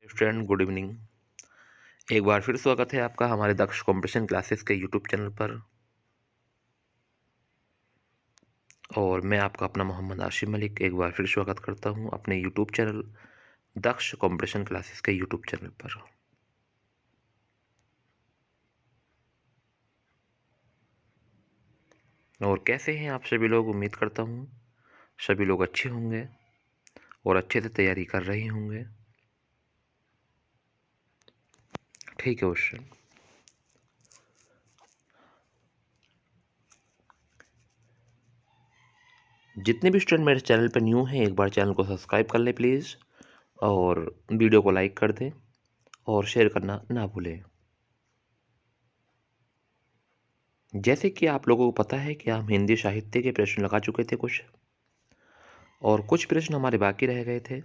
Student good evening. एक बार फिर स्वागत है आपका हमारे दक्ष कॉम्पिटिशन क्लासेस के यूट्यूब चैनल पर। और मैं आपका अपना मोहम्मद आशिम मलिक एक बार फिर स्वागत करता हूं अपने यूट्यूब चैनल दक्ष कॉम्पिटिशन क्लासेस के यूट्यूब चैनल पर। और कैसे हैं आप सभी लोग? उम्मीद करता हूं सभी लोग अच्छे होंगे और अच्छे से तैयारी कर रहे होंगे। ठीक है क्वेश्चन। जितने भी स्टूडेंट मेरे चैनल पर न्यू हैं एक बार चैनल को सब्सक्राइब कर लें प्लीज़, और वीडियो को लाइक कर दें और शेयर करना ना भूलें। जैसे कि आप लोगों को पता है कि हम हिंदी साहित्य के प्रश्न लगा चुके थे कुछ, और कुछ प्रश्न हमारे बाकी रह गए थे।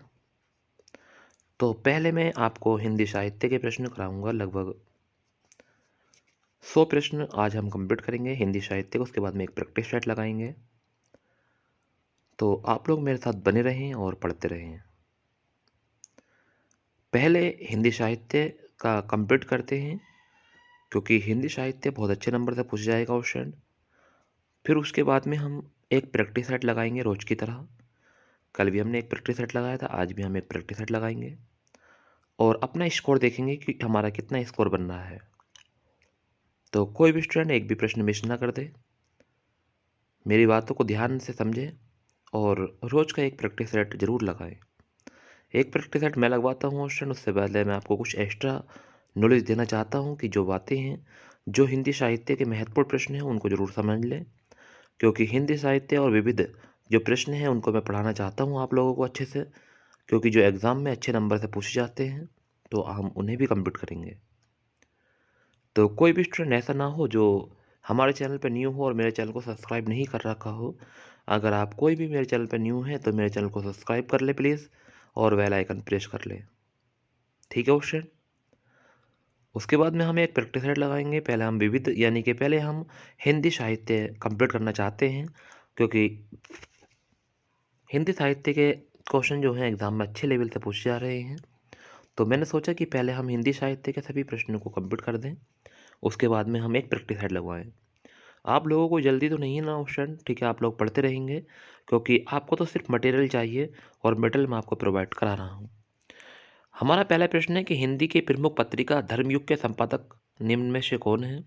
तो पहले मैं आपको हिंदी साहित्य के प्रश्न कराऊंगा। लगभग 100 प्रश्न आज हम कंप्लीट करेंगे हिंदी साहित्य को। उसके बाद में एक प्रैक्टिस सेट लगाएंगे। तो आप लोग मेरे साथ बने रहें और पढ़ते रहें। पहले हिंदी साहित्य का कंप्लीट करते हैं, क्योंकि हिंदी साहित्य बहुत अच्छे नंबर से पूछ जाएगा क्वेश्चन। फिर उसके बाद में हम एक प्रैक्टिस सेट लगाएंगे रोज की तरह। कल भी हमने एक प्रैक्टिस सेट लगाया था, आज भी हम एक प्रैक्टिस सेट लगाएंगे और अपना स्कोर देखेंगे कि हमारा कितना स्कोर बन रहा है। तो कोई भी स्टूडेंट एक भी प्रश्न मिस ना कर दे, मेरी बातों को ध्यान से समझे और रोज का एक प्रैक्टिस सेट जरूर लगाएं। एक प्रैक्टिस सेट मैं लगवाता हूँ क्वेश्चन, उससे पहले मैं आपको कुछ एक्स्ट्रा नॉलेज देना चाहता हूँ कि जो बातें हैं, जो हिंदी साहित्य के महत्वपूर्ण प्रश्न हैं उनको जरूर समझ लें, क्योंकि हिंदी साहित्य और विविध जो प्रश्न हैं उनको मैं पढ़ाना चाहता हूँ आप लोगों को अच्छे से, क्योंकि जो एग्ज़ाम में अच्छे नंबर से पूछे जाते हैं तो हम उन्हें भी कंप्लीट करेंगे। तो कोई भी स्टूडेंट ऐसा ना हो जो हमारे चैनल पर न्यू हो और मेरे चैनल को सब्सक्राइब नहीं कर रखा हो। अगर आप कोई भी मेरे चैनल पर न्यू है तो मेरे चैनल को सब्सक्राइब कर ले प्लीज़, और बेल आइकन प्रेस कर ले। ठीक है क्वेश्चन। उसके बाद में हम एक प्रैक्टिस सेट लगाएंगे। पहले हम विविध यानी कि पहले हम हिंदी साहित्य कंप्लीट करना चाहते हैं, क्योंकि हिंदी साहित्य के क्वेश्चन जो हैं एग्ज़ाम में अच्छे लेवल से पूछे जा रहे हैं। तो मैंने सोचा कि पहले हम हिंदी साहित्य के सभी प्रश्नों को कंप्लीट कर दें, उसके बाद में हम एक प्रैक्टिस सेट लगवाएं। आप लोगों को जल्दी तो नहीं है ना क्वेश्चन, ठीक है? आप लोग पढ़ते रहेंगे, क्योंकि आपको तो सिर्फ मटेरियल चाहिए और मटेरियल मैं आपको प्रोवाइड करा रहा हूँ। हमारा पहला प्रश्न है कि हिंदी की प्रमुख पत्रिका धर्मयुग के संपादक निम्न में से कौन है?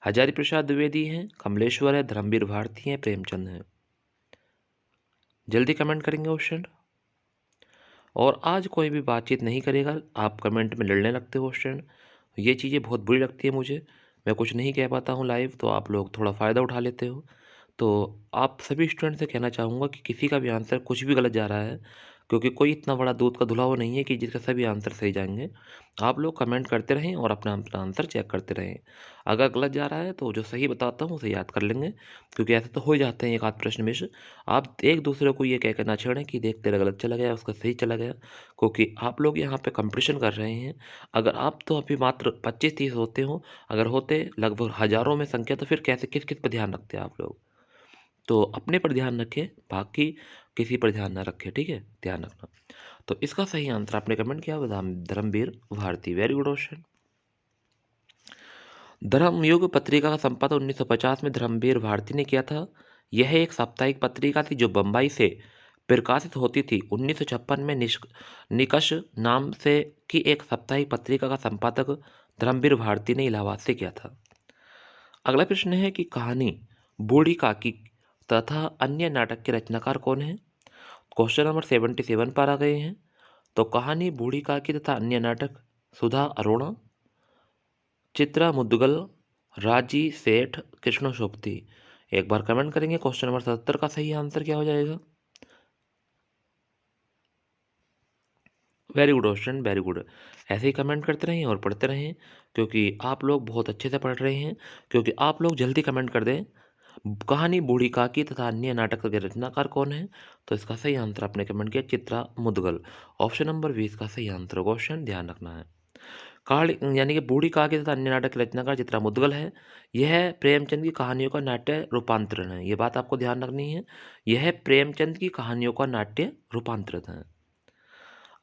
हजारी प्रसाद द्विवेदी हैं, कमलेश्वर है, धर्मवीर भारती हैं, प्रेमचंद हैं। जल्दी कमेंट करेंगे क्वेश्चन। और आज कोई भी बातचीत नहीं करेगा, आप कमेंट में लड़ने लगते हो क्वेश्चन, ये चीज़ें बहुत बुरी लगती है मुझे। मैं कुछ नहीं कह पाता हूँ लाइव, तो आप लोग थोड़ा फ़ायदा उठा लेते हो। तो आप सभी स्टूडेंट से कहना चाहूँगा कि किसी का भी आंसर कुछ भी गलत जा रहा है, क्योंकि कोई इतना बड़ा दूध का धुला हुआ नहीं है कि जिसके सभी आंसर सही जाएंगे। आप लोग कमेंट करते रहें और अपना अपना आंसर चेक करते रहें। अगर गलत जा रहा है तो जो सही बताता हूँ उसे याद कर लेंगे, क्योंकि ऐसे तो हो ही जाते हैं एक आध प्रश्न मिस। आप एक दूसरे को ये कह कर ना छेड़ें कि देख तेरा गलत चला गया, उसका सही चला गया, क्योंकि आप लोग यहाँ पे कंपटीशन कर रहे हैं। अगर आप तो अभी मात्र 25-30 होते हो, अगर होते लगभग हज़ारों में संख्या, तो फिर कैसे किस किस पर ध्यान रखते आप लोग? तो अपने पर ध्यान रखें, बाकी किसी पर ध्यान ना रखें, ठीक है? ध्यान रखना। तो इसका सही आंसर आपने कमेंट किया Dharamvir Bharati. Very good question. Dharmyug पत्रिका का संपादन 1950 में धर्मवीर भारती ने किया था। यह एक साप्ताहिक पत्रिका थी जो बम्बई से प्रकाशित होती थी। 1956 में निकष नाम से की एक साप्ताहिक पत्रिका का संपादक धर्मवीर भारती ने इलाहाबाद से किया था। अगला प्रश्न है कि कहानी बूढ़ी काकी तथा अन्य नाटक के रचनाकार कौन है? क्वेश्चन नंबर 77 पर आ गए हैं। तो कहानी बूढ़ी काकी तथा अन्य नाटक सुधा अरोड़ा, चित्रा मुद्गल, राजी सेठ, कृष्ण सोपती। एक बार कमेंट करेंगे क्वेश्चन नंबर 77 का सही आंसर क्या हो जाएगा? Very good question, very good. ऐसे ही कमेंट करते रहें और पढ़ते रहें, क्योंकि आप लोग बहुत अच्छे से पढ़ रहे हैं। क्योंकि आप लोग जल्दी कमेंट कर दें कहानी बूढ़ी काकी तथा अन्य नाटक के रचनाकार कौन है, तो इसका सही आंसर आपने कमेंट किया चित्रा मुद्गल। ऑप्शन नंबर 20 का सही आंसर क्वेश्चन ध्यान रखना है। कहानी यानी कि बूढ़ी काकी तथा अन्य नाटक के रचनाकार चित्रा मुद्गल है। यह प्रेमचंद की कहानियों का नाट्य रूपांतरण है। ये बात आपको ध्यान रखनी है, यह प्रेमचंद की कहानियों का नाट्य रूपांतरण है।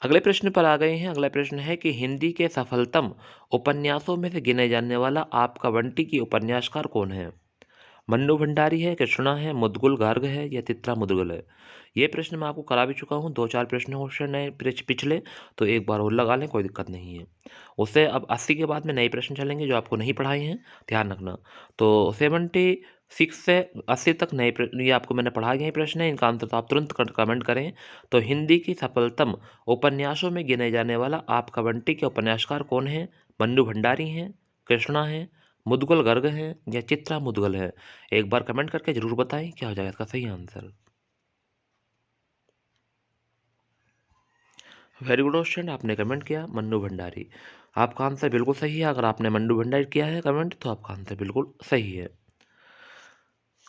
अगले प्रश्न पर आ गए हैं। अगला प्रश्न है कि हिंदी के सफलतम उपन्यासों में से गिने जाने वाला आपका बंटी की उपन्यासकार कौन है? मन्नू भंडारी है, कृष्णा है, मुदगल गार्ग है या चित्रा मुदगल है? ये प्रश्न मैं आपको करा भी चुका हूँ। 2-4 प्रश्न क्वेश्चन है पिछले, तो एक बार और लगा लें, कोई दिक्कत नहीं है। उससे अब 80 के बाद में नए प्रश्न चलेंगे जो आपको नहीं पढ़ाए हैं, ध्यान रखना। तो 76 से 80 तक नए ये आपको मैंने पढ़ाए गए प्रश्न है, इनका आंसर तो आप तुरंत कमेंट करें। तो हिंदी की सफलतम उपन्यासों में गिने जाने वाला आपका बंटी के उपन्यासकार कौन है? मन्नू भंडारी हैं, कृष्णा है, मुदगल गर्ग है या चित्रा मुदगल है? एक बार कमेंट करके जरूर बताएं क्या हो जाएगा इसका सही आंसर। वेरी गुड क्वेश्चन, आपने कमेंट किया मन्नू भंडारी। आपका आंसर बिल्कुल सही है। अगर आपने मन्नू भंडारी किया है कमेंट तो आपका आंसर बिल्कुल सही है।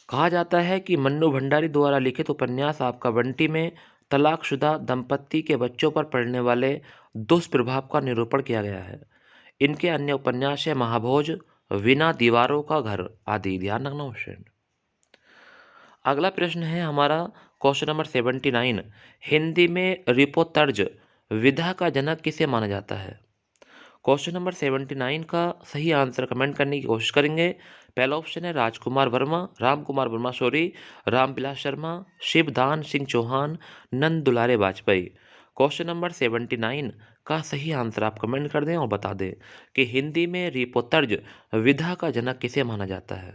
कहा जाता है कि मन्नू भंडारी द्वारा लिखित उपन्यास आपका बंटी में तलाकशुदा दंपत्ति के बच्चों पर पड़ने वाले दुष्प्रभाव का निरूपण किया गया है। इनके अन्य उपन्यास है महाभोज, बिना दीवारों का घर आदि। ध्यान रखना क्वेश्चन। अगला प्रश्न है हमारा क्वेश्चन नंबर 79। हिंदी में रिपोतर्ज विधा का जनक किसे माना जाता है? क्वेश्चन नंबर 79 का सही आंसर कमेंट करने की कोशिश करेंगे। पहला ऑप्शन है राजकुमार वर्मा, राम कुमार वर्मा सॉरी, रामविलास शर्मा, शिवदान सिंह चौहान, नंद दुलारे वाजपेयी। क्वेश्चन नंबर 79 का सही आंसर आप कमेंट कर दें और बता दें कि हिंदी में रिपोतर्ज विधा का जनक किसे माना जाता है।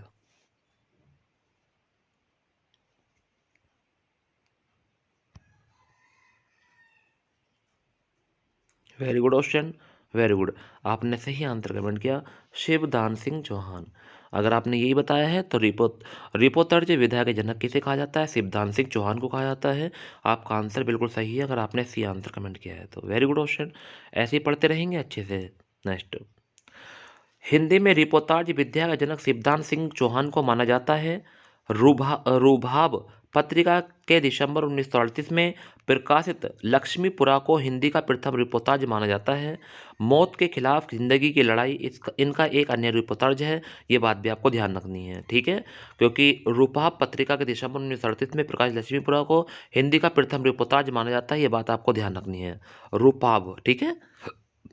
Very good question, very good. आपने सही आंसर कमेंट किया शिवदान सिंह चौहान। अगर आपने यही बताया है तो रिपोतर्ज विधा के जनक किसे कहा जाता है? शिवदान सिंह चौहान को कहा जाता है। आपका आंसर बिल्कुल सही है अगर आपने सी आंसर कमेंट किया है तो। वेरी गुड क्वेश्चन, ऐसे ही पढ़ते रहेंगे अच्छे से। नेक्स्ट, हिंदी में रिपोताज विद्या का जनक शिवदान सिंह चौहान को माना जाता है। रूभाब पत्रिका के दिसंबर 1938 में प्रकाशित लक्ष्मीपुरा को हिंदी का प्रथम रिपोर्ताज माना जाता है। मौत के खिलाफ जिंदगी की लड़ाई इनका एक अन्य रिपोर्ताज है। ये बात भी आपको ध्यान रखनी है, ठीक है, क्योंकि रूपाब पत्रिका के दिसंबर 1938 में प्रकाशित लक्ष्मीपुरा को हिंदी का प्रथम रिपोर्ताज माना जाता है। ये बात आपको ध्यान रखनी है, रूपाब, ठीक है।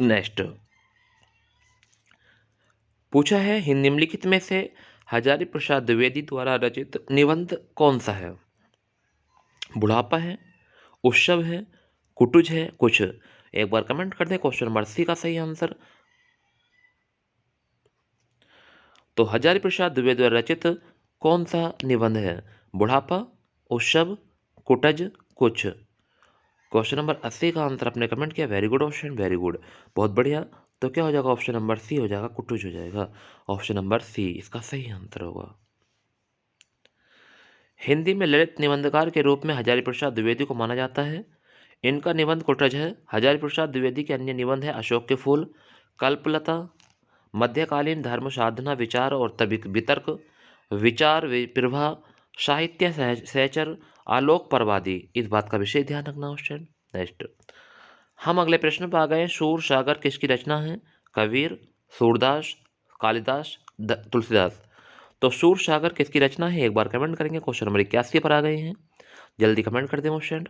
नेक्स्ट पूछा है हिंदी निम्नलिखित में से हजारी प्रसाद द्विवेदी द्वारा रचित निबंध कौन सा है? बुढ़ापा है, उत्सव है, कुटुज है, कुछ। एक बार कमेंट कर दें क्वेश्चन नंबर सी का सही आंसर। तो हजारी प्रसाद द्विवेदी द्वारा रचित कौन सा निबंध है? बुढ़ापा, उत्सव, कुटज, कुछ। क्वेश्चन नंबर 80 का आंसर आपने कमेंट किया। Very good option, very good, बहुत बढ़िया। तो क्या हो जाएगा? ऑप्शन नंबर सी हो जाएगा, कुटुज हो जाएगा। ऑप्शन नंबर सी इसका सही आंसर होगा। हिंदी में ललित निबंधकार के रूप में हजारी प्रसाद द्विवेदी को माना जाता है। इनका निबंध कुटज है। हजारी प्रसाद द्विवेदी के अन्य निबंध है अशोक के फूल, कल्पलता, मध्यकालीन धर्म साधना विचार और वितर्क, विचार प्रभा, साहित्य सहचर, आलोक परवादी। इस बात का विशेष ध्यान रखना क्वेश्चन। नेक्स्ट, हम अगले प्रश्न पर आ गए। सूर सागर किसकी रचना है? कबीर, सूरदास, कालिदास, तुलसीदास। तो सूर सागर किसकी रचना है? एक बार कमेंट करेंगे। क्वेश्चन नंबर 81 पर आ गए हैं, जल्दी कमेंट कर दें क्वेश्चन।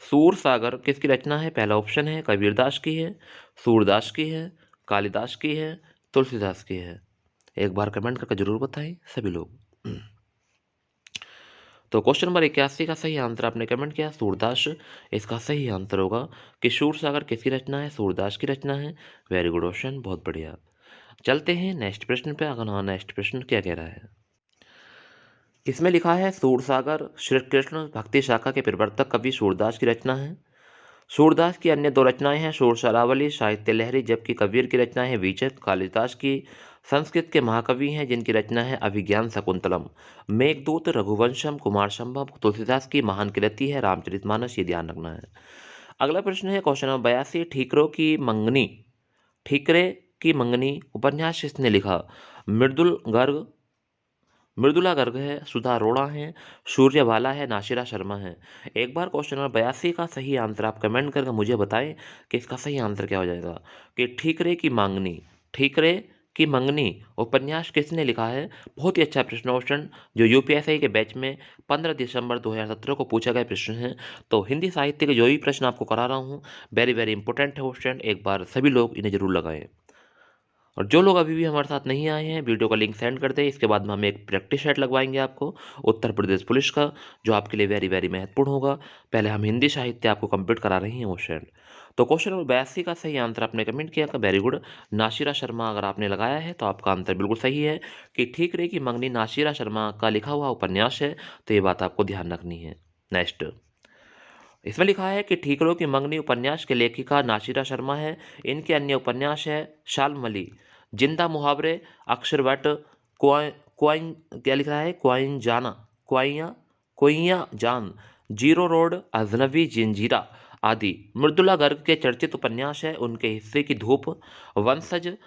सूर सागर किसकी रचना है? पहला ऑप्शन है कबीरदास की है, सूरदास की है, कालिदास की है, तुलसीदास की है। एक बार कमेंट करके जरूर बताएं सभी लोग। तो क्वेश्चन नंबर 81 का सही आंसर आपने कमेंट किया सूरदास। इसका सही आंसर होगा कि सूर सागर किसकी रचना है? सूरदास की रचना है। वेरी गुड क्वेश्चन, बहुत बढ़िया। चलते हैं नेक्स्ट प्रश्न पे। अगर हाँ, नेक्स्ट प्रश्न क्या कह रहा है? इसमें लिखा है सूरसागर श्री कृष्ण भक्ति शाखा के प्रवर्तक कवि सूरदास की रचना है। सूरदास की अन्य दो रचनाएं हैं शोर शरावली, साहित्य लहरी, जबकि कबीर की रचनाएं हैं वीचक। कालिदास की संस्कृत के महाकवि हैं जिनकी रचना है अभिज्ञान शकुंतलम। मेघदूत, रघुवंशम, कुमार संभव। तुलसीदास की महान कृति है रामचरितमानस। ये ध्यान रखना है। अगला प्रश्न है क्वेश्चन नंबर 82। ठीकरे की मंगनी उपन्यास किसने लिखा? मृदुला गर्ग है, सुधा अरोड़ा है, सूर्यबाला है, नासिरा शर्मा है। एक बार क्वेश्चन नंबर 82 का सही आंसर आप कमेंट करके मुझे बताएं कि इसका सही आंसर क्या हो जाएगा। कि ठीकरे की मांगनी, ठीकरे की मंगनी उपन्यास किसने लिखा है? बहुत ही अच्छा प्रश्न क्वेश्चन जो यूपीएससी के बैच में 15 दिसंबर 2017 को पूछा गया प्रश्न है। तो हिंदी साहित्य के जो भी प्रश्न आपको करा रहा हूँ वेरी वेरी इंपॉर्टेंट है क्वेश्चन, एक बार सभी लोग इन्हें जरूर लगाएं। और जो लोग अभी भी हमारे साथ नहीं आए हैं वीडियो का लिंक सेंड कर दें। इसके बाद में हम एक प्रैक्टिस सेट लगवाएंगे आपको उत्तर प्रदेश पुलिस का, जो आपके लिए वेरी वेरी महत्वपूर्ण होगा। पहले हम हिंदी साहित्य आपको कंप्लीट करा रहे हैं क्वेश्चन। तो क्वेश्चन नंबर 82 का सही आंसर आपने कमेंट किया, वेरी गुड। नाशिरा शर्मा अगर आपने लगाया है तो आपका आंसर बिल्कुल सही है कि ठीक रे की मंगनी नाशिरा शर्मा का लिखा हुआ उपन्यास है। तो ये बात आपको ध्यान रखनी है। नेक्स्ट इसमें लिखा है कि ठीकरों की मंगनी उपन्यास के लेखिका नाशिरा शर्मा है। इनके अन्य उपन्यास है शालमली, जिंदा मुहावरे, अक्षरवट, क्वाइन क्या लिख रहा है, क्वाइन जाना, क्वाइया कोइया जान, जीरो रोड, अजनबी जिंजीरा आदि। मृदुला गर्ग के चर्चित उपन्यास है उनके हिस्से की धूप, वंशज,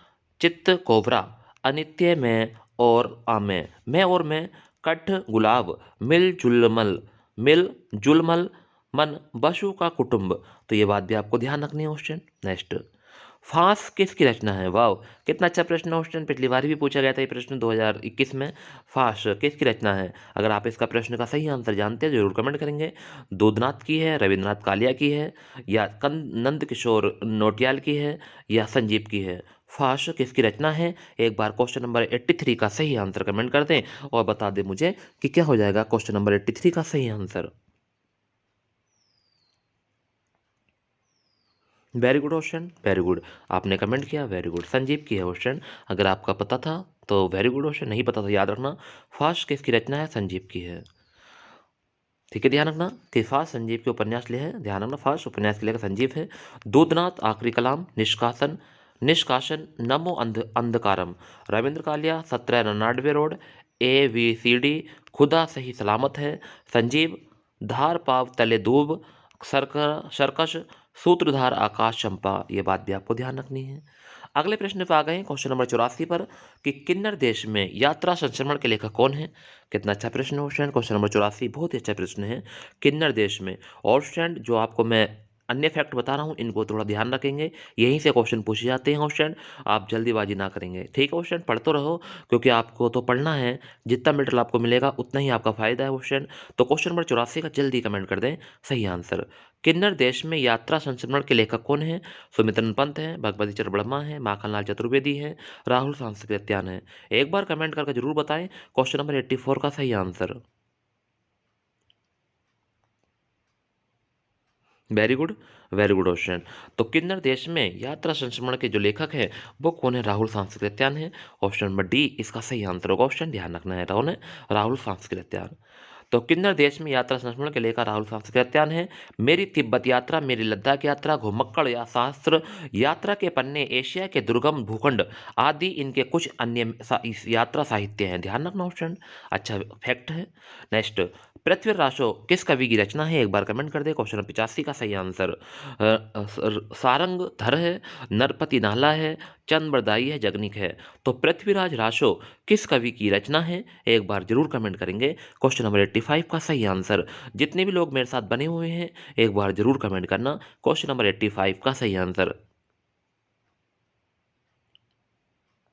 चित्त कोबरा, अनित्य में और आमे, मैं और मैं, कठ गुलाब, मिल जुलमल, मन, बसु का कुटुंब। तो ये बात भी आपको ध्यान रखनी है क्वेश्चन। नेक्स्ट फांस किसकी रचना है? वाह, कितना अच्छा प्रश्न क्वेश्चन, पिछली बार भी पूछा गया था ये प्रश्न 2021 में। फांस किसकी रचना है? अगर आप इसका प्रश्न का सही आंसर जानते हैं जरूर कमेंट करेंगे। दूधनाथ की है, रविंद्रनाथ कालिया की है, या नंद किशोर नोटियाल की है, या संजीव की है? फांस किसकी रचना है? एक बार क्वेश्चन नंबर 83 का सही आंसर कमेंट कर दें और बता दें मुझे कि क्या हो जाएगा क्वेश्चन नंबर 83 का सही answer. Very good question, very good. आपने कमेंट किया, वेरी गुड। संजीव की है क्वेश्चन, अगर आपका पता था तो वेरी गुड क्वेश्चन, नहीं पता था याद रखना। फास्ट किसकी रचना है? संजीव की है। ठीक है, ध्यान रखना कि फास्ट संजीव के उपन्यास लिए है, ध्यान रखना फास्ट उपन्यास के लिए संजीव है। दूधनाथ, आखिरी कलाम, निष्कासन निष्कासन, नमो अंधकारम, रविंद्र कालिया, 1799 रोड, ABCD, खुदा सही सलामत है, संजीव, धार पाव तले दूब, सर्कस, सूत्रधार, आकाश चंपा। ये बात भी आपको ध्यान रखनी है। अगले प्रश्न पे आ गए हैं क्वेश्चन नंबर 84 पर कि किन्नर देश में यात्रा संस्मरण के लेखक कौन है? कितना अच्छा प्रश्न क्वेश्चन, क्वेश्चन नंबर 84 बहुत ही अच्छा प्रश्न है। किन्नर देश में, और स्टैंड जो आपको मैं अन्य फैक्ट बता रहा हूँ इनको थोड़ा ध्यान रखेंगे, यहीं से क्वेश्चन पूछे जाते हैं क्वेश्चन, आप जल्दीबाजी ना करेंगे। ठीक है क्वेश्चन, पढ़ तो रहो क्योंकि आपको तो पढ़ना है, जितना मटेरियल आपको मिलेगा उतना ही आपका फायदा है क्वेश्चन। तो क्वेश्चन नंबर 84 का जल्दी कमेंट कर दें सही आंसर। किन्नर देश में यात्रा संस्मरण के लेखक कौन है? सुमित्रन पंत है, भगवती चरण वर्मा है, माखनलाल चतुर्वेदी है, राहुल सांस्कृत्यान है। एक बार कमेंट करके जरूर बताएं क्वेश्चन नंबर 84 का सही answer. Very good, very good question. तो किन्नर देश में यात्रा संस्मरण के जो लेखक है वो कौन है? राहुल सांस्कृत्यान है। ऑप्शन नंबर डी इसका सही आंसर होगा। ऑप्शन ध्यान रखना है, कौन है? राहुल सांस्कृत्यान। तो किन्नर देश में यात्रा संस्मरण के लेखक राहुल सांस्कृत्यान है। मेरी तिब्बत यात्रा, मेरी लद्दाख यात्रा, घुमक्कड़ या शास्त्र, यात्रा के पन्ने, एशिया के दुर्गम भूखंड आदि इनके कुछ अन्य यात्रा साहित्य हैं। ध्यान रखना ऑप्शन, अच्छा फैक्ट है। नेक्स्ट पृथ्वी राशो किस कवि की रचना है? एक बार कमेंट कर दे। क्वेश्चन 85 का सही आंसर सारंग धर है, नरपति नाला है, चंद्रबरदाई है, जगनिक है। तो पृथ्वीराज राशो किस कवि की रचना है? एक बार जरूर कमेंट करेंगे क्वेश्चन नंबर 85 का सही आंसर। जितने भी लोग मेरे साथ बने हुए हैं एक बार जरूर कमेंट करना क्वेश्चन नंबर 85 का सही answer.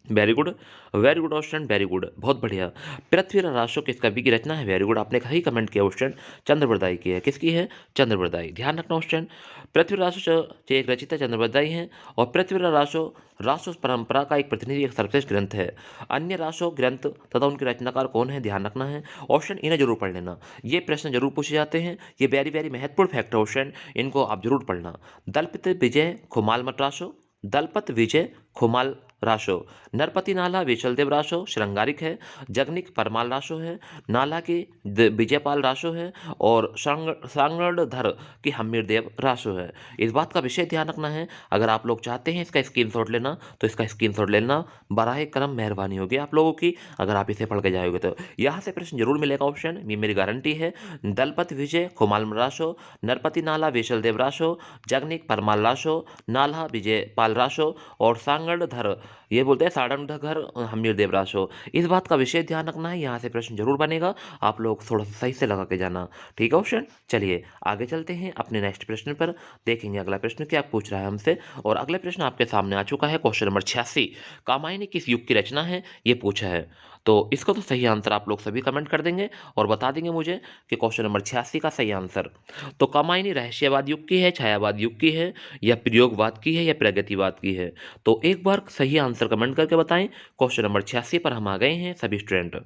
Very good, very good question, very good, बहुत बढ़िया। पृथ्वीराज राशो किस कवि की रचना है? वेरी गुड, आपने सही कमेंट किया क्वेश्चन, चंद्रबरदाई की है। किसकी है? चंद्रबरदाई। ध्यान रखना क्वेश्चन, पृथ्वीराज राशो के एक रचिता चंद्रबरदाई हैं और पृथ्वीराज राशो राशो परंपरा का एक प्रतिनिधि, एक सर्वश्रेष्ठ ग्रंथ है। अन्य राशो ग्रंथ तथा उनके रचनाकार कौन है? ध्यान रखना है ऑप्शन, इन्हें जरूर पढ़ लेना, ये प्रश्न जरूर पूछे जाते हैं, ये वेरी वेरी महत्वपूर्ण फैक्ट है क्वेश्चन, इनको आप जरूर पढ़ना। दलपत विजय खुमाल मट राशो, दलपत विजय खुमाल राशो, नरपति नाला विशलदेव राशो श्रृंगारिक है, जगनिक परमाल राशो है, नाला की विजयपाल राशो है और सांगड़धर की हमीरदेव राशो है। इस बात का विषय ध्यान रखना है। अगर आप लोग चाहते हैं इसका स्क्रीनशॉट लेना तो इसका स्क्रीनशॉट लेना, बराह करम मेहरबानी होगी आप लोगों की अगर आप इसे पढ़ के जाओगे तो। यहाँ से प्रश्न जरूर मिलेगा ऑप्शन, ये मेरी गारंटी है। दलपत विजय खुमाल राशो, नरपति नाला विशलदेव राशो, जगनिक परमाल राशो, नाला विजयपाल राशो और सांगड़धर ये बोलते हैं साड़न ढगर हमीर देवराश हो। इस बात का विशेष ध्यान रखना है, यहाँ से प्रश्न जरूर बनेगा, आप लोग थोड़ा सा सही से लगा के जाना। ठीक है ऑप्शन। चलिए आगे चलते हैं अपने नेक्स्ट प्रश्न पर, देखेंगे अगला प्रश्न क्या पूछ रहा है हमसे। और अगले प्रश्न आपके सामने आ चुका है, क्वेश्चन नंबर 86। कामायनी किस युग की रचना है, ये पूछा है। तो इसका तो सही आंसर आप लोग सभी कमेंट कर देंगे और बता देंगे मुझे कि क्वेश्चन नंबर 86 का सही आंसर। तो कामायनी रहस्यवाद युग की है, छायावाद युग की है, या प्रयोगवाद की है, या प्रगतिवाद की है। तो एक बार सही आंसर कमेंट करके बताएं। क्वेश्चन नंबर 86 पर हम आ गए हैं सभी student.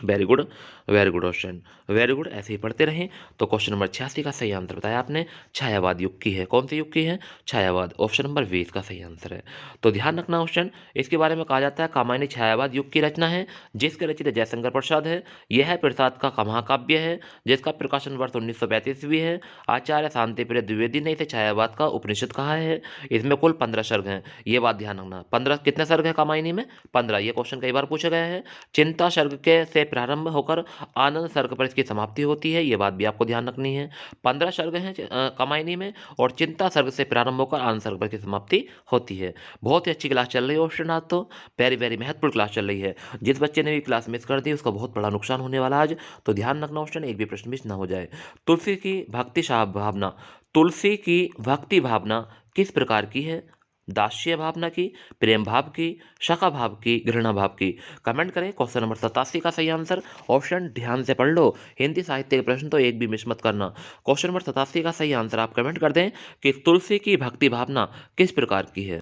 Very good, very good option, very good, ऐसे ही पढ़ते रहें। तो क्वेश्चन नंबर 86 का सही आंसर बताया आपने, छायावाद युग की है। कौन से युग की है, छायावाद, ऑप्शन नंबर 20 का सही आंसर है। तो ध्यान रखना ऑप्शन, इसके बारे में कहा जाता है कामायनी छायावाद युग की रचना है, जिसके रचित जयशंकर प्रसाद है। यह प्रसाद का महाकाव्य है, जिसका प्रकाशन वर्ष 1935 ईस्वी है। आचार्य शांतिप्रिय द्विवेदी ने इसे छायावाद का उपनिषद कहा है। इसमें कुल 15 सर्ग हैं, ये बात ध्यान रखना। 15 कितने सर्ग हैं कामायनी में, 15। ये क्वेश्चन कई बार पूछा गया है। चिंता सर्ग के से प्रारंभ होकर आनंद सर्ग पर इसकी समाप्ति होती है, ये बात भी आपको ध्यान रखनी है। 15 सर्ग हैं कामायनी में, और चिंता सर्ग से प्रारंभ होकर आनंद सर्ग पर इसकी समाप्ति होती है। बहुत ही अच्छी क्लास चल रही है ऑप्शन, आज तो वेरी वेरी महत्वपूर्ण क्लास चल रही है। जिस बच्चे ने भी क्लास मिस कर दी उसका बहुत बड़ा नुकसान होने वाला आज, तो ध्यान रखना ऑप्शन, एक भी प्रश्न मिस ना हो जाए। तुलसी की भक्ति भावना, तुलसी की भक्ति भावना किस प्रकार की है, दास्य भावना की, प्रेम भाव की, सखा भाव की, घृणा भाव की। कमेंट करें क्वेश्चन नंबर 87 का सही आंसर। ऑप्शन ध्यान से पढ़ लो, हिंदी साहित्य के प्रश्न तो एक भी मिस मत करना। क्वेश्चन नंबर 87 का सही आंसर आप कमेंट कर दें कि तुलसी की भक्ति भावना किस प्रकार की है।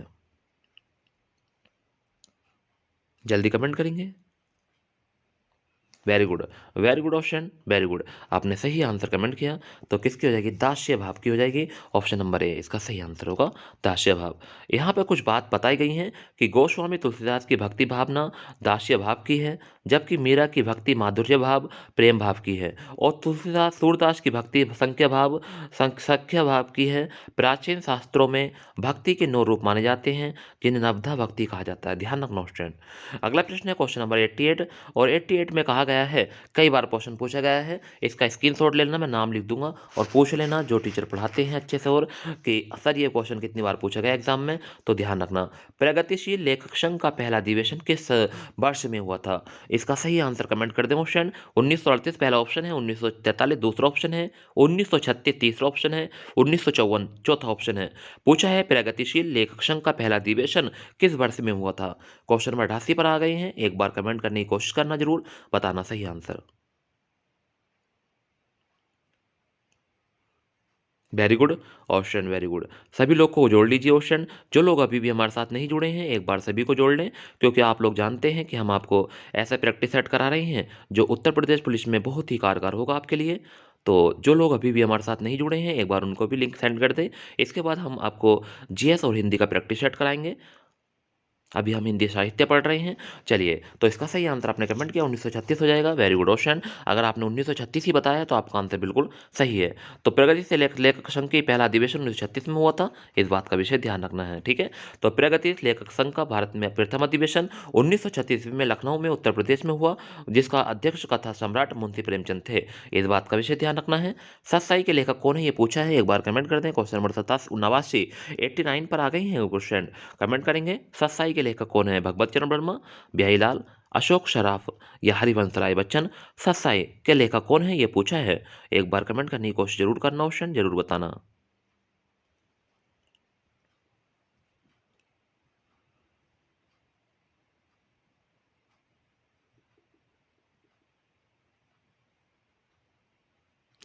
जल्दी कमेंट करेंगे। Very good, very good option, very good, आपने सही आंसर कमेंट किया। तो किसकी हो जाएगी, दास्य भाव की हो जाएगी। ऑप्शन नंबर ए इसका सही आंसर होगा, दास्य भाव। यहाँ पे कुछ बात बताई गई है कि गोस्वामी तुलसीदास की भक्ति भावना दास्य भाव की है, जबकि मीरा की भक्ति माधुर्य भाव प्रेम भाव की है, और तुलसीदास सूरदास की भक्ति संख्या भाव की है। प्राचीन शास्त्रों में भक्ति के 9 रूप माने जाते हैं, जिन्हें नवधा भक्ति कहा जाता है। ध्यान रखना स्टूडेंट। अगला प्रश्न है क्वेश्चन नंबर 88, और 88 में कहा गया है, कई बार क्वेश्चन पूछा गया है, इसका स्क्रीनशॉट ले लेना, मैं नाम लिख दूंगा और पूछ लेना जो टीचर पढ़ाते हैं अच्छे से, और कि सर ये क्वेश्चन कितनी बार पूछा गया एग्जाम में। तो ध्यान रखना, प्रगतिशील लेखक संघ का पहला अधिवेशन किस वर्ष में हुआ था। इसका सही आंसर कमेंट कर दें ऑप्शन। 1938 पहला ऑप्शन है, 1943 दूसरा ऑप्शन है, 1936 तीसरा ऑप्शन है, 1954 चौथा ऑप्शन है। पूछा है प्रगतिशील लेखक संघ का पहला अधिवेशन किस वर्ष में हुआ था। क्वेश्चन नंबर 88 पर आ गए हैं, एक बार कमेंट करने की कोशिश करना, जरूर बताना सही answer. Very good option, very good. सभी लोग को जोड़ लीजिए ऑप्शन, जो लोग अभी भी हमारे साथ नहीं जुड़े हैं एक बार सभी को जोड़ लें, क्योंकि आप लोग जानते हैं कि हम आपको ऐसा प्रैक्टिस सेट करा रहे हैं जो उत्तर प्रदेश पुलिस में बहुत ही कारगर होगा आपके लिए। तो जो लोग अभी भी हमारे साथ नहीं जुड़े हैं एक बार उनको भी लिंक सेंड कर दें। इसके बाद हम आपको जीएस और हिंदी का प्रैक्टिस सेट कराएंगे। अभी हम हिंदी साहित्य पढ़ रहे हैं। चलिए, तो इसका सही आंसर आपने कमेंट किया 1936 हो जाएगा। वेरी गुड ऑप्शन, अगर आपने 1936 ही बताया तो आपका आंसर बिल्कुल सही है। तो प्रगति से लेखक संघ की पहला अधिवेशन 1936 में हुआ था, इस बात का विषय ध्यान रखना है, ठीक है। तो प्रगति लेखक संघ का भारत में प्रथम अधिवेशन 1936 में लखनऊ में उत्तर प्रदेश में हुआ, जिसका अध्यक्ष कथा सम्राट मुंशी प्रेमचंद थे, इस बात का विषय ध्यान रखना है। सतसाई के लेखक कौन है ये पूछा है, एक बार कमेंट कर दें। क्वेश्चन नंबर 89 89 पर आ गई हैं क्वेश्चन, कमेंट करेंगे। सतसाई के लेखक कौन है, भगवत चरण वर्मा, बिहारीलाल, अशोक सराफ, या हरिवंश राय बच्चन। सतसाई के लेखक कौन है ये पूछा है, एक बार कमेंट करने की कोशिश जरूर करना, ऑप्शन जरूर बताना।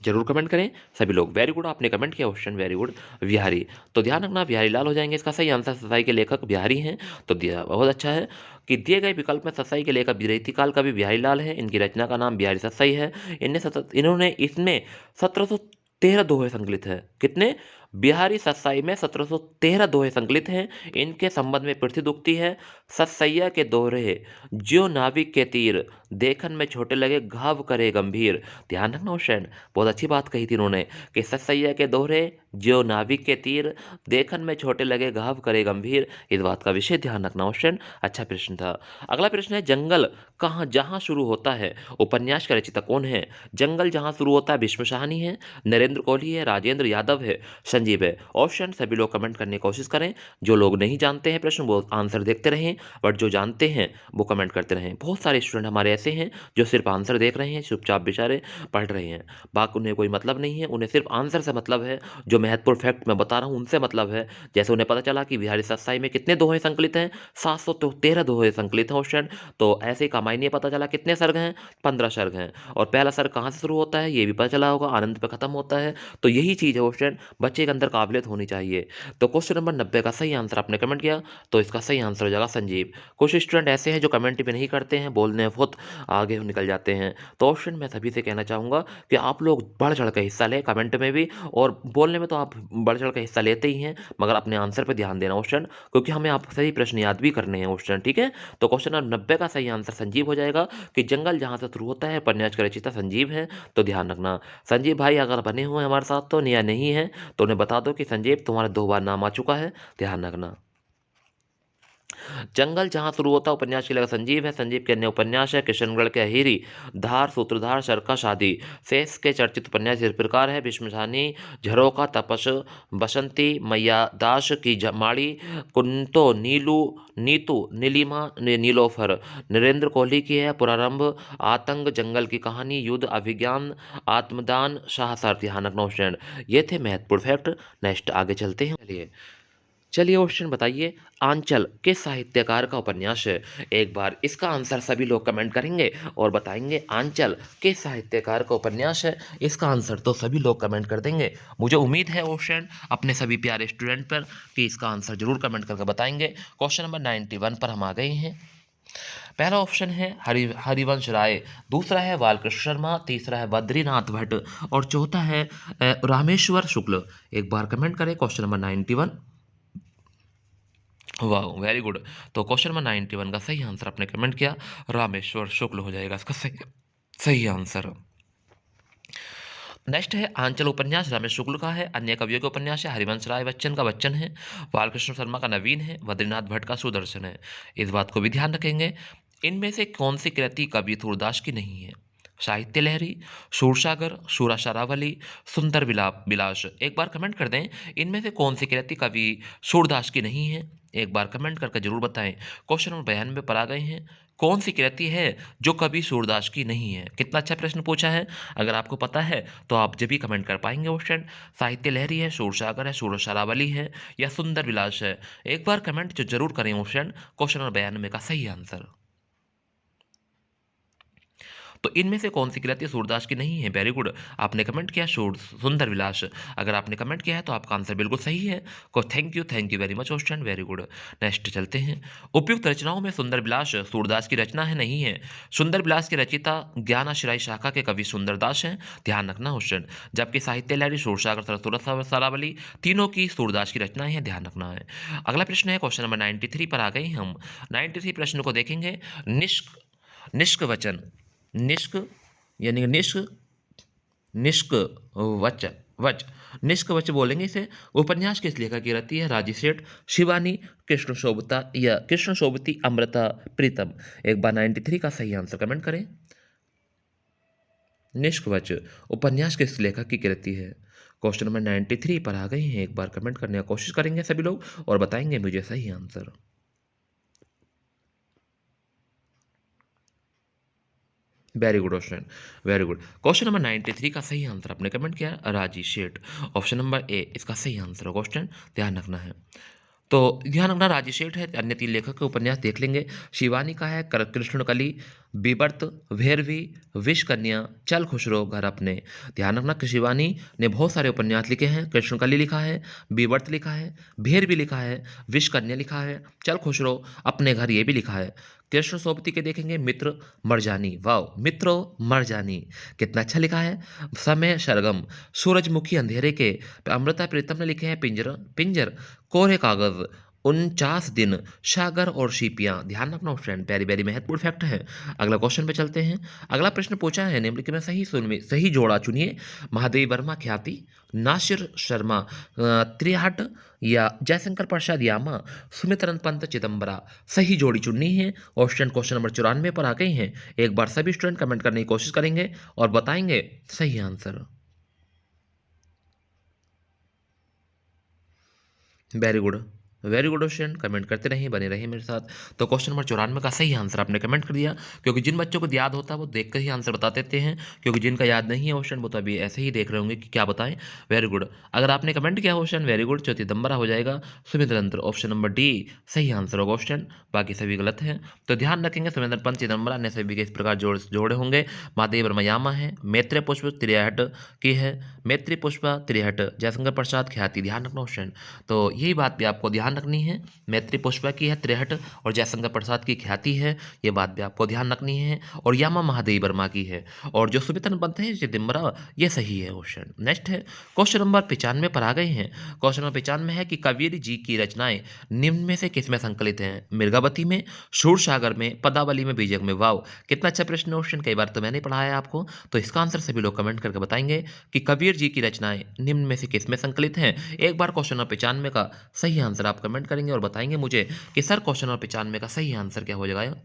जरूर कमेंट करें सभी लोग। वेरी गुड, आपने कमेंट किया ऑप्शन, वेरी गुड, बिहारी। तो ध्यान रखना बिहारी लाल हो जाएंगे इसका सही आंसर, सतसाई के लेखक बिहारी हैं। तो बहुत अच्छा है कि दिए गए विकल्प में सतसाई के लेखक विरहिती काल का भी बिहारी लाल है, इनकी रचना का नाम बिहारी सतसाई है। इन्होंने इसमें 1713 दोहे संकलित है। कितने, बिहारी सतसाई में 1713 दोहे संकलित हैं। इनके संबंध में प्रसिद्ध उक्ति है, सतसैया के दोहरे ज्यो नाविक के तीर, देखन में छोटे लगे घाव करे गंभीर। ध्यान रखना ऑप्शन, बहुत अच्छी बात कही थी उन्होंने कि सतसैया के दोहरे ज्यो नाविक के तीर, देखन में छोटे लगे घाव करे गंभीर, इस बात का विषय ध्यान रखना ऑप्शन। अच्छा प्रश्न था। अगला प्रश्न है, जंगल कहाँ जहाँ शुरू होता है, उपन्यास का रचयिता कौन है। जंगल जहाँ शुरू होता है भीष्म शाहनी है, नरेंद्र नरेंद्र कोहली है, राजेंद्र यादव है, संजीव है। ऑप्शन सभी लोग कमेंट करने की कोशिश करें। जो लोग नहीं जानते हैं प्रश्न वो आंसर देखते रहें, बट जो जानते हैं वो कमेंट करते रहें। बहुत सारे स्टूडेंट हमारे ऐसे हैं जो सिर्फ आंसर देख रहे हैं, चुपचाप बेचारे पढ़ रहे हैं, बाकी उन्हें कोई मतलब नहीं है, उन्हें सिर्फ आंसर से मतलब है। जो महत्वपूर्ण फैक्ट मैं बता रहा हूँ उनसे मतलब है। जैसे उन्हें पता चला कि बिहारी सत्साई में कितने दोहे संकलित हैं, 713 दोहे संकलित हैं क्वेश्चन। तो ऐसे ही कमाई पता चला कितने सर्ग हैं, 15 सर्ग हैं। और पहला सर्ग कहाँ से शुरू होता है ये भी पता चला होगा, आनंद पे खत्म होता है। तो यही चीज़ है क्वेश्चन, बच्चे के अंदर काबिलियत होनी चाहिए। तो क्वेश्चन नंबर 90 का सही आंसर आपने कमेंट किया, तो इसका सही आंसर हो जाएगा संजीव। कुछ स्टूडेंट ऐसे हैं जो कमेंट भी नहीं करते हैं, बोलने में बहुत आगे निकल जाते हैं। तो ऑप्शन मैं सभी से कहना चाहूँगा कि आप लोग बढ़ चढ़ के हिस्सा लें कमेंट में भी, और बोलने में तो आप बढ़ चढ़ के हिस्सा लेते ही हैं, मगर अपने आंसर पर ध्यान देना क्वेश्चन, क्योंकि हमें आप सही प्रश्न याद भी करने हैं क्वेश्चन, ठीक है। तो क्वेश्चन नंबर 90 का सही आंसर संजीव हो जाएगा कि जंगल जहाँ से शुरू होता है, उपन्यास का रचयिता संजीव है। तो ध्यान रखना संजीव भाई अगर बने हुए हमारे साथ तो, या नहीं है तो उन्हें बता दो कि संजीव तुम्हारा 2 बार नाम आ चुका है, ध्यान रखना। जंगल जहां शुरू होता उपन्यास के लिए संजीव है। संजीव के अन्य उपन्यास है किशनगढ़ के अहिरी, धार, सूत्रधार, शरका, शादी। शेष के चर्चित उपन्यास इस प्रकार है: भीष्मसानी, झरोका, तपस, बसंती, मैया दास की माड़ी, कुंतो, नीलू, नीतू, नीलिमा, नीलोफर। नरेंद्र कोहली की है पुरारंभ, आतंक, जंगल की कहानी, युद्ध, अभिज्ञान, आत्मदान, शाहसर। ध्यान रखना स्टूडेंट, ये थे महत्वपूर्ण फैक्ट। नेक्स्ट आगे चलते हैं। चलिए चलिए क्वेश्चन बताइए, आंचल किस साहित्यकार का उपन्यास है। एक बार इसका आंसर सभी लोग कमेंट करेंगे और बताएंगे आंचल किस साहित्यकार का उपन्यास है। इसका आंसर तो सभी लोग कमेंट कर देंगे। मुझे उम्मीद है क्वेश्चन अपने सभी प्यारे स्टूडेंट पर कि इसका आंसर जरूर कमेंट करके बताएंगे। क्वेश्चन नंबर 91 पर हम आ गए हैं। पहला ऑप्शन है हरिवंश राय, दूसरा है बालकृष्ण शर्मा, तीसरा है बद्रीनाथ भट्ट और चौथा है रामेश्वर शुक्ल। एक बार कमेंट करें क्वेश्चन नंबर 91। वाह वेरी गुड। तो क्वेश्चन नंबर 91 का सही आंसर आपने कमेंट किया, रामेश्वर शुक्ल हो जाएगा इसका सही सही आंसर। नेक्स्ट है आंचल उपन्यास रामेश्वर शुक्ल का है। अन्य कवियों के उपन्यास है हरिवंश राय बच्चन का बच्चन है, बालकृष्ण शर्मा का नवीन है, बद्रीनाथ भट्ट का सुदर्शन है। इस बात को भी ध्यान रखेंगे। इनमें से कौन सी कृति कवि सूरदास की नहीं है। साहित्य लहरी, शूरसागर, शूरा शरावली, सुंदर विलास। एक बार कमेंट कर दें इनमें से कौन सी कृति कवि सूरदास की नहीं है। एक बार कमेंट करके जरूर बताएं। क्वेश्चन नंबर 92 पर आ गए हैं। कौन सी कृति है जो कवि सूरदास की नहीं है। कितना अच्छा प्रश्न पूछा है। अगर आपको पता है तो आप जब भी कमेंट कर पाएंगे क्वेश्चन। साहित्य लहरी है, शूरसागर है, शूर शरावली है या सुंदर विलास है। एक बार कमेंट जो जरूर करें क्वेश्चन नंबर 92 का सही आंसर। तो इनमें से कौन सी कृति सूरदास की नहीं है। वेरी गुड, आपने कमेंट किया सुंदर विलास। अगर आपने कमेंट किया है तो आपका आंसर बिल्कुल सही है। को thank you very much question, very good. Next चलते हैं। उपयुक्त रचनाओं में सुंदर विलास सूरदास की रचना है नहीं है। सुंदर विलास की रचयिता ज्ञानाश्रय शाखा के कवि सुंदरदास हैं, ध्यान रखना क्वेश्चन। जबकि साहित्य लहरी, शूरसागर, सूरत सरावली तीनों की सूरदास की रचनाएं हैं, ध्यान रखना है। अगला प्रश्न है क्वेश्चन नंबर 93 पर आ गए हम। 93 प्रश्न को देखेंगे। निष्क निष्क वचन, निष्क यानी निष्क निष्क वच वच निष्क वच बोलेंगे इसे। उपन्यास किस लेखक की रहती है। राजी सेठ, शिवानी, कृष्ण शोभता या कृष्ण शोभती, अमृता प्रीतम। एक बार 93 का सही आंसर कमेंट करें। निष्क वच उपन्यास किस लेखक की कृति है। क्वेश्चन नंबर 93 पर आ गए हैं। एक बार कमेंट करने की कोशिश करेंगे सभी लोग और बताएंगे मुझे सही answer. Very good question, very good. Question number 93 का सही आंसर आपने कमेंट किया राजी शेठ। ऑप्शन नंबर ए इसका सही आंसर है क्वेश्चन, ध्यान रखना है। तो ध्यान रखना राजी शेठ है। अन्य 3 लेखक के उपन्यास देख लेंगे। शिवानी का है कृष्णकली, बीबर्त, भैरवी, विष कन्या, चल खुश रहो घर अपने। ध्यान रखना कि शिवानी ने बहुत सारे उपन्यास लिखे हैं। कृष्णकली लिखा है, बीबर्त लिखा है, भैरवी लिखा है, विष कन्या लिखा है, चल खुश रहो अपने घर ये भी लिखा है। कृष्ण सोबती के देखेंगे मित्र मरजानी, वाओ मित्रो मरजानी कितना अच्छा लिखा है। समय सरगम, सूरजमुखी अंधेरे के, अमृता प्रीतम ने लिखे हैं पिंजर पिंजर, कोरे कागज, 49 दिन, सागर और सीपियां। ध्यान रखना फ्रेंड, वेरी वेरी महत्वपूर्ण फैक्ट है। अगला क्वेश्चन पे चलते हैं। अगला प्रश्न पूछा है निम्नलिखित में सही जोड़ा चुनिए। महादेवी वर्मा ख्याति, नासिर शर्मा त्रिहट या जयशंकर प्रसाद यामा, सुमित्रन पंत चिदम्बरा। सही जोड़ी चुननी है। क्वेश्चन नंबर 94 पर आ गए हैं। एक बार सभी स्टूडेंट कमेंट करने की कोशिश करेंगे और बताएंगे सही answer. Very good question, comment करते रहिए, बने रहिए मेरे साथ। तो क्वेश्चन नंबर 94 का सही आंसर आपने कमेंट कर दिया, क्योंकि जिन बच्चों को याद होता है वो देख कर ही आंसर बता देते हैं, क्योंकि जिनका याद नहीं है क्वेश्चन वो तो अभी ऐसे ही देख रहे होंगे कि क्या बताएं। वेरी गुड, अगर आपने कमेंट किया क्वेश्चन वेरी गुड, चौथी नंबर हो जाएगा सुमिंद्र, ऑप्शन नंबर डी सही आंसर होगा क्वेश्चन, बाकी सभी गलत हैं। तो ध्यान रखेंगे सुमिंद्र पंत चिदम्बरा ने सभी के इस प्रकार जोड़े होंगे। महादेव वर्मयामा है, मैत्री पुष्प त्रिहट की है, मैत्री पुष्प त्रिहट, जयशंकर प्रसाद ख्याति, ध्यान रखना क्वेश्चन। तो यही बात भी आपको ध्यान रखनी है, मैत्री पुष्पा की है त्रिहट और जयशंकर प्रसाद की ख्याति है, ये बात भी आपको ध्यान रखनी है, और यामा महादेव वर्मा की है, और जो सुमितन पंत है चिदम्बरा, ये सही है क्वेश्चन। नेक्स्ट है क्वेश्चन नंबर 95 पर आ गए हैं। क्वेश्चन नंबर 95 है कि कबीर जी की रचनाएं निम्न में से किसमें संकलित हैं? मृगावती में, शूरसागर में, पदावली में, बीजक में। वाव, कितना अच्छा प्रश्न क्वेश्चन, कई बार तो मैंने पढ़ाया आपको। तो इसका आंसर सभी लोग कमेंट करके बताएंगे कि कबीर जी की रचनाएं निम्न में से किसमें संकलित हैं। एक बार क्वेश्चन नंबर 95 का सही आंसर आप कमेंट करेंगे और बताएंगे मुझे कि सर क्वेश्चन नंबर 95 का सही आंसर क्या हो जाएगा।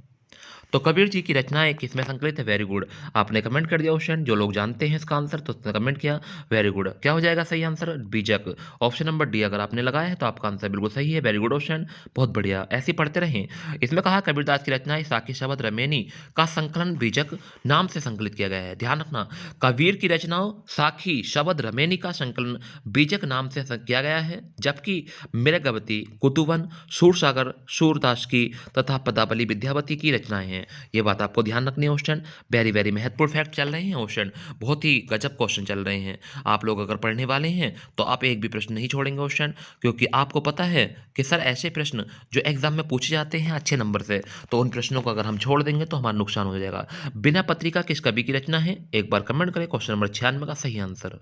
तो कबीर जी की रचनाएं किसमें संकलित है? वेरी गुड, आपने कमेंट कर दिया क्वेश्चन, जो लोग जानते हैं इसका आंसर तो उसने कमेंट किया। वेरी गुड, क्या हो जाएगा सही आंसर? बीजक, ऑप्शन नंबर डी अगर आपने लगाया है तो आपका आंसर बिल्कुल सही है। वेरी गुड क्वेश्चन, बहुत बढ़िया, ऐसे ही पढ़ते रहें। इसमें कहा कबीरदास की रचनाएं साखी शब्द रमेनी का संकलन बीजक नाम से संकलित किया गया है। ध्यान रखना, कबीर की रचनाओं साखी शब्द रमेनी का संकलन बीजक नाम से किया गया है, जबकि मृगवती, कुतुवन, सूरसागर, सूरदास की तथा पदावली विद्यावती की रचनाएं हैं। ये बात आपको ध्यान रखनी है क्वेश्चन, वेरी वेरी महत्वपूर्ण फैक्ट चल रहे हैं क्वेश्चन, बहुत ही गजब क्वेश्चन चल रहे हैं। आप लोग अगर पढ़ने वाले हैं तो आप एक भी प्रश्न नहीं छोड़ेंगे क्वेश्चन, क्योंकि आपको पता है कि सर ऐसे प्रश्न जो एग्जाम में पूछे जाते हैं अच्छे नंबर से, तो उन प्रश्नों को अगर हम छोड़ देंगे तो हमारा नुकसान हो जाएगा। बिना पत्रिका किस कवि की रचना है? एक बार कमेंट करें क्वेश्चन नंबर 96 का सही आंसर।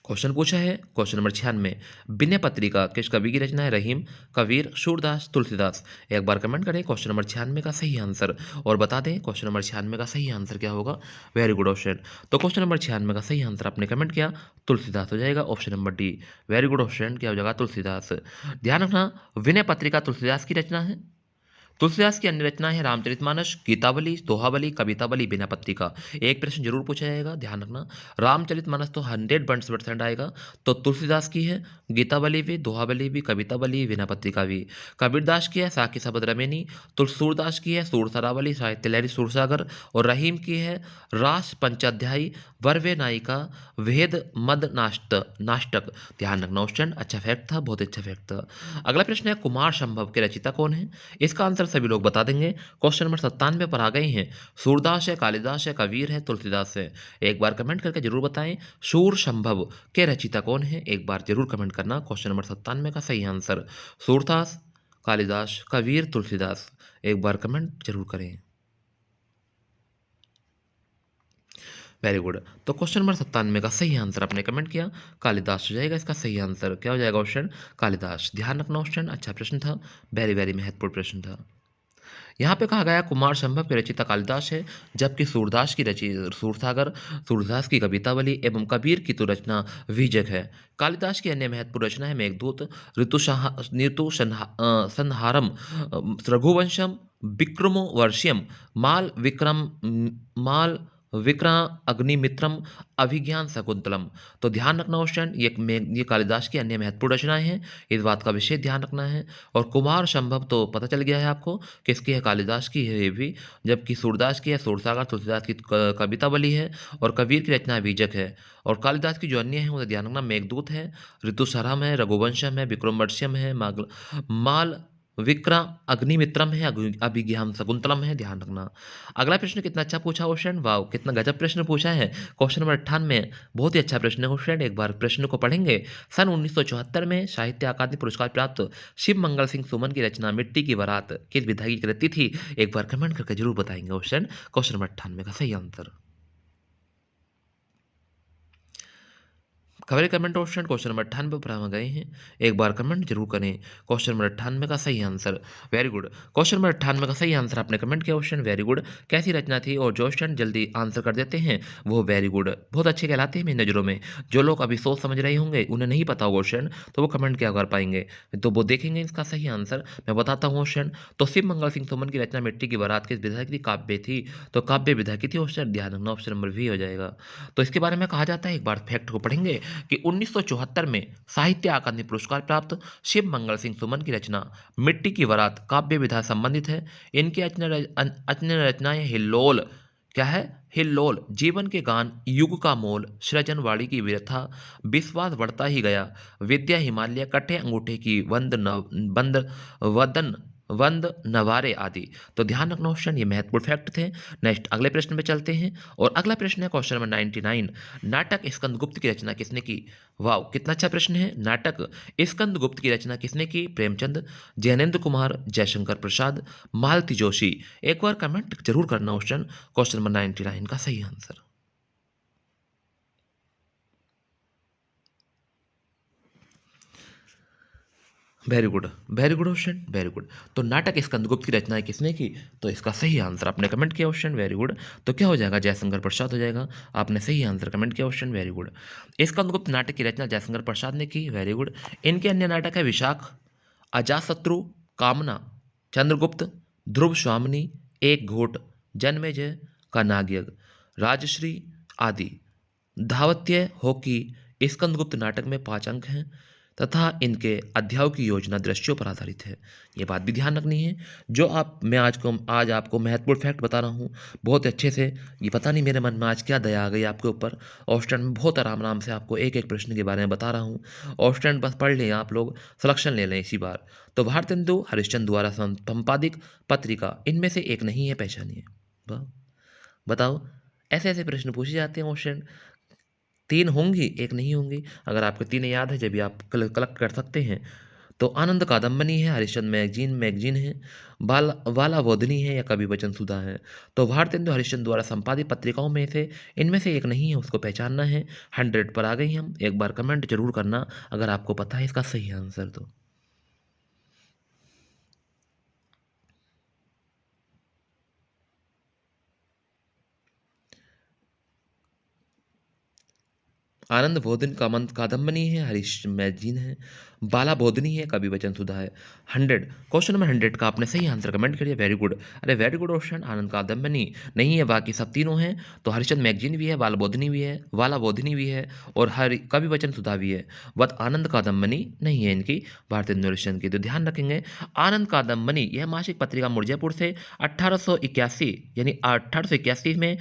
क्वेश्चन पूछा है क्वेश्चन नंबर 96, बिना पत्रिका किस कवि की रचना है? रहीम, कबीर, सूरदास, तुलसीदास। एक बार कमेंट करें क्वेश्चन नंबर 96 का सही आंसर और बता दें क्वेश्चन नंबर 96 का सही आंसर क्या होगा। वेरी गुड क्वेश्चन, तो क्वेश्चन नंबर 96 का सही आंसर आपने कमेंट किया, तुलसीदास हो जाएगा, option number D. Very good question, क्या हो जाएगा? तुलसीदास। ध्यान रखना, विनय पत्रिका तुलसीदास की रचना है। तुलसीदास की अन्य रचना है रामचरितमानस, गीतावली, दोहावली, कवितावली, बिना पत्रिका। एक प्रश्न जरूर पूछा जाएगा, ध्यान रखना। रामचरितमानस तो 100% आएगा, तो तुलसीदास की है गीतावली भी, दोहावली भी, कवितावली, बिना पत्रिका भी। कबीरदास की है साखी शबद रमेनी, सूरदास की है सूरसरावली, साहित्य लहरी सूरसागर, और रहीम की है रास पंचाध्यायी, वर्वे नायिका, वेद मद नाष्टक। ध्यान रखना क्वेश्चन, अच्छा फैक्ट था, बहुत अच्छा फैक्ट था। अगला प्रश्न है कुमार संभव के रचिता कौन है? इसका आंसर सभी लोग बता देंगे। क्वेश्चन नंबर 97 पर आ गए हैं। सूरदास है, कालिदास है, कबीर है, तुलसीदास है। एक बार कमेंट करके जरूर बताएं सूर संभव के रचिता कौन है, एक बार जरूर कमेंट करना। क्वेश्चन नंबर 97 का सही आंसर सूरदास, कालिदास, कबीर, तुलसीदास। एक बार कमेंट जरूर करें। वेरी गुड, तो क्वेश्चन नंबर 97 का सही आंसर आपने कमेंट किया, कालिदास हो जाएगा इसका सही आंसर। क्या हो जाएगा क्वेश्चन? कालिदास। ध्यान रखना क्वेश्चन, अच्छा प्रश्न था, वेरी वेरी महत्वपूर्ण प्रश्न था। यहाँ पे कहा गया कुमार संभव की रचिता कालिदास है, जबकि सूरदास की रचि सूरसागर, सूरदास की कवितावली एवं कबीर की तो रचना विजक है। कालिदास की अन्य महत्वपूर्ण रचना है मेघदूत, संहारम, रघुवंशम, विक्रमो वर्ष्यम, माल विक्रम अग्निमित्रम, अभिज्ञान शकुंतलम। तो ध्यान रखना क्वेश्चन, ये कालिदास की अन्य महत्वपूर्ण रचनाएं हैं, इस बात का विशेष ध्यान रखना है। और कुमार संभव तो पता चल गया है आपको किसकी है, कालिदास की है ये भी, जबकि सूरदास की है सूरसागर, तुलसीदास की कवितावली है, और कबीर की रचना बीजक है। और कालिदास की जो अन्य है उसे ध्यान रखना, मेघदूत है, ऋतुसरम है, रघुवंशम है, विक्रमवर्ष्यम है, माल विक्रम अग्निमित्रम है, अभिज्ञान शकुंतलम है, ध्यान रखना। अगला प्रश्न कितना अच्छा पूछा क्वेश्चन, वाह कितना गजब प्रश्न पूछा है। क्वेश्चन नंबर 98 बहुत ही अच्छा प्रश्न है क्वेश्चन, एक बार प्रश्न को पढ़ेंगे। सन 1974 में साहित्य अकादमी पुरस्कार प्राप्त शिव मंगल सिंह सुमन की रचना मिट्टी की बारात किस विधा की कृति थी? एक बार कमेंट करके जरूर बताएंगे क्वेश्चन। नंबर 98 का सही आंसर खबरें कमेंट ऑप्शन क्वेश्चन नंबर 98 पर हम गए हैं, एक बार कमेंट जरूर करें क्वेश्चन नंबर 98 का सही answer. Very good, question number 98 का सही आंसर आपने कमेंट किया क्वेश्चन, वेरी गुड। कैसी रचना थी, और जो स्टूडेंट जल्दी आंसर कर देते हैं वो वेरी गुड, बहुत अच्छे कहलाते हैं मेरी नज़रों में। जो लोग अभी सोच समझ रहे होंगे, उन्हें नहीं पता होगा क्वेश्चन, तो वो कमेंट क्या कर पाएंगे, तो वो देखेंगे इसका सही आंसर। मैं बताता हूँ क्वेश्चन, तो शिव मंगल सिंह सुमन की रचना मिट्टी की बारात किस विधा की थी, काव्य थी, तो काव्य विधा की थी क्वेश्चन, ध्यान रखना ऑप्शन नंबर वी हो जाएगा। तो इसके बारे में कहा जाता है, एक बार फैक्ट को पढ़ेंगे कि 1974 में साहित्य अकादमी पुरस्कार प्राप्त शिव मंगल सिंह सुमन की रचना मिट्टी की बारात काव्य विधा संबंधित है। इनकी अन्य रचनाएं हिल्लोल, क्या है, हिल्लोल, जीवन के गान, युग का मोल, सृजनवाड़ी की व्यथा, विश्वास बढ़ता ही गया, विद्या हिमालय, कट्ठे अंगूठे की वंद बंद वदन वंद नवारे आदि। तो ध्यान रखना क्वेश्चन, ये महत्वपूर्ण फैक्ट थे। नेक्स्ट अगले प्रश्न पे चलते हैं, और अगला प्रश्न है क्वेश्चन नंबर 99, नाटक स्कंदगुप्त की रचना किसने की। वाह, कितना अच्छा प्रश्न है। नाटक स्कंदगुप्त की रचना किसने की, प्रेमचंद, जैनेन्द्र कुमार, जयशंकर प्रसाद, मालती जोशी। एक बार कमेंट जरूर करना क्वेश्चन नंबर 99 का सही answer. Very good, very good question, very good. तो नाटक स्कंदगुप्त की रचना किसने की, तो इसका सही आंसर आपने कमेंट किया क्वेश्चन, वेरी गुड। तो क्या हो जाएगा, जयशंकर प्रसाद हो जाएगा। आपने सही आंसर कमेंट किया क्वेश्चन, वेरी गुड। स्कंदगुप्त नाटक की रचना जयशंकर प्रसाद ने की, वेरी गुड। इनके अन्य नाटक है विशाख, अजाशत्रु, कामना, चंद्रगुप्त, ध्रुव स्वामिनी, एक घोट, जन्मेजय का नागयज्ञ, राजश्री आदि। धावत्य हॉकी स्कंदगुप्त नाटक में 5 अंक हैं, तथा इनके अध्यायों की योजना दृश्यों पर आधारित है। ये बात भी ध्यान रखनी है। जो आप मैं आज आपको महत्वपूर्ण फैक्ट बता रहा हूँ बहुत अच्छे से। ये पता नहीं मेरे मन में आज क्या दया आ गई आपके ऊपर, और स्टूडेंट में बहुत आराम आराम से आपको एक एक प्रश्न के बारे में बता रहा हूँ, और स्टूडेंट बस पढ़ लें, आप लोग सिलेक्शन ले लें इसी बार। तो भारतेंदु हरिश्चंद्र द्वारा संपादित पत्रिका इनमें से एक नहीं है, पहचानिए। वाह, बताओ, ऐसे ऐसे प्रश्न पूछे जाते हैं क्वेश्चन। 3 होंगी, एक नहीं होंगी। अगर आपको 3 याद है, जब भी आप कलेक्ट कर सकते हैं। तो आनंद कादम्बनी है, हरिश्चंद्र मैगजीन है, वाला बोधनी है, या कवि वचन सुधा है। तो भारतेंदु हरिश्चंद्र द्वारा संपादित पत्रिकाओं में से इनमें से एक नहीं है, उसको पहचानना है। 100 पर आ गई हम। एक बार कमेंट जरूर करना अगर आपको पता है इसका सही आंसर तो। आनंद बोधन कादम्बनी है, हरीश मैगजीन है, बाला बोधनी है, कवि वचन सुधा है। 100, क्वेश्चन नंबर 100 का आपने सही आंसर कमेंट करिए, वेरी गुड। अरे वेरी गुड क्वेश्चन, आनंद कादम्बनी नहीं है, बाकी सब तीनों हैं। तो हरिश्चंद्र मैगजीन भी है, बाला बोधनी भी है, वाला बोधनी भी है, और हरि कवि वचन सुधा भी है। बट आनंद कादम्बनी नहीं है इनकी, भारतेंदु हरिश्चंद्र की। तो ध्यान रखेंगे, आनंद कादम्बनी यह मासिक पत्रिका मिर्जापुर से 1881 यानी 1881 में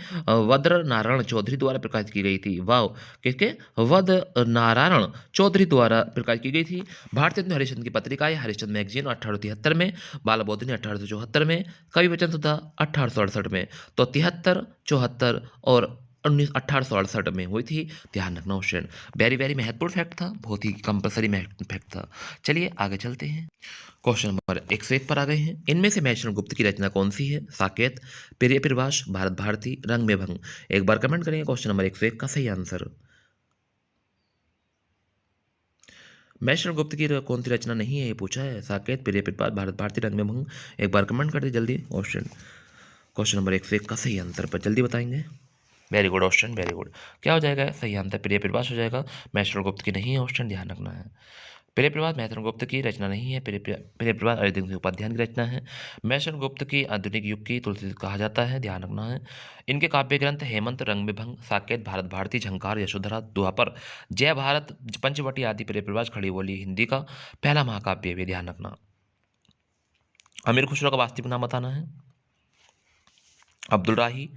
वद्र नारायण चौधरी द्वारा प्रकाशित की गई थी। वाह, किसके, वद नारायण चौधरी द्वारा प्रकाशित की गई थी। भारतेंदु हरिश्चंद्र की पत्रिका है हरिश्चंद्र मैगजीन 1873 में, बाला बोधनी 1874 में, कवि वचन सुधा 1868 में। तो 73, 74 और 1868 में हुई थी। ध्यान रखना क्वेश्चन, वेरी वेरी महत्वपूर्ण फैक्ट था, बहुत ही कंपलसरी फैक्ट था। चलिए आगे चलते हैं, क्वेश्चन नंबर 101 पर आ गए हैं। इनमें से मैशन गुप्त की रचना कौन सी है, साकेत, प्रिय प्रवास, भारत भारती, रंग में भंग। एक बार कमेंट करेंगे क्वेश्चन नंबर 101 का सही आंसर। मैशन गुप्त की कौन सी रचना नहीं है, ये पूछा है। साकेत, प्रिय प्रवास, भारत भारती, रंग में भंग। एक बार कमेंट कर दे जल्दी क्वेश्चन नंबर 101 का सही आंसर पर जल्दी बताएंगे। Very good question, very good. क्या हो जाएगा सही आंसर, प्रिय प्रवास हो जाएगा। मैशन गुप्त की नहीं है क्वेश्चन, ध्यान रखना है। प्रिय प्रवास मैथुन गुप्त की रचना नहीं है, प्रिय प्रवास अरिंदम सिंह उपाध्याय की रचना है। मैशन गुप्त की आधुनिक युग की तुलसी कहा जाता है, ध्यान रखना है। इनके काव्य ग्रंथ हेमंत, रंग में भंग, साकेत, भारत भारती, झंकार, यशोधरा, द्वापर, जय भारत, पंचवटी आदि प्रिय प्रवास खड़ी बोली हिंदी का पहला महाकाव्य भी, ध्यान रखना। अमीर खुसरो का वास्तविक नाम बताना है। अब्दुल राही,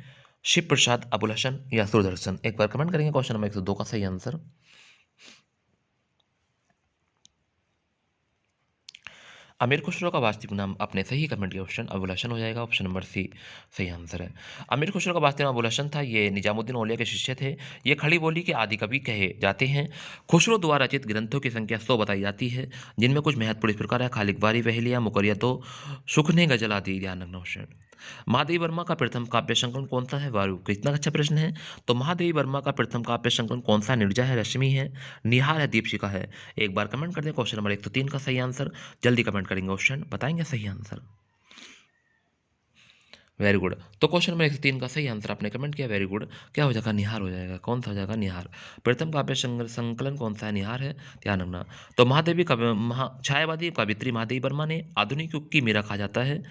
शिव प्रसाद, अबुल हसन या सुरदर्शन। एक बार कमेंट करेंगे क्वेश्चन नंबर 102 का सही आंसर। अमीर खुसरो का वास्तविक नाम आपने सही कमेंट किया, ऑप्शन अबुल हसन हो जाएगा, ऑप्शन नंबर सी सही आंसर है। अमीर खुसरो का वास्तविक नाम अबुल हसन था, ये निजामुद्दीन औलिया के शिष्य थे। ये खड़ी बोली के आदि कवि कहे जाते हैं। खुसरो द्वारा रचित ग्रंथों की संख्या 100 बताई जाती है, जिनमें कुछ महत्वपूर्ण इस प्रकार है, खालिक बारी, पहलिया, मुकरिया, तो सुखने, गजल आदि, ध्यान रखना ऑप्शन। महादेवी वर्मा का प्रथम काव्य संकलन कौन सा है? वायु। कितना अच्छा प्रश्न है। तो महादेवी वर्मा का प्रथम काव्य संकलन कौन सा? नीरजा है, रश्मि है, निहार है, दीपशिखा है। एक बार कमेंट कर दें क्वेश्चन नंबर 103 का सही आंसर। जल्दी कमेंट करेंगे क्वेश्चन, बताएंगे सही आंसर। Very good. तो क्वेश्चन नंबर 103 का सही आंसर आपने कमेंट किया, वेरी गुड। क्या हो जाएगा? निहार हो जाएगा। कौन सा हो जाएगा? निहार। प्रथम काव्य संकलन कौन सा है? निहार है, ध्यान रखना। तो महादेवी छायावादी कवित्री महादेवी वर्मा ने आधुनिक युग की मीरा कहा जाता है।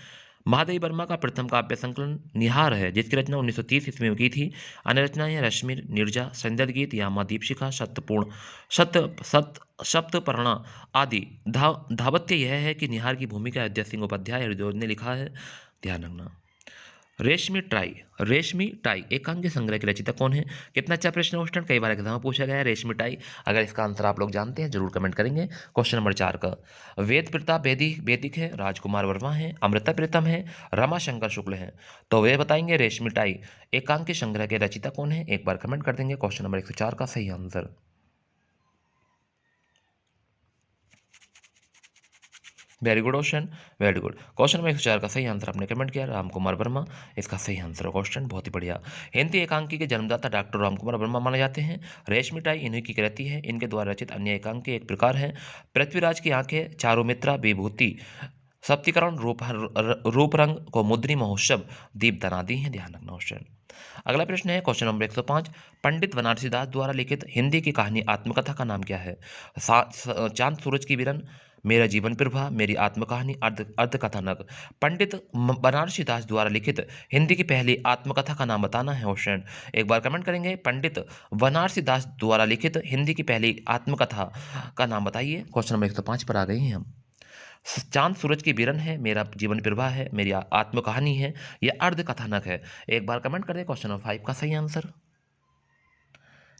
महादेवी वर्मा का प्रथम काव्य संकलन निहार है, जिसकी रचना 1930 ईस्वी में की थी। अन्य रचनाएं रश्मि, नीरजा, संध्या गीत, यामा, दीपशिखा, सत्यपूर्ण, सत्य सत सप्तपर्णा आदि। धावत्य यह है कि निहार की भूमिका अयोध्या सिंह उपाध्याय हरिद्वार ने लिखा है, ध्यान रखना। रेशमी टाई एकांकी संग्रह की रचयिता कौन है? कितना अच्छा प्रश्न क्वेश्चन, कई बार एग्जाम में पूछा गया है। रेशमी टाई, अगर इसका आंसर आप लोग जानते हैं जरूर कमेंट करेंगे। क्वेश्चन नंबर 4 का वेद प्रताप वैदिक है, राजकुमार वर्मा है, अमृता प्रीतम है, रमाशंकर शुक्ल है। तो वे बताएंगे रेशमी टाई एकांकी संग्रह के रचयिता कौन है? एक बार कमेंट कर देंगे क्वेश्चन नंबर 104 का सही answer. Very good question, very good. Question number 104 का सही आंसर आपने कमेंट किया, रामकुमार वर्मा इसका सही आंसर है। क्वेश्चन बहुत ही बढ़िया। हिंदी एकांकी के जन्मदाता डॉक्टर रामकुमार वर्मा माने जाते हैं। रेशमी टाई इन्हीं की कृति है। इनके द्वारा रचित अन्य एकांकी एक प्रकार है पृथ्वीराज की आंखें, चारुमित्रा, विभूति, सप्तीकरण, रूप रंग, कौमुदी, महोत्सव, दीप दनादि हैं, ध्यान रखना क्वेश्चन। अगला प्रश्न है क्वेश्चन नंबर 105। पंडित बनारसी दास द्वारा लिखित हिंदी की कहानी आत्मकथा का नाम क्या है? चांद सूरज की किरण, मेरा जीवन प्रभा, मेरी आत्मकहानी, अर्ध कथानक। पंडित बनारसी दास द्वारा लिखित हिंदी की पहली आत्मकथा का नाम बताना है क्वेश्चन। एक बार कमेंट करेंगे, पंडित बनारसी दास द्वारा लिखित हिंदी की पहली आत्मकथा का नाम बताइए। क्वेश्चन नंबर 105 पर आ गए हैं हम। चांद सूरज की किरण है, मेरा जीवन प्रवाह है, मेरी आत्मकहानी है, यह अर्ध कथानक है। एक बार कमेंट कर दे क्वेश्चन नंबर 5 का सही answer.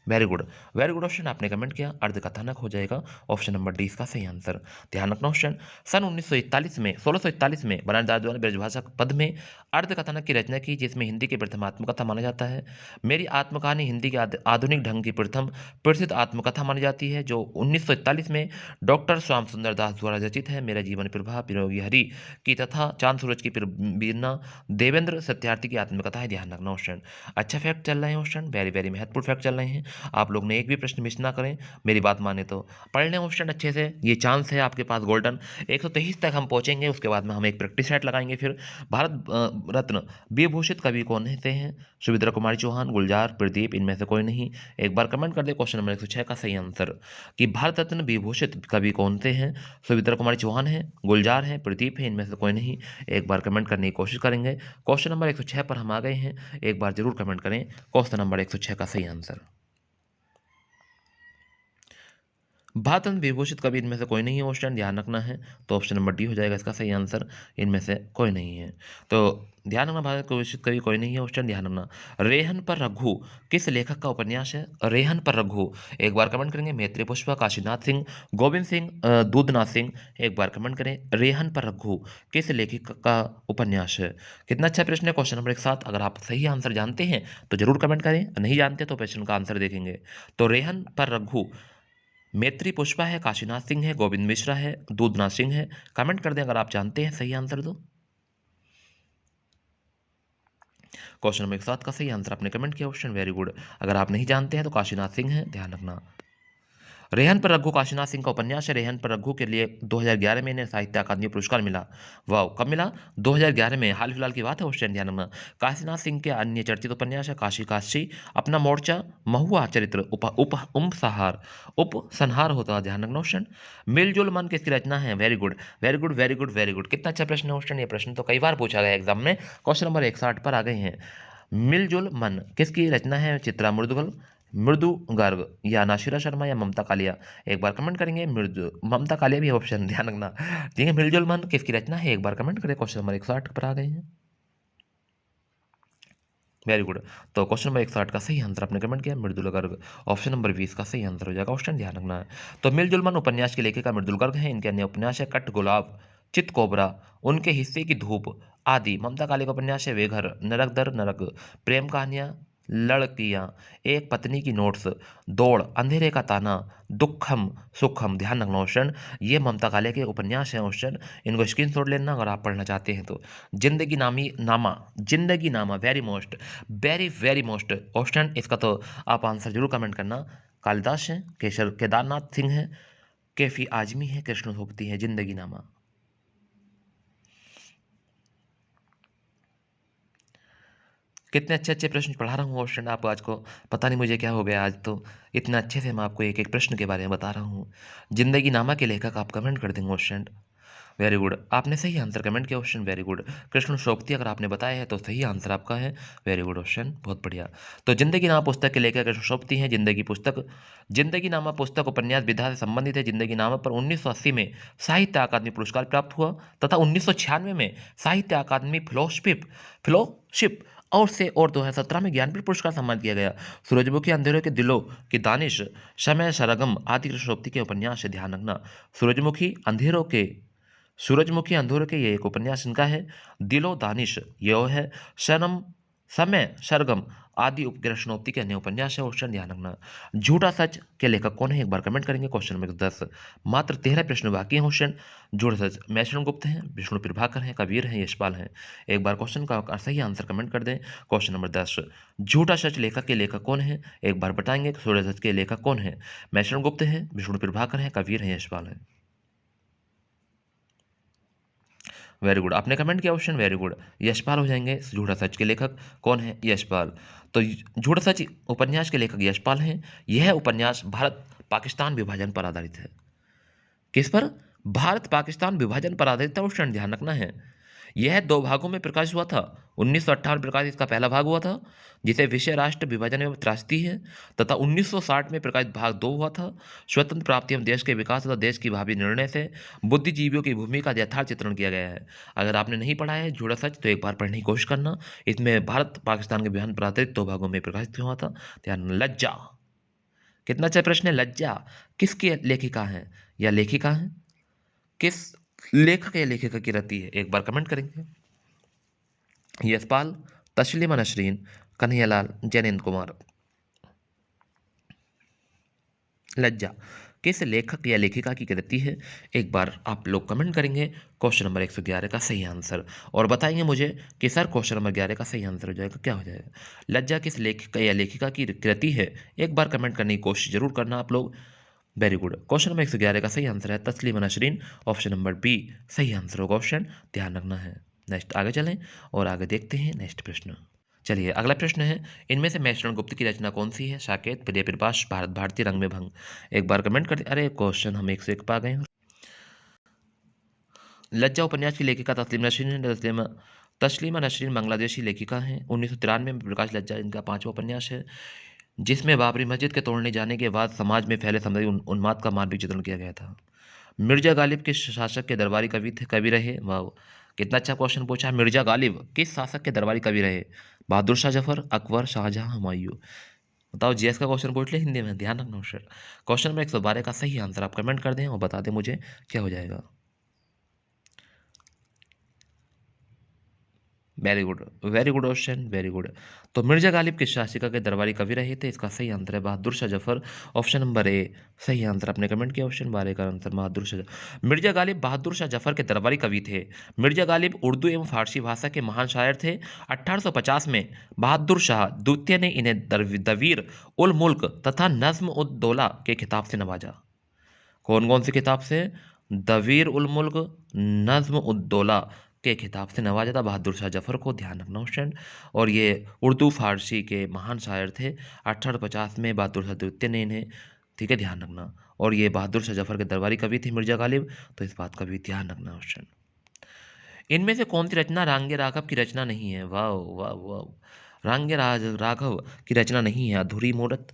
Very good, very good question आपने कमेंट किया, अर्ध कथानक हो जाएगा ऑप्शन नंबर डी इसका सही आंसर। ध्यान रखना क्वेश्चन। सन 1941 में 1641 में बनारस द्वारा ब्रजभाषा पद में अर्ध कथानक की रचना की, जिसमें हिंदी की प्रथम आत्मकथा माना जाता है। मेरी आत्मकहानी हिंदी के आधुनिक ढंग की प्रथम प्रसिद्ध आत्मकथा मानी जाती है, जो 1941 में डॉक्टर श्याम सुंदर दास द्वारा रचित है। मेरा जीवन प्रभा पिरोगी हरि की तथा चांद सूरज की बीरना देवेंद्र सत्यार्थी की आत्मकथा है, ध्यान रखना क्वेश्चन। अच्छा फैक्ट चल रहे हैं क्वेश्चन, वेरी वेरी महत्वपूर्ण फैक्ट चल रहे हैं। आप लोग ने एक भी प्रश्न मिस ना करें, मेरी बात माने तो पढ़ लें क्वेश्चन अच्छे से। ये चांस है आपके पास गोल्डन। 123 तक हम पहुंचेंगे, उसके बाद में हम एक प्रैक्टिस सेट लगाएंगे। फिर भारत रत्न विभूषित कवि कौन होते हैं? सुभद्रा कुमारी चौहान, गुलजार, प्रदीप, इनमें से कोई नहीं। एक बार कमेंट कर दे क्वेश्चन नंबर 106 का सही आंसर कि भारत रत्न विभूषित कवि कौन से हैं? सुभद्रा कुमारी चौहान है, गुलजार है, प्रदीप है, इनमें से कोई नहीं। एक बार कमेंट करने की कोशिश करेंगे। क्वेश्चन नंबर 106 पर हम आ गए हैं, एक बार जरूर कमेंट करें क्वेश्चन नंबर 106 का सही आंसर। भारत रत्न विभूषित कवि इनमें से कोई नहीं है क्वेश्चन, ध्यान रखना है। तो ऑप्शन नंबर डी हो जाएगा इसका सही आंसर, इनमें से कोई नहीं है। तो ध्यान रखना, भारत विभूषित कवि कोई नहीं है क्वेश्चन, ध्यान रखना। रेहन पर रघु किस लेखक का उपन्यास है? रेहन पर रघु, एक बार कमेंट करेंगे। मैत्री पुष्पा, काशीनाथ सिंह, गोविंद सिंह, दूधनाथ सिंह। एक बार कमेंट करें, रेहन पर रघु किस लेखक का उपन्यास है? कितना अच्छा प्रश्न है। क्वेश्चन नंबर 107, अगर आप सही आंसर जानते हैं तो जरूर कमेंट करें, नहीं जानते तो प्रश्न का आंसर देखेंगे। तो रेहन पर रघु मैत्री पुष्पा है, काशीनाथ सिंह है, गोविंद मिश्रा है, दूधनाथ सिंह है। कमेंट कर दें अगर आप जानते हैं सही आंसर दो। क्वेश्चन नंबर 107 का सही आंसर आपने कमेंट किया क्वेश्चन, वेरी गुड। अगर आप नहीं जानते हैं तो काशीनाथ सिंह है, ध्यान रखना। रेहन पर रघु काशीनाथ सिंह का उपन्यास है। रेहन पर रघु के लिए 2011 में इन्हें साहित्य अकादमी पुरस्कार मिला। वाह, कब मिला? 2011 में, हाल फिलहाल की बात है क्वेश्चन, ध्यान रखना। काशीनाथ सिंह के अन्य चर्चित उपन्यास है काशी काशी, अपना मोर्चा, महुआ चरित्र, उपसंहार होता है, ध्यान रखना क्वेश्चन। मिलजुल मन किसकी रचना है? Very good, very good, very good, very good. कितना अच्छा प्रश्न है क्वेश्चन, ये प्रश्न तो कई बार पूछा गया एग्जाम में। क्वेश्चन नंबर 160 पर आ गए हैं। मिलजुल मन किसकी रचना है? चित्रा मृदु गर्ग या नाशिरा शर्मा या ममता कालिया। एक बार कमेंट करेंगे, ममता कालिया भी ऑप्शन, ध्यान रखना। ठीक है, मिलजुल मन किसकी रचना है? एक बार कमेंट करें। क्वेश्चन नंबर 160 पर आ गए हैं, वेरी गुड। तो क्वेश्चन नंबर 160 का सही आंसर आपने कमेंट किया, मृदुल गर्ग। ऑप्शन नंबर 20 का सही आंसर हो जाएगा क्वेश्चन, ध्यान रखना है। तो मिलजुल मन उपन्यास की लेखिका मृदुल गर्ग है। इनके अन्य उपन्यास है कट गुलाब, चित कोबरा, उनके हिस्से की धूप आदि। ममता कालिया का उपन्यास है वे घर, नरक दर नरक, प्रेम कहानियां, लड़कियां, एक पत्नी की नोट्स, दौड़, अंधेरे का ताना, दुखम सुखम। ध्यान रखना क्वेश्चन, ये ममता काले के उपन्यास है क्वेश्चन। इनको स्क्रीनशॉट लेना अगर आप पढ़ना चाहते हैं तो। जिंदगी नामी नामा, जिंदगी नामा, वेरी वेरी मोस्ट क्वेश्चन। इसका तो आप आंसर जरूर कमेंट करना। कालिदास है, केदारनाथ सिंह है, कैफी आजमी है, कृष्ण सोबती है। जिंदगी नामा। कितने अच्छे अच्छे प्रश्न पढ़ा रहा हूँ क्वेश्चन आपको आज को। पता नहीं मुझे क्या हो गया आज तो, इतना अच्छे से मैं आपको एक एक प्रश्न के बारे में बता रहा हूँ। जिंदगी नामा के लेखक आप कमेंट कर देंगे क्वेश्चन। वेरी गुड, आपने सही आंसर कमेंट किया क्वेश्चन, वेरी गुड। कृष्ण शोक्ति अगर आपने बताया है तो सही आंसर आपका है, वेरी गुड क्वेश्चन, बहुत बढ़िया। तो जिंदगी नामा पुस्तक के लेखक कृष्ण शोक्ति हैं। जिंदगी नामा पुस्तक उपन्यास विधा से संबंधित है। जिंदगी नामा पर 1980 में साहित्य अकादमी पुरस्कार प्राप्त हुआ तथा 1996 में साहित्य अकादमी फेलोशिप और 2017 में ज्ञानपीठ पुरस्कार सम्मानित किया गया। सूरजमुखी, अंधेरों के दिलों की दानिश, समय सरगम आदि कृष्ण शोक्ति के उपन्यास से। ध्यान रखना, सूरजमुखी अंधेरों के ये एक उपन्यास इनका है। दिलो दानिश ये वो है। सनम समय सरगम आदि कृष्णोक्ति के अन्य उपन्यास है क्वेश्चन। ध्यान रखना। झूठा सच के लेखक कौन है, एक बार कमेंट करेंगे। क्वेश्चन नंबर 10, मात्र 13 प्रश्न बाकी हैं क्वेश्चन। झूठा सच मैसरण गुप्त हैं, विष्णु प्रभाकर हैं, कबीर हैं, यशपाल हैं। एक बार क्वेश्चन का सही आंसर कमेंट कर दें। क्वेश्चन नंबर 10, झूठा सच लेखक के लेखक कौन है, एक बार बताएंगे। झूठा सच के लेखक कौन है, मैसरण गुप्त हैं, विष्णु प्रभाकर हैं, कबीर हैं, यशपाल हैं। वेरी गुड, आपने कमेंट किया क्वेश्चन, वेरी गुड। यशपाल हो जाएंगे। झूठा सच के लेखक कौन है, यशपाल। तो झूठा सच उपन्यास के लेखक यशपाल हैं। यह उपन्यास भारत पाकिस्तान विभाजन पर आधारित है। किस पर, भारत पाकिस्तान विभाजन पर आधारित था क्वेश्चन, ध्यान रखना है। यह 2 भागों में प्रकाशित हुआ था। 1958 में प्रकाशित इसका पहला भाग हुआ था, जिसे विषय राष्ट्र विभाजन एवं त्रासदी है, तथा 1960 में प्रकाशित भाग 2 हुआ था, स्वतंत्र प्राप्ति एवं देश के विकास तथा देश की भावी निर्णय से बुद्धिजीवियों की भूमिका का यथार्थ चित्रण किया गया है। अगर आपने नहीं पढ़ा है झूठा सच तो एक बार पढ़ने की कोशिश करना। इसमें भारत पाकिस्तान के विभाजन पर आधारित 2 भागों में प्रकाशित हुआ था। ध्यान। लज्जा, कितना अच्छा प्रश्न है। लज्जा किसकी लेखिका है या लेखिका है, किस लेखक या लेखिका की रति है, एक बार कमेंट करेंगे। यशपाल, तस्लीमा नसरीन, कन्हैयालाल, जैनेन्द्र कुमार। लज्जा किस लेखक या लेखिका की कृति है, एक बार आप लोग कमेंट करेंगे। क्वेश्चन नंबर 111 का सही आंसर और बताएंगे मुझे कि सर क्वेश्चन नंबर 11 का सही आंसर हो जाएगा, क्या हो जाएगा। लज्जा किस लेखक या लेखिका की कृति है, एक बार कमेंट करने की कोशिश जरूर करना आप लोग। वेरी गुड, क्वेश्चन नंबर 111 का सही आंसर है Taslima Nasreen. Option number B सही आंसर होगा ऑप्शन, ध्यान रखना है। नेक्स्ट आगे चलें और आगे देखते हैं नेक्स्ट प्रश्न। चलिए अगला प्रश्न है, इनमें से मैसरण गुप्त की रचना कौन सी है। साकेत, प्रिय प्रभाष, भारत भारती, रंग में भंग। एक बार कमेंट कर। अरे क्वेश्चन हम एक से एक पा गए हैं। लज्जा उपन्यास की लेखिका तस्लीमा नसरीन है। तस्लीमा नसरीन बांग्लादेशी लेखिका हैं। 1993 में प्रकाश लज्जा इनका 5वां उपन्यास है, जिसमें बाबरी मस्जिद के तोड़ने जाने के बाद समाज में फैले सामाजिक उन्माद का मानवीय चित्रण किया गया था। मिर्जा गालिब किस शासक के दरबारी कवि रहे। वाह, कितना अच्छा क्वेश्चन पूछा। मिर्जा गालिब किस शासक के दरबारी कवि रहे। बहादुर शाह जफर, अकबर, शाहजहां, हुमायूं। बताओ, जीएस का क्वेश्चन पूछ ले हिंदी में, ध्यान रखना क्वेश्चन। क्वेश्चन नंबर 112 का सही आंसर आप कमेंट कर दें और बता दें मुझे क्या हो जाएगा। Very good, very good question, very good. तो मिर्जा गालिब किस शासिका के दरबारी कवि रहे थे, इसका सही आंसर है Bahadur Shah Zafar. Option number A सही आंसर आपने कमेंट किया। ऑप्शन 12 का आंसर बहादुर शाह। मिर्जा गालिब बहादुर शाह जफर के दरबारी कवि थे। मिर्जा गालिब उर्दू एवं फारसी भाषा के महान शायर थे। 1850 में बहादुर शाह द्वितीय ने इन्हें दवीर उल मुल्क तथा नज्म उद दौला के खिताब से नवाजा। कौन कौन सी किताब से, दवीर उल मुल्क, नज्म उद दौला के खिताब से नवाजा था बहादुर शाह जफर को, ध्यान रखना क्वेश्चन। और ये उर्दू फारसी के महान शायर थे। 1850 में बहादुर शाह द्वितीय ने इन्हें, ठीक है, ध्यान रखना। और ये बहादुर शाह जफर के दरबारी कवि थे मिर्जा गालिब, तो इस बात का भी ध्यान रखना क्वेश्चन। इनमें से कौन सी रचना रांगे राघव की रचना नहीं है। वाह वाह वाह, रांगे राघव की रचना नहीं है। अधूरी मूरत,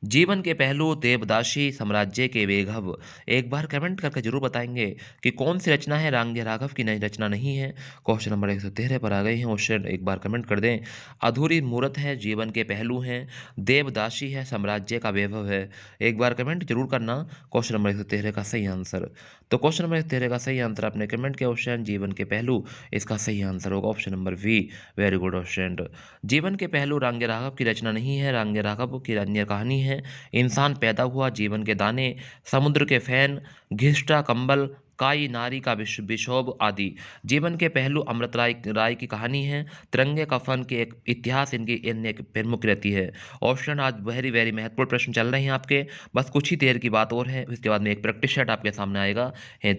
जीवन के पहलू देवदासी साम्राज्य के वैभव। एक बार कमेंट करके जरूर बताएंगे कि कौन सी रचना है रांगे राघव की नई रचना नहीं है। क्वेश्चन नंबर 113 पर आ गए हैं क्वेश्चन, एक बार कमेंट कर दें। अधूरी मूरत है, जीवन के पहलू हैं, देवदासी है, साम्राज्य का वैभव है। एक बार कमेंट जरूर करना क्वेश्चन नंबर 113 का सही आंसर। तो क्वेश्चन नंबर 113 का सही आंसर आपने कमेंट किया क्वेश्चन जीवन के पहलू, इसका सही आंसर होगा option number B. Very good question. जीवन के पहलू रांगे राघव की रचना नहीं है, रांगे राघव की अन्य कहानी है। इंसान पैदा हुआ, जीवन के दाने, समुद्र के फैन, घिष्टा कंबल, काई नारी का विक्षोभ आदि। जीवन के पहलू अमृत राय राय की कहानी है। तिरंगे कफन के एक इतिहास इनकी इन एक प्रमुख रहती है। ऑप्शन आज वेरी वेरी महत्वपूर्ण प्रश्न चल रहे हैं आपके, बस कुछ ही देर की बात और है, उसके बाद में एक प्रैक्टिस सेट आपके सामने आएगा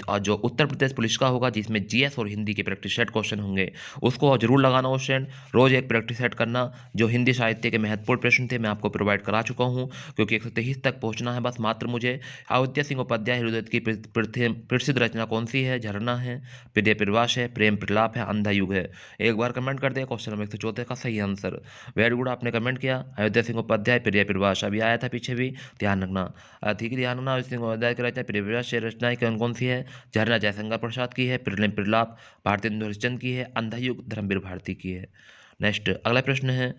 और जो उत्तर प्रदेश पुलिस का होगा, जिसमें जीएस और हिंदी के प्रैक्टिस सेट क्वेश्चन होंगे, उसको जरूर लगाना क्वेश्चन। रोज एक प्रैक्टिस सेट करना। जो हिंदी साहित्य के महत्वपूर्ण प्रश्न थे मैं आपको प्रोवाइड करा चुका हूँ, क्योंकि 123 तक पहुंचना है बस मात्र मुझे। अयोध्या सिंह उपाध्याय हृदय की प्रसिद्ध रचना कौन सी है? झरना है, प्रिय प्रवास है, प्रेम प्रलाप है, अंधा युग है। एक बार कमेंट कर दिया क्वेश्चन नंबर 114 का सही आंसर। वेरी गुड, आपने कमेंट किया अयोध्या सिंह उपाध्याय प्रिय प्रवास, अभी आया था पीछे भी, ध्यान रखना। ठीक है, ध्यान रखना। अयोध्या सिंह उपाध्याय की रचना प्रिय प्रवास से रचनाएं कौन कौन सी है? झरना जयशंकर प्रसाद की है, प्रेम प्रलाप भारतेंदु हरिश्चंद्र की है, अंधा युग धर्मवीर भारती की है। नेक्स्ट अगला प्रश्न है,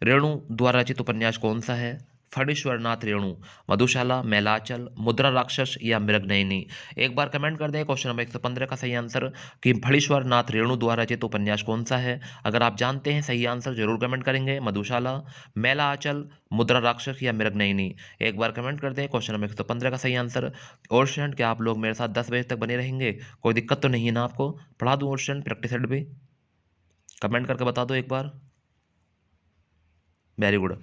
रेणु द्वारा रचित उपन्यास कौन सा है? फणीश्वर नाथ रेणु, मधुशाला, मैलाचल, मुद्रा राक्षस या मृगनयनी। एक बार कमेंट कर दें क्वेश्चन नंबर 115 का सही आंसर कि फणीश्वर नाथ रेणु द्वारा रचित उपन्यास कौन सा है। अगर आप जानते हैं सही आंसर जरूर कमेंट करेंगे। मधुशाला, मैलाचल, मुद्रा राक्षस या मृगनयनी। एक बार कमेंट कर दें क्वेश्चन नंबर 115 का सही आंसर। और स्टूडेंट क्या आप लोग मेरे साथ 10 बजे तक बने रहेंगे? कोई दिक्कत तो नहीं है ना आपको? पढ़ा दूं और स्टूडेंट प्रैक्टिस सेट भी? कमेंट करके बता दो एक बार। Very good,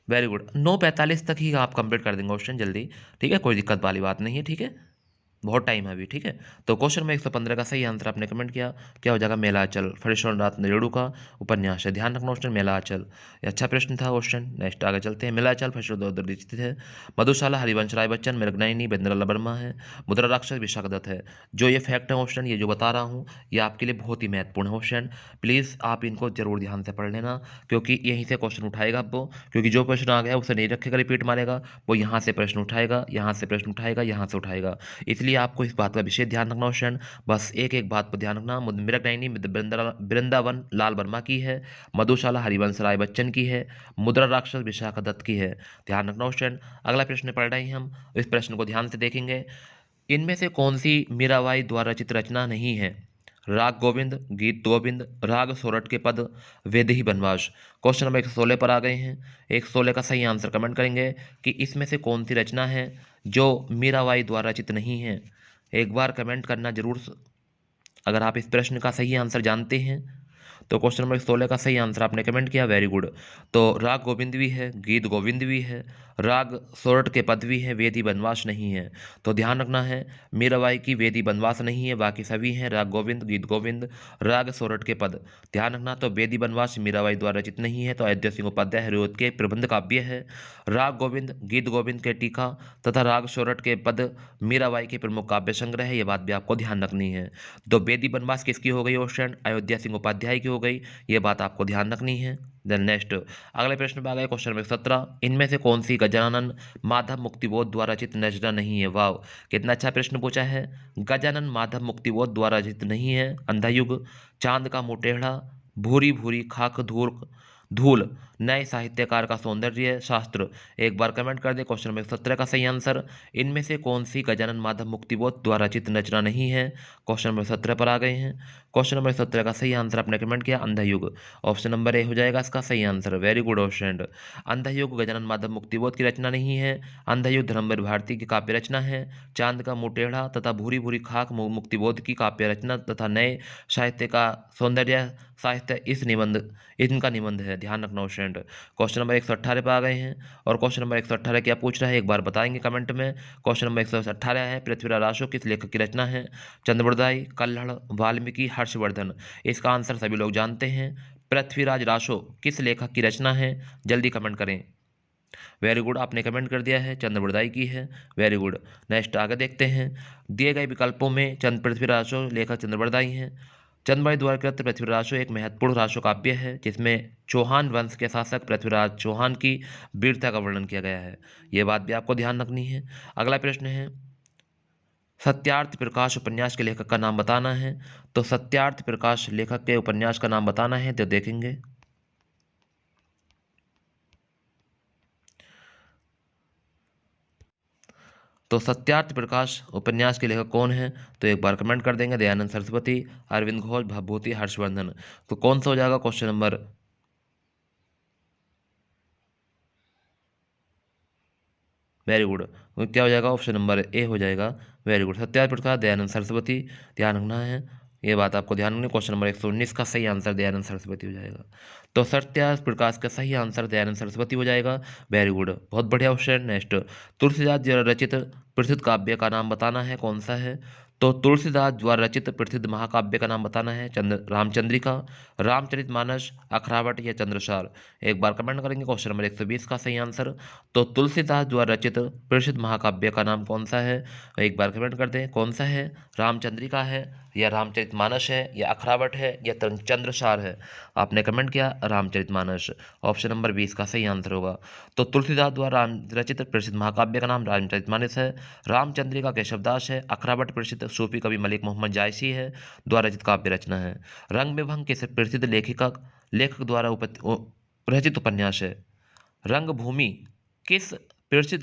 very good. 9:45 तक ही आप कंप्लीट कर देंगे क्वेश्चन जल्दी, ठीक है, कोई दिक्कत वाली बात नहीं है, ठीक है, बहुत टाइम है अभी, ठीक है। तो क्वेश्चन में 115 का सही आंसर आपने कमेंट किया, क्या हो जाएगा? मेलाचल, फणीश्वरनाथ रेणु का उपन्यास है, ध्यान रखना क्वेश्चन मेलाचल। ये अच्छा प्रश्न था क्वेश्चन। नेक्स्ट आगे चलते हैं। मेलाचल फणीश्वर स्थित है। मधुशाला हरिवंश राय बच्चन, मृगनयनी बेंद्रला वर्मा है, मुद्रा राक्षस विशाखा दत्त है। जो ये फैक्ट है क्वेश्चन, ये जो बता रहा हूँ, ये आपके लिए बहुत ही महत्वपूर्ण है क्वेश्चन। प्लीज़ आप इनको जरूर ध्यान से पढ़ लेना, क्योंकि यहीं से क्वेश्चन उठाएगा आपको, क्योंकि जो प्रश्न आ गया उसे नहीं रखेगा रिपीट मारेगा, वो यहाँ से प्रश्न उठाएगा, यहाँ से प्रश्न उठाएगा, यहाँ से उठाएगा। इसलिए आपको इस बात का विशेष ध्यान रखना क्वेश्चन, बस एक एक बात पर ध्यान रखना। मृगनयनी वृंदावन लाल वर्मा की है, मधुशाला हरिवंश राय बच्चन की है, मुद्रा राक्षस विशाखा दत्त की है, ध्यान रखना क्वेश्चन। अगला प्रश्न पढ़ रहे हैं हम, इस प्रश्न को ध्यान से देखेंगे। इनमें से कौन सी मीराबाई द्वारा रचित रचना नहीं है? राग गोविंद, गीत गोविंद, राग सोरठ के पद, वेदेही बनवास। क्वेश्चन नंबर 116 पर आ गए हैं। 116 का सही आंसर कमेंट करेंगे कि इसमें से कौन सी रचना है जो मीराबाई द्वारा रचित नहीं है। एक बार कमेंट करना जरूर अगर आप इस प्रश्न का सही आंसर जानते हैं। तो क्वेश्चन नंबर 16 का सही आंसर आपने कमेंट किया, वेरी गुड। तो राग गोविंद भी है, गीत गोविंद भी है, राग सोरठ के पद भी है, वेदी बनवास नहीं है। तो ध्यान रखना है, मीराबाई की वेदी बनवास नहीं है, बाकी सभी हैं राग गोविंद, गीत गोविंद, राग सोरठ के पद। ध्यान रखना, तो वेदी बनवास मीराबाई द्वारा रचित नहीं है, तो अयोध्या सिंह उपाध्याय हरिओद के प्रबंध काव्य है। राग गोविंद, गीत गोविंद के टीका तथा राग सोरठ के पद मीराबाई के प्रमुख काव्य संग्रह है, ये बात भी आपको ध्यान रखनी है। तो वेदी बनवास किसकी हो गई ऑप्शन? अयोध्या सिंह उपाध्याय की हो गई, ये बात आपको ध्यान रखनी है। देन नेक्स्ट अगले प्रश्न पे आ गए क्वेश्चन नंबर 17। इनमें से कौन सी गजानन माधव मुक्तिबोध द्वारा रचित रचना नहीं है? वाव, कितना अच्छा प्रश्न पूछा है। गजानन माधव मुक्तिबोध द्वारा रचित नहीं है। अंधा युग, चांद का मुंह टेढ़ा, भूरी भूरी खाक धूल धूल, नए साहित्यकार का सौंदर्य शास्त्र। एक बार कमेंट कर दे क्वेश्चन नंबर 17 का सही आंसर। इनमें से कौन सी गजानन माधव मुक्तिबोध द्वारा रचित रचना नहीं है? क्वेश्चन नंबर 17 पर आ गए हैं। क्वेश्चन नंबर 17 का सही आंसर आपने कमेंट किया अंधा युग, ऑप्शन नंबर ए हो जाएगा इसका सही आंसर। Very good option. अंधा युग गजानन माधव मुक्तिबोध की रचना नहीं है। अंधा युग धर्मवीर भारती की काव्य रचना है। चांद का मुंह टेढ़ा तथा भूरी भूरी खाक मुक्तिबोध की काव्य रचना तथा नए साहित्य का सौंदर्य साहित्य इनका निबंध है, ध्यान रखना स्टूडेंट। क्वेश्चन नंबर 118 पे आ गए हैं, और क्वेश्चन नंबर 118 क्या पूछ रहा है एक बार बताएंगे कमेंट में। क्वेश्चन नंबर 118 है, पृथ्वीराज रासो किस लेखक की रचना है? चंद्रबरदाई, कल्हड़, वाल्मीकि, हर्षवर्धन। इसका आंसर सभी लोग जानते हैं, पृथ्वीराज रासो किस लेखक की रचना है? जल्दी कमेंट करें। वेरी गुड, आपने कमेंट कर दिया है चंद्रबरदाई की है, वेरी गुड। नेक्स्ट आगे देखते हैं। दिए गए विकल्पों में पृथ्वीराज रासो लेखक चंद्रबरदाई हैं, चंद्रभाई द्वारा कृत पृथ्वीराजो एक महत्वपूर्ण राष्ट्र काव्य है जिसमें चौहान वंश के शासक पृथ्वीराज चौहान की वीरता का वर्णन किया गया है। ये बात भी आपको ध्यान रखनी है। अगला प्रश्न है, सत्यार्थ प्रकाश उपन्यास के लेखक का नाम बताना है। तो सत्यार्थ प्रकाश लेखक के उपन्यास का नाम बताना है, तो देखेंगे। तो सत्यार्थ प्रकाश उपन्यास के लेखक कौन है? तो एक बार कमेंट कर देंगे। दयानंद सरस्वती, अरविंद घोष, भवभूति हर्षवर्धन। तो कौन सा हो जाएगा क्वेश्चन नंबर? Very good. क्या हो जाएगा? ऑप्शन नंबर ए हो जाएगा। Very good. सत्यार्थ प्रकाश दयानंद सरस्वती, ध्यान रखना है, ये बात आपको ध्यान रखनी। क्वेश्चन नंबर 119 का सही आंसर दयानंद सरस्वती हो जाएगा। तो सत्यार्थ प्रकाश का सही आंसर दयानंद सरस्वती हो जाएगा। वेरी गुड, बहुत बढ़िया क्वेश्चन। नेक्स्ट, तुलसीदास द्वारा रचित प्रसिद्ध काव्य का नाम बताना है, कौन सा है? तो तुलसीदास द्वारा रचित प्रसिद्ध महाकाव्य का नाम बताना है। रामचंद्रिका, रामचरितमानस, अखरावट या चंद्रसार। एक बार कमेंट करेंगे। क्वेश्चन नंबर 120 का सही आंसर। तो तुलसीदास द्वारा रचित प्रसिद्ध महाकाव्य का नाम कौन सा है? एक बार कमेंट कर दें, कौन सा है? रामचंद्रिका है, या रामचरितमानस है, या अखरावट है, या चंद्रसार है? आपने कमेंट किया रामचरितमानस। ऑप्शन नंबर 20 का सही आंसर होगा। तो तुलसीदास द्वारा रचित प्रसिद्ध महाकाव्य का नाम रामचरितमानस है, रामचंद्रिका केशवदास है, अखरावट प्रसिद्ध सूफी कवि मलिक मोहम्मद जायसी है द्वारा रचित काव्य रचना है। रंग में भंग किस प्रसिद्ध लेखक द्वारा रचित उपन्यास है? रंगभूमि किस प्रसिद्ध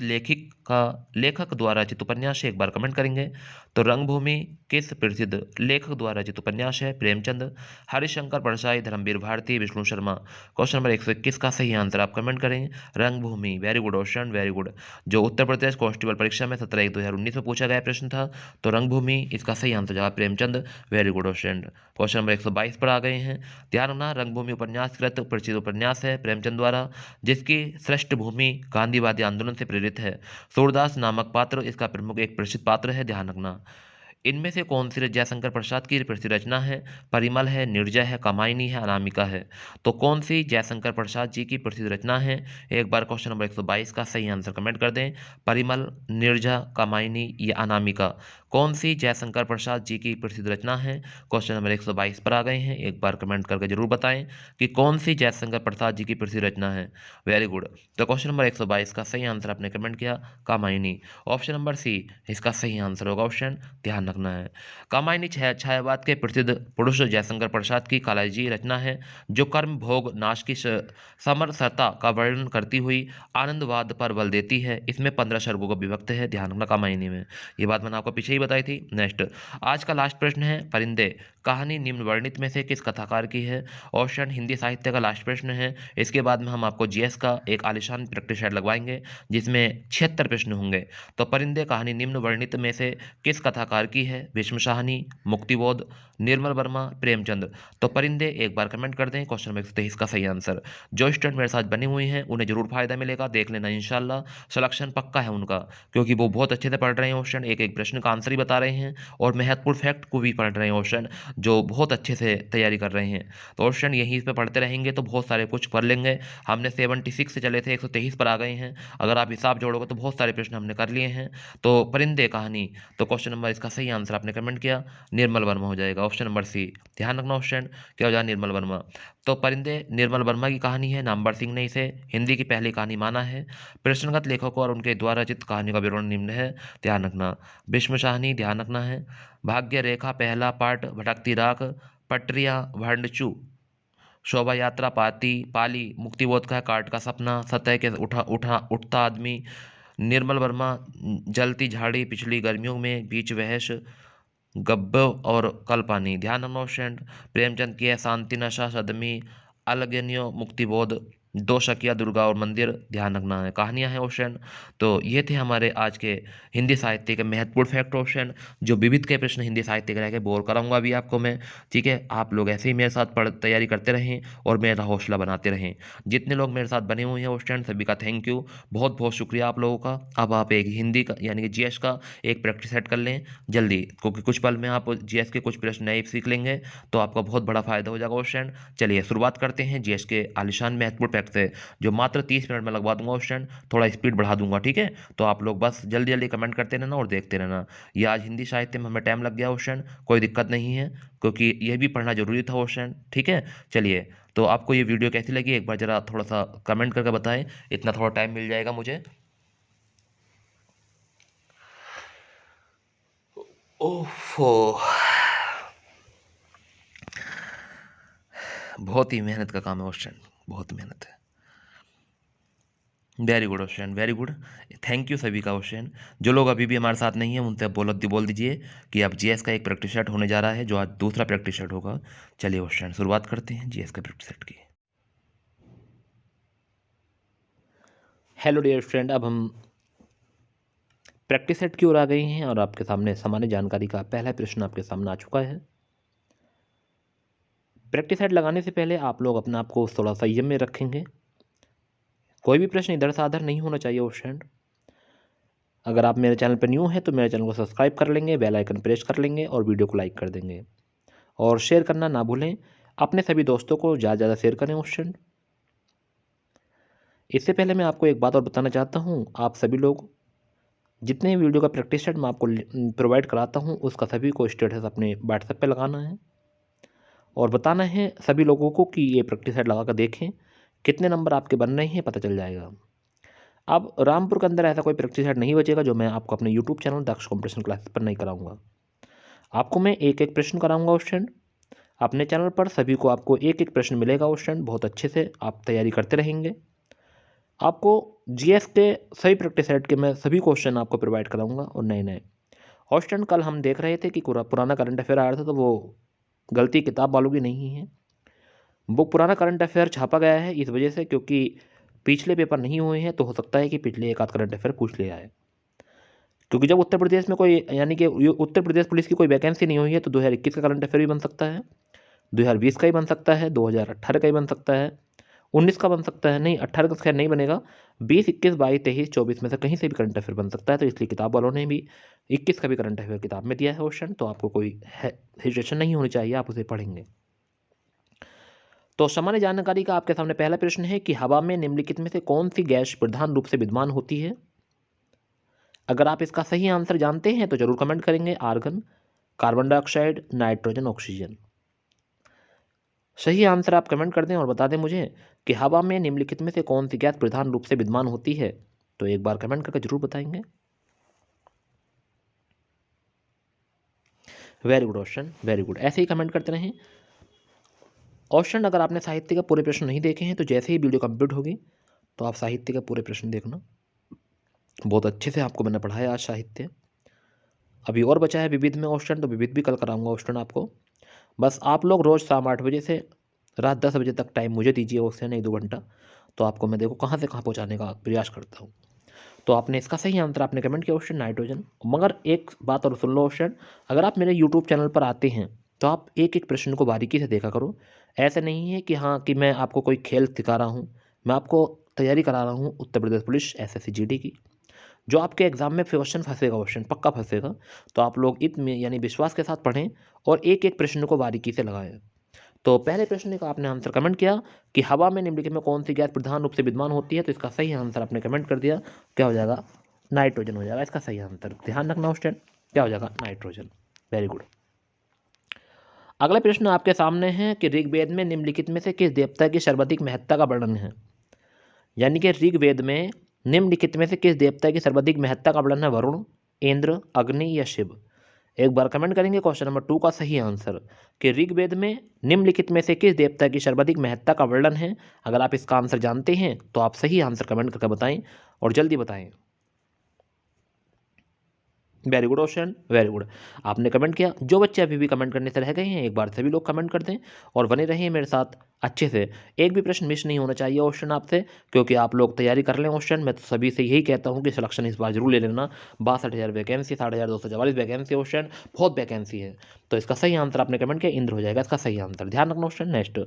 लेखक द्वारा रचित उपन्यास है? एक बार कमेंट करेंगे। तो रंगभूमि किस प्रसिद्ध लेखक द्वारा रचित उपन्यास है? प्रेमचंद, हरिशंकर परसाई, धर्मवीर भारती, विष्णु शर्मा। क्वेश्चन नंबर 121 का सही आंसर आप कमेंट करें, रंगभूमि। Very good option, very good. जो उत्तर प्रदेश कांस्टेबल परीक्षा में 17/1/2019 में पूछा गया प्रश्न था, तो रंगभूमि इसका सही आंसर जवाब Premchand. Very good option. Question number 122 पर आ गए हैं। ध्यान रखना, रंगभूमि उपन्यास कृत प्रसिद्ध उपन्यास है प्रेमचंद द्वारा, जिसकी सृष्ट भूमि गांधीवादी आंदोलन से प्रेरित है। सूरदास नामक पात्र इसका प्रमुख एक प्रसिद्ध पात्र है, ध्यान रखना। इनमें से कौन सी जयशंकर प्रसाद की प्रसिद्ध रचना है? परिमल है, निर्जय है, कामायनी है, अनामिका है। तो कौन सी जयशंकर प्रसाद जी की प्रसिद्ध रचना है? एक बार क्वेश्चन नंबर 122 का सही आंसर कमेंट कर दें। परिमल, निर्जय, कामायनी या अनामिका। कौन सी जयशंकर प्रसाद जी की प्रसिद्ध रचना है? क्वेश्चन नंबर 122 पर आ गए हैं। एक बार कमेंट करके जरूर बताएं कि कौन सी जयशंकर प्रसाद जी की प्रसिद्ध रचना है। Very good. तो क्वेश्चन नंबर 122 का सही आंसर आपने कमेंट किया, कामायनी। ऑप्शन नंबर सी इसका सही आंसर होगा ऑप्शन, ध्यान रखना है। कामायनी छायावाद के प्रसिद्ध पुरुष जयशंकर प्रसाद की कालाजी रचना है, जो कर्म भोग नाश की समरसता का वर्णन करती हुई आनंदवाद पर बल देती है। इसमें 15 सर्गों को विभक्त है, ध्यान रखना कामायनी में। ये बात मैंने आपको पीछे ही बताई थी। नेक्स्ट, आज का लास्ट प्रश्न है, परिंदे कहानी निम्न वर्णित में से किस कथाकार की है? ऑप्शन हिंदी साहित्य का लास्ट प्रश्न है। इसके बाद में हम आपको जीएस का एक आलिशान प्रैक्टिस सेट लगवाएंगे जिसमें 76 प्रश्न होंगे। तो परिंदे कहानी निम्न वर्णित में से किस कथाकार की है? भीष्म साहनी, मुक्तिबोध, निर्मल वर्मा, प्रेमचंद। तो परिंदे एक बार कमेंट कर दें। क्वेश्चन नंबर 123 का सही आंसर। जो स्टूडेंट मेरे साथ बने हुए हैं उन्हें जरूर फायदा मिलेगा, देख लेना इंशाल्लाह। सिलेक्शन पक्का है उनका, क्योंकि वो बहुत अच्छे से पढ़ रहे हैं क्वेश्चन, एक एक प्रश्न का आंसर ही बता रहे हैं और महत्वपूर्ण फैक्ट को भी पढ़ रहे हैं क्वेश्चन, जो बहुत अच्छे से तैयारी कर रहे हैं। तो क्वेश्चन यहीं पे पढ़ते रहेंगे तो बहुत सारे कुछ पढ़ लेंगे। हमने 76 से चले थे, 123 पर आ गए हैं। अगर आप हिसाब जोड़ोगे तो बहुत सारे प्रश्न हमने कर लिए हैं। तो परिंदे कहानी, तो क्वेश्चन नंबर इसका सही आंसर आपने कमेंट किया, निर्मल वर्मा हो जाएगा। ऑप्शन नंबर सी, ध्यान रखना ऑप्शन क्या हो जाएगा, निर्मल वर्मा। तो परिंदे निर्मल वर्मा की कहानी है, नामवर सिंह ने इसे हिंदी की पहली कहानी माना है। प्रश्नगत लेखकों और उनके द्वारा रचित कहानी का विवरण निम्न है, ध्यान रखना। भीष्म साहनी, ध्यान रखना है। भाग्य रेखा पहला पार्ट, भटकती राख, पटरिया, भंडचू, शोभा यात्रा, पाली, मुक्तिबोध का काट का सपना, सतह के उठता आदमी, निर्मल वर्मा, जलती झाड़ी, पिछली गर्मियों में, बीच बहस, गब्बर और कल पानी। ध्यान रखना ऑप्शन। प्रेमचंद की है शांति नशा, सदमी, अलगनियो, मुक्तिबोध, दो शकिया, दुर्गा और मंदिर। ध्यान रखना है, कहानियां हैं ऑप्शन। तो ये थे हमारे आज के हिंदी साहित्य के महत्वपूर्ण फैक्ट ऑप्शन, जो विविध के प्रश्न हिंदी साहित्य के रह के बोर कराऊंगा अभी आपको मैं। ठीक है, आप लोग ऐसे ही मेरे साथ तैयारी करते रहें और मेरा हौसला बनाते रहें। जितने लोग मेरे साथ बने हुए हैं ऑप्शन, सभी का थैंक यू, बहुत बहुत शुक्रिया आप लोगों का। अब आप एक हिंदी का यानी कि जीएस का एक प्रैक्टिस सेट कर लें जल्दी, क्योंकि कुछ पल में आप जीएस के कुछ प्रश्न नए सीख लेंगे तो आपका बहुत बड़ा फायदा हो जाएगा ऑप्शन। चलिए शुरुआत करते हैं जीएस के आलिशान महत्वपूर्ण प्रैक्टिस है जो मात्र 30 मिनट में लगवा दूंगा क्वेश्चन, थोड़ा स्पीड बढ़ा दूंगा, ठीक है। तो आप लोग बस जल्दी जल्दी कमेंट करते रहना और देखते रहना। ये आज हिंदी साहित्य में हमें टाइम लग गया क्वेश्चन, कोई दिक्कत नहीं है, क्योंकि यह भी पढ़ना जरूरी था क्वेश्चन, ठीक है। चलिए, तो आपको ये वीडियो कैसी लगी एक बार जरा थोड़ा सा कमेंट करके बताएं, इतना थोड़ा टाइम मिल जाएगा मुझे। ओफो, बहुत ही मेहनत का काम है क्वेश्चन, बहुत मेहनत है। Very good question, very good, thank you सभी का क्वेश्चन। जो लोग अभी भी हमारे साथ नहीं है उनसे बोल दीजिए कि अब जीएस का एक प्रैक्टिस सेट होने जा रहा है, जो आज दूसरा प्रैक्टिस सेट होगा। चलिए क्वेश्चन शुरुआत करते हैं जीएस के प्रैक्टिस सेट की। हेलो डियर फ्रेंड, अब हम प्रैक्टिस सेट की ओर आ गए हैं और आपके सामने सामान्य जानकारी का पहला प्रश्न आपके सामने आ चुका है। प्रैक्टिस सेट लगाने से पहले आप लोग अपने आप को थोड़ा संयम में रखेंगे। कोई भी प्रश्न इधर से उधर नहीं होना चाहिए क्वेश्चन। अगर आप मेरे चैनल पर न्यू हैं तो मेरे चैनल को सब्सक्राइब कर लेंगे, बेल आइकन प्रेस कर लेंगे और वीडियो को लाइक कर देंगे और शेयर करना ना भूलें। अपने सभी दोस्तों को ज़्यादा ज़्यादा शेयर करें क्वेश्चन। इससे पहले मैं आपको एक बात और बताना चाहता हूँ, आप सभी लोग जितने वीडियो का प्रैक्टिस सेट मैं आपको प्रोवाइड कराता हूँ उसका सभी को स्टेटस अपने व्हाट्सएप पे लगाना है और बताना है सभी लोगों को कि ये प्रैक्टिस सेट लगा कर देखें, कितने नंबर आपके बन रहे हैं पता चल जाएगा। अब रामपुर के अंदर ऐसा कोई प्रैक्टिस सेट नहीं बचेगा जो मैं आपको अपने यूट्यूब चैनल दक्ष कॉम्पिटिशन क्लासेस पर नहीं कराऊंगा। आपको मैं एक एक प्रश्न कराऊंगा क्वेश्चन अपने चैनल पर, सभी को आपको एक एक प्रश्न मिलेगा क्वेश्चन, बहुत अच्छे से आप तैयारी करते रहेंगे। आपको जीएस के सभी प्रैक्टिस सेट के मैं सभी क्वेश्चन आपको प्रोवाइड कराऊंगा और नए नए क्वेश्चन। कल हम देख रहे थे कि पुराना करंट अफेयर आया था, तो वो गलती किताब वालों की नहीं है, वो पुराना करंट अफेयर छापा गया है इस वजह से क्योंकि पिछले पेपर नहीं हुए हैं, तो हो सकता है कि पिछले एक आध करंट अफेयर पूछ लिया है। क्योंकि जब उत्तर प्रदेश में कोई यानी कि उत्तर प्रदेश पुलिस की कोई वैकेंसी नहीं हुई है तो 2021 का करंट अफेयर भी बन सकता है, 2020 का ही बन सकता है, 2018 का ही बन सकता है, 19 का बन सकता है, नहीं 18 का खैर नहीं बनेगा, 20, 21, 22, 23, 24 में से कहीं से भी करंट अफेयर बन सकता है। तो इसलिए किताब वालों ने भी 21 का भी करंट अफेयर किताब में दिया है क्वेश्चन, तो आपको कोई हेजिटेशन नहीं होनी चाहिए, आप उसे पढ़ेंगे। तो सामान्य जानकारी का आपके सामने पहला प्रश्न है कि हवा में निम्नलिखित में से कौन सी गैस प्रधान रूप से विद्यमान होती है। अगर आप इसका सही आंसर जानते हैं तो जरूर कमेंट करेंगे। Argon, carbon dioxide, nitrogen, oxygen. सही आंसर आप कमेंट कर दें और बता दें मुझे कि हवा में निम्नलिखित में से कौन सी गैस प्रधान रूप से विद्यमान होती है। तो एक बार कमेंट करके जरूर बताएंगे। Very good question, very good, ऐसे ही कमेंट करते रहें। क्वेश्चन अगर आपने साहित्य के पूरे प्रश्न नहीं देखे हैं तो जैसे ही वीडियो कंप्लीट होगी तो आप साहित्य के पूरे प्रश्न देखना, बहुत अच्छे से आपको मैंने पढ़ाया आज साहित्य। अभी और बचा है विविध में क्वेश्चन, तो विविध भी कल कराऊंगा क्वेश्चन आपको। बस आप लोग रोज़ शाम 8 बजे से रात 10 बजे तक टाइम मुझे दीजिए क्वेश्चन 1-2 घंटा, तो आपको मैं देखो कहाँ से कहाँ पहुँचाने का प्रयास करता हूँ। तो आपने इसका सही आंसर आपने कमेंट किया क्वेश्चन नाइट्रोजन। मगर एक बात और सुन लो क्वेश्चन, अगर आप मेरे यूट्यूब चैनल पर आते हैं तो आप एक एक प्रश्न को बारीकी से देखा करो। ऐसा नहीं है कि हाँ कि मैं आपको कोई खेल सिखा रहा हूँ, मैं आपको तैयारी करा रहा हूँ Uttar Pradesh police SSC GD की, जो आपके एग्जाम में क्वेश्चन फंसेगा, क्वेश्चन पक्का फंसेगा। तो आप लोग इतने यानी विश्वास के साथ पढ़ें और एक एक प्रश्न को बारीकी से लगाएं। तो पहले प्रश्न का आपने आंसर कमेंट किया कि हवा में निम्नलिखित में कौन सी गैस प्रधान रूप से विद्यमान होती है, तो इसका सही आंसर आपने कमेंट कर दिया, क्या हो जाएगा, नाइट्रोजन हो जाएगा इसका सही आंसर। ध्यान रखना क्वेश्चन क्या हो जाएगा, नाइट्रोजन। Very good. अगला प्रश्न आपके सामने है कि ऋग्वेद में निम्नलिखित में से किस देवता की सर्वाधिक महत्ता का वर्णन है। यानी कि ऋग्वेद में निम्नलिखित में से किस देवता की सर्वाधिक महत्ता का वर्णन है, वरुण, इंद्र, अग्नि या शिव। एक बार कमेंट करेंगे क्वेश्चन नंबर 2 का सही आंसर कि ऋग्वेद में निम्नलिखित में से किस देवता की सर्वाधिक महत्ता का वर्णन है। अगर आप इसका आंसर जानते हैं तो आप सही आंसर कमेंट करके बताएं और जल्दी बताएं। Very good question, very good, आपने कमेंट किया। जो बच्चे अभी भी कमेंट करने से रह गए हैं एक बार सभी लोग कमेंट कर दें और बने रहें मेरे साथ अच्छे से। एक भी प्रश्न मिस नहीं होना चाहिए क्वेश्चन आपसे, क्योंकि आप लोग तैयारी कर लें क्वेश्चन। मैं तो सभी से यही कहता हूं कि सिलेक्शन इस बार जरूर ले लेना। 62,000 वैकेंसी, 60,244 वैकेंसी क्वेश्चन, बहुत वैकेंसी है। तो इसका सही आंसर आपने कमेंट किया, इंद्र हो जाएगा इसका सही आंसर। ध्यान रखना क्वेश्चन। नेक्स्ट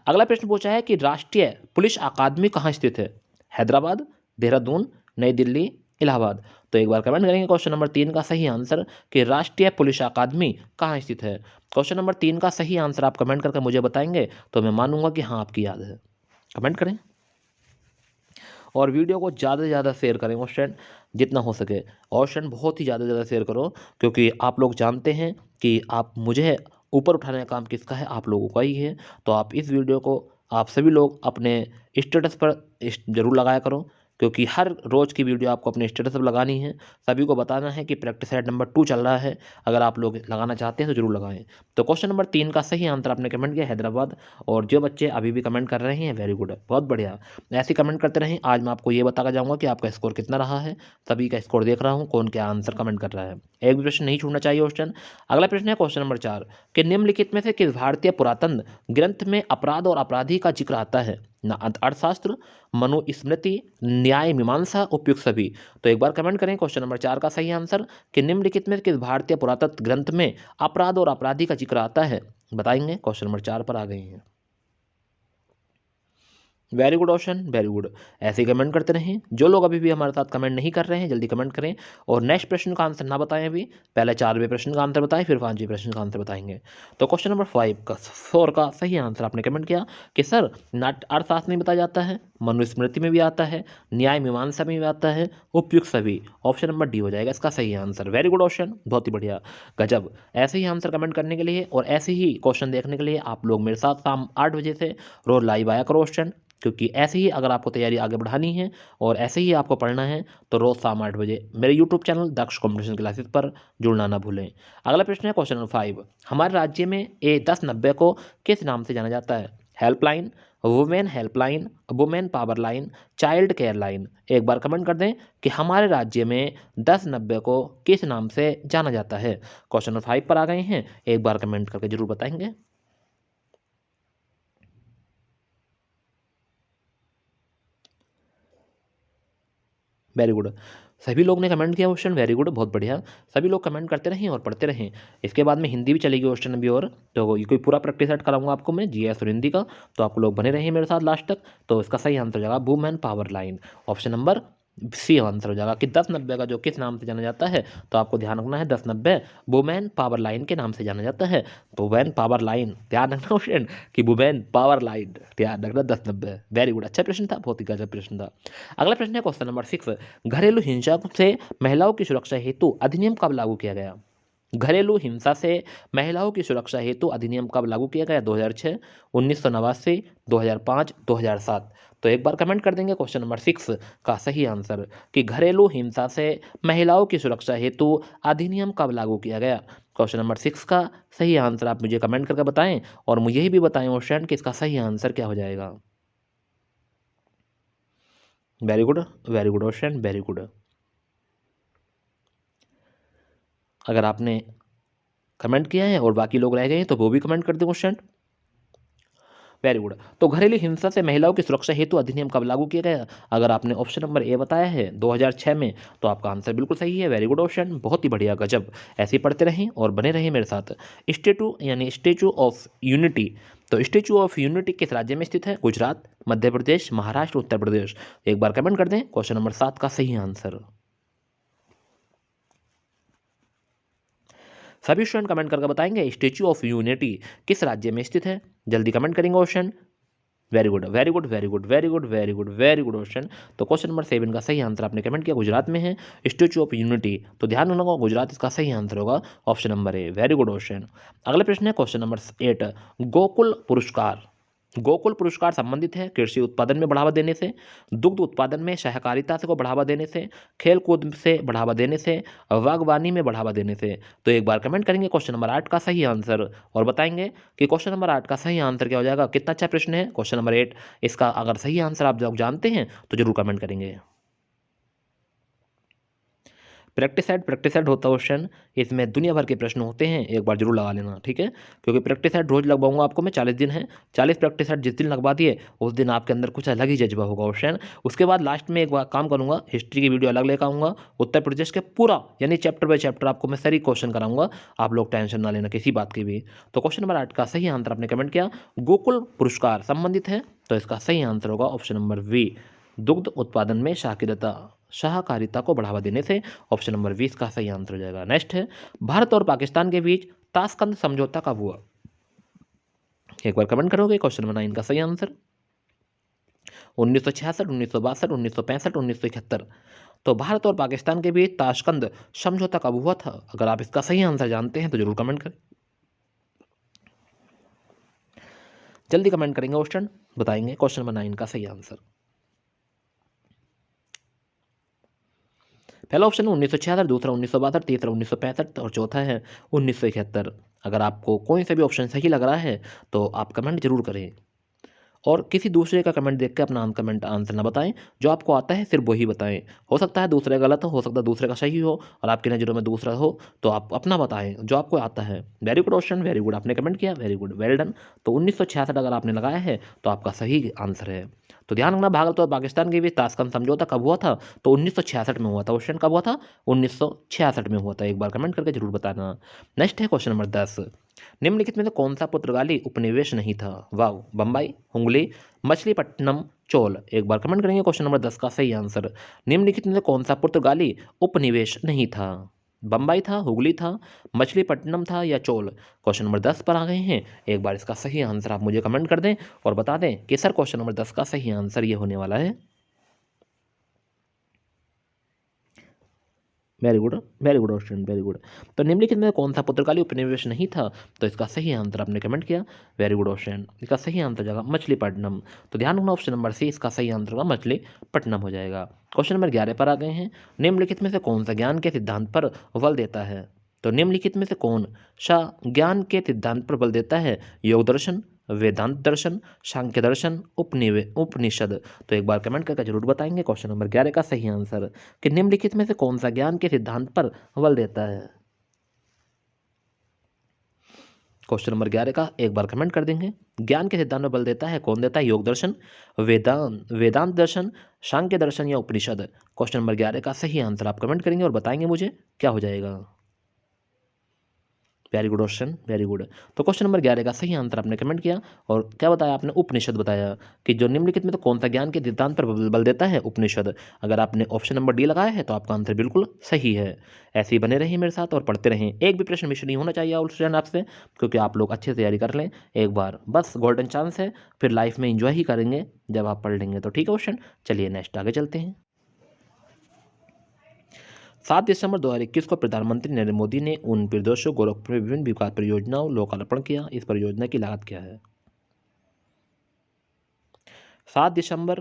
अगला प्रश्न पूछा है कि राष्ट्रीय पुलिस अकादमी कहाँ स्थित है। हैदराबाद, देहरादून, नई दिल्ली, इलाहाबाद। तो एक बार कमेंट करेंगे क्वेश्चन नंबर 3 का सही आंसर कि राष्ट्रीय पुलिस अकादमी कहाँ स्थित है। क्वेश्चन नंबर 3 का सही आंसर आप कमेंट करके मुझे बताएंगे तो मैं मानूंगा कि हाँ आपकी याद है। कमेंट करें। और वीडियो को ज़्यादा से ज़्यादा शेयर करें क्वेश्चन, जितना हो सके क्वेश्चन बहुत ही ज़्यादा से ज़्यादा शेयर करो, क्योंकि आप लोग जानते हैं कि आप मुझे ऊपर उठाने का काम किसका है, आप लोगों का ही है। तो आप इस वीडियो को आप सभी लोग अपने स्टेटस पर जरूर लगाया करो, क्योंकि हर रोज़ की वीडियो आपको अपने स्टेटस पर लगानी है। सभी को बताना है कि प्रैक्टिस सेट नंबर 2 चल रहा है। अगर आप लोग लगाना चाहते हैं तो जरूर लगाएं। तो क्वेश्चन नंबर 3 का सही आंसर आपने कमेंट किया हैदराबाद। और जो बच्चे अभी भी कमेंट कर रहे हैं, वेरी गुड, बहुत बढ़िया, ऐसे कमेंट करते रहें। आज मैं आपको ये बताकर जाऊँगा कि आपका स्कोर कितना रहा है। सभी का स्कोर देख रहा हूँ, कौन क्या आंसर कमेंट कर रहा है। एक भी प्रश्न नहीं छूटना चाहिए क्वेश्चन। अगला प्रश्न है क्वेश्चन नंबर 4 कि निम्नलिखित में से किस भारतीय पुरातन ग्रंथ में अपराध और अपराधी का जिक्र आता है? ना अर्थशास्त्र, मनुस्मृति, न्याय मीमांसा, उपयुक्त सभी। तो एक बार कमेंट करें क्वेश्चन नंबर 4 का सही आंसर कि निम्नलिखित में किस भारतीय पुरातत्व ग्रंथ में अपराध और अपराधी का जिक्र आता है, बताएंगे। क्वेश्चन नंबर 4 पर आ गए हैं। Very good option, very good, ऐसे ही कमेंट करते रहें। जो लोग अभी भी हमारे साथ कमेंट नहीं कर रहे हैं जल्दी कमेंट करें। और नेक्स्ट प्रश्न का आंसर ना बताएं अभी, पहले 4वें प्रश्न का आंसर बताएं, फिर 5वें प्रश्न का आंसर बताएंगे। तो क्वेश्चन नंबर 4 का सही आंसर आपने कमेंट किया कि सर नाट्य अर्थशास्त्र में बताया जाता है, मनुस्मृति में भी आता है, न्याय मीमांसा में भी आता है, उपयुक्त सभी। ऑप्शन नंबर डी हो जाएगा इसका सही आंसर। वेरी गुड ऑप्शन, बहुत ही बढ़िया, गजब। ऐसे ही आंसर कमेंट करने के लिए और ऐसे ही क्वेश्चन देखने के लिए आप लोग मेरे साथ शाम 8 बजे से रोज लाइव आया करो क्वेश्चन, क्योंकि ऐसे ही अगर आपको तैयारी आगे बढ़ानी है और ऐसे ही आपको पढ़ना है तो रोज़ शाम 8 बजे मेरे यूट्यूब चैनल दक्ष कॉम्पिटिशन क्लासेस पर जुड़ना ना भूलें। अगला प्रश्न है क्वेश्चन नंबर 5, हमारे राज्य में A1090 को किस नाम से जाना जाता है? Helpline, women helpline, women power line, child care line. एक बार कमेंट कर दें कि हमारे राज्य में 1090 को किस नाम से जाना जाता है। क्वेश्चन नंबर 5 पर आ गए हैं, एक बार कमेंट करके जरूर बताएंगे। वेरी गुड, सभी लोग ने कमेंट किया क्वेश्चन, वेरी गुड, बहुत बढ़िया। सभी लोग कमेंट करते रहें और पढ़ते रहें। इसके बाद में हिंदी भी चलेगी क्वेश्चन अभी, और तो ये कोई पूरा प्रैक्टिस सेट कराऊंगा आपको मैं जीएस और हिंदी का। तो आप लोग बने रहें मेरे साथ लास्ट तक। तो इसका सही आंसर हो जाएगा women power line. Option number C answer हो जाएगा कि 1090 का जो किस नाम से जाना जाता है, तो आपको ध्यान रखना है 1090 वुमेन पावर लाइन के नाम से जाना जाता है। वुमेन पावर लाइन, ध्यान रखना क्वेश्चन कि वुमेन पावर लाइन, ध्यान रखना 1090। वेरी गुड, अच्छा प्रश्न था, बहुत ही गजब प्रश्न था। अगला प्रश्न है क्वेश्चन नंबर 6, घरेलू हिंसा से महिलाओं की सुरक्षा हेतु अधिनियम कब लागू किया गया? घरेलू हिंसा से महिलाओं की सुरक्षा हेतु अधिनियम कब लागू किया गया? 2006, 1989, 2005, 2007। तो एक बार कमेंट कर देंगे क्वेश्चन नंबर 6 का सही आंसर कि घरेलू हिंसा से महिलाओं की सुरक्षा हेतु अधिनियम कब लागू किया गया। क्वेश्चन नंबर 6 का सही आंसर आप मुझे कमेंट करके बताएं, और मुझे भी बताएं क्वेश्चन कि इसका सही आंसर क्या हो जाएगा। Very good, very good question, very good. अगर आपने कमेंट किया है और बाकी लोग रह गए हैं तो वो भी कमेंट कर दें क्वेश्चन। वेरी गुड, तो घरेलू हिंसा से महिलाओं की सुरक्षा हेतु अधिनियम कब लागू किया गया? अगर आपने ऑप्शन नंबर ए बताया है 2006 में, तो आपका आंसर बिल्कुल सही है। वेरी गुड ऑप्शन, बहुत ही बढ़िया, गजब। ऐसे ही पढ़ते रहें और बने रहें मेरे साथ। स्टेचू ऑफ यूनिटी, तो स्टेचू ऑफ यूनिटी किस राज्य में स्थित है? गुजरात, मध्य प्रदेश, महाराष्ट्र, उत्तर प्रदेश। एक बार कमेंट कर दें क्वेश्चन नंबर 7 का सही आंसर। सभी स्टूडेंट कमेंट करके बताएंगे स्टेचू ऑफ यूनिटी किस राज्य में स्थित है। जल्दी कमेंट करेंगे question. Very good, very good, very good, very good, very good, very good question. तो क्वेश्चन नंबर 7 का सही आंसर आपने कमेंट किया गुजरात में है स्टेचू ऑफ यूनिटी। तो ध्यान रखना गुजरात इसका सही आंसर होगा, ऑप्शन नंबर ए। Very good question. अगला प्रश्न है क्वेश्चन नंबर 8, गोकुल पुरस्कार। गोकुल पुरस्कार संबंधित है कृषि उत्पादन में बढ़ावा देने से, दुग्ध उत्पादन में सहकारिता से को बढ़ावा देने से, खेल कूद से बढ़ावा देने से, बागवानी में बढ़ावा देने से। तो एक बार कमेंट करेंगे क्वेश्चन नंबर 8 का सही आंसर और बताएंगे कि क्वेश्चन नंबर 8 का सही आंसर क्या हो जाएगा। कितना अच्छा प्रश्न है क्वेश्चन नंबर 8। इसका अगर सही आंसर आप लोग जानते हैं तो जरूर कमेंट करेंगे। प्रैक्टिस सेट होता है क्वेश्चन, इसमें दुनिया भर के प्रश्न होते हैं, एक बार जरूर लगा लेना, ठीक है। क्योंकि प्रैक्टिस सेट रोज लगवाऊंगा आपको मैं, 40 दिन है, 40 प्रैक्टिस सेट जिस दिन लगवा दिए उस दिन आपके अंदर कुछ अलग ही जज्बा होगा क्वेश्चन। उसके बाद लास्ट में एक बार काम करूंगा, हिस्ट्री की वीडियो अलग लेकर आऊंगा, उत्तर प्रदेश के पूरा यानी चैप्टर बाय चैप्टर आपको मैं सारी क्वेश्चन कराऊंगा, आप लोग टेंशन ना लेना किसी बात की भी। तो क्वेश्चन नंबर 8 का सही आंसर आपने कमेंट किया गोकुल पुरस्कार संबंधित है, तो इसका सही आंसर होगा ऑप्शन नंबर वी, दुग्ध उत्पादन में सहकारिता को बढ़ावा देने से। ऑप्शन नंबर 20 का सही आंसर हो जाएगा। नेक्स्ट है भारत और पाकिस्तान के बीच ताशकंद समझौता कब हुआ? एक बार कमेंट करोगे क्वेश्चन नंबर 9 का सही आंसर। 1966, 1962, 1965, 1971। तो भारत और पाकिस्तान के बीच ताशकंद समझौता कब हुआ था? अगर आप इसका सही आंसर जानते हैं तो जरूर कमेंट करें। जल्दी कमेंट करेंगे क्वेश्चन, बताएंगे क्वेश्चन नंबर 9 का सही आंसर। पहला ऑप्शन है 1966, दूसरा 1962, तीसरा 1965 और चौथा है 1971। अगर आपको कोई सा भी ऑप्शन सही लग रहा है तो आप कमेंट जरूर करें और किसी दूसरे का कमेंट देख के अपना कमेंट आंसर ना बताएं। जो आपको आता है सिर्फ वही बताएं। हो सकता है दूसरे का गलत हो सकता है दूसरे का सही हो, और आपकी नज़रों में दूसरा हो तो आप अपना बताएं जो आपको आता है। Very good question, very good, आपने कमेंट किया, वेरी गुड, वेल डन। तो 1966 अगर आपने लगाया है तो आपका सही आंसर है। तो ध्यान रखना, भारत और पाकिस्तान के बीच ताशकंद समझौता कब हुआ था? तो 1966 में हुआ था। क्वेश्चन कब हुआ था? 1966 में हुआ था। एक बार कमेंट करके जरूर बताना। नेक्स्ट है क्वेश्चन नंबर 10। निम्नलिखित में से कौन सा पुर्तगाली उपनिवेश नहीं था? वाव, बम्बई, हुंगली, मछलीपट्टनम, चोल। एक बार कमेंट करेंगे क्वेश्चन नंबर 10 का सही आंसर। निम्नलिखित में से कौन सा पुर्तगाली उपनिवेश नहीं था? बम्बई था, हुगली था, मछलीपट्टनम था या चोल। क्वेश्चन नंबर 10 पर आ गए हैं। एक बार इसका सही आंसर आप मुझे कमेंट कर दें और बता दें कि सर क्वेश्चन नंबर 10 का सही आंसर ये होने वाला है। Very good, very good question, very good. तो निम्नलिखित में कौन सा पुर्तगाली उपनिवेश नहीं था? तो इसका सही आंसर आपने कमेंट किया, वेरी गुड क्वेश्चन। इसका सही आंसर जाएगा मछलीपट्टनम। तो ध्यान रखना, ऑप्शन नंबर सी इसका सही आंसर होगा, मछलीपट्टनम हो जाएगा। क्वेश्चन नंबर 11 पर आ गए हैं। निम्नलिखित में से कौन सा ज्ञान के सिद्धांत पर बल देता है? तो निम्नलिखित में से कौन सा ज्ञान के सिद्धांत पर बल देता है? योग दर्शन, वेदांत दर्शन, सांख्य दर्शन, उपनिषद। तो एक बार कमेंट करके जरूर बताएंगे क्वेश्चन नंबर 11 का सही आंसर कि निम्नलिखित में से कौन सा ज्ञान के सिद्धांत पर बल देता है। क्वेश्चन नंबर 11 का एक बार कमेंट कर देंगे। ज्ञान के सिद्धांत पर बल देता है, कौन देता है? योग दर्शन, वेदांत दर्शन, सांख्य दर्शन या उपनिषद। क्वेश्चन नंबर 11 का सही आंसर आप कमेंट करेंगे और बताएंगे मुझे क्या हो जाएगा। Very good question, very good. तो क्वेश्चन नंबर 11 का सही आंसर आपने कमेंट किया और क्या बताया आपने? उपनिषद बताया कि जो निम्नलिखित में तो कौन सा ज्ञान के सिद्धांत पर बल देता है? उपनिषद। अगर आपने ऑप्शन नंबर डी लगाया है तो आपका आंसर बिल्कुल सही है। ऐसे ही बने रहिए मेरे साथ और पढ़ते रहें। एक भी प्रश्न मिस नहीं होना चाहिए ऑल स्टूडेंट आपसे, क्योंकि आप लोग अच्छे से तैयारी कर लें एक बार, बस गोल्डन चांस है, फिर लाइफ में इंजॉय ही करेंगे जब आप पढ़ लेंगे। तो ठीक है क्वेश्चन, चलिए नेक्स्ट आगे चलते हैं। 7 दिसंबर 2021 को प्रधानमंत्री नरेंद्र मोदी ने उन प्रदेशों गोरखपुर में विभिन्न विकास परियोजनाओं लोकार्पण किया। इस परियोजना की लागत क्या है? 7 दिसंबर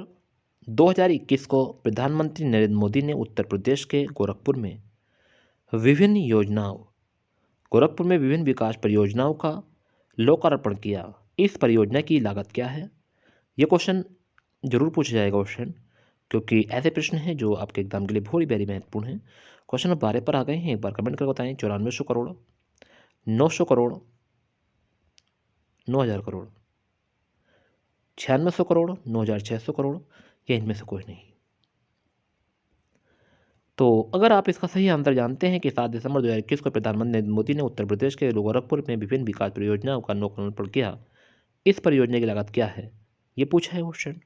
2021 को प्रधानमंत्री नरेंद्र मोदी ने उत्तर प्रदेश के विभिन्न योजनाओं गोरखपुर में विभिन्न विकास परियोजनाओं का लोकार्पण किया। इस परियोजना की लागत क्या है? ये क्वेश्चन जरूर पूछा जाएगा क्वेश्चन, क्योंकि ऐसे प्रश्न हैं जो आपके एग्जाम के लिए बहुत ही वेरी महत्वपूर्ण हैं। क्वेश्चन नंबर 12 पर आ गए हैं। एक बार कमेंट करके बताएं। 9400 करोड़, 900 करोड़, 9000 करोड़, 9600 करोड़, 9600 करोड़ या इनमें से कोई नहीं। तो अगर आप इसका सही आंसर जानते हैं कि 7 दिसंबर 2021 को प्रधानमंत्री नरेंद्र मोदी ने उत्तर प्रदेश के गोरखपुर में विभिन्न विकास परियोजनाओं का लोकार्पण किया, इस परियोजना की लागत क्या है? ये पूछा है क्वेश्चन।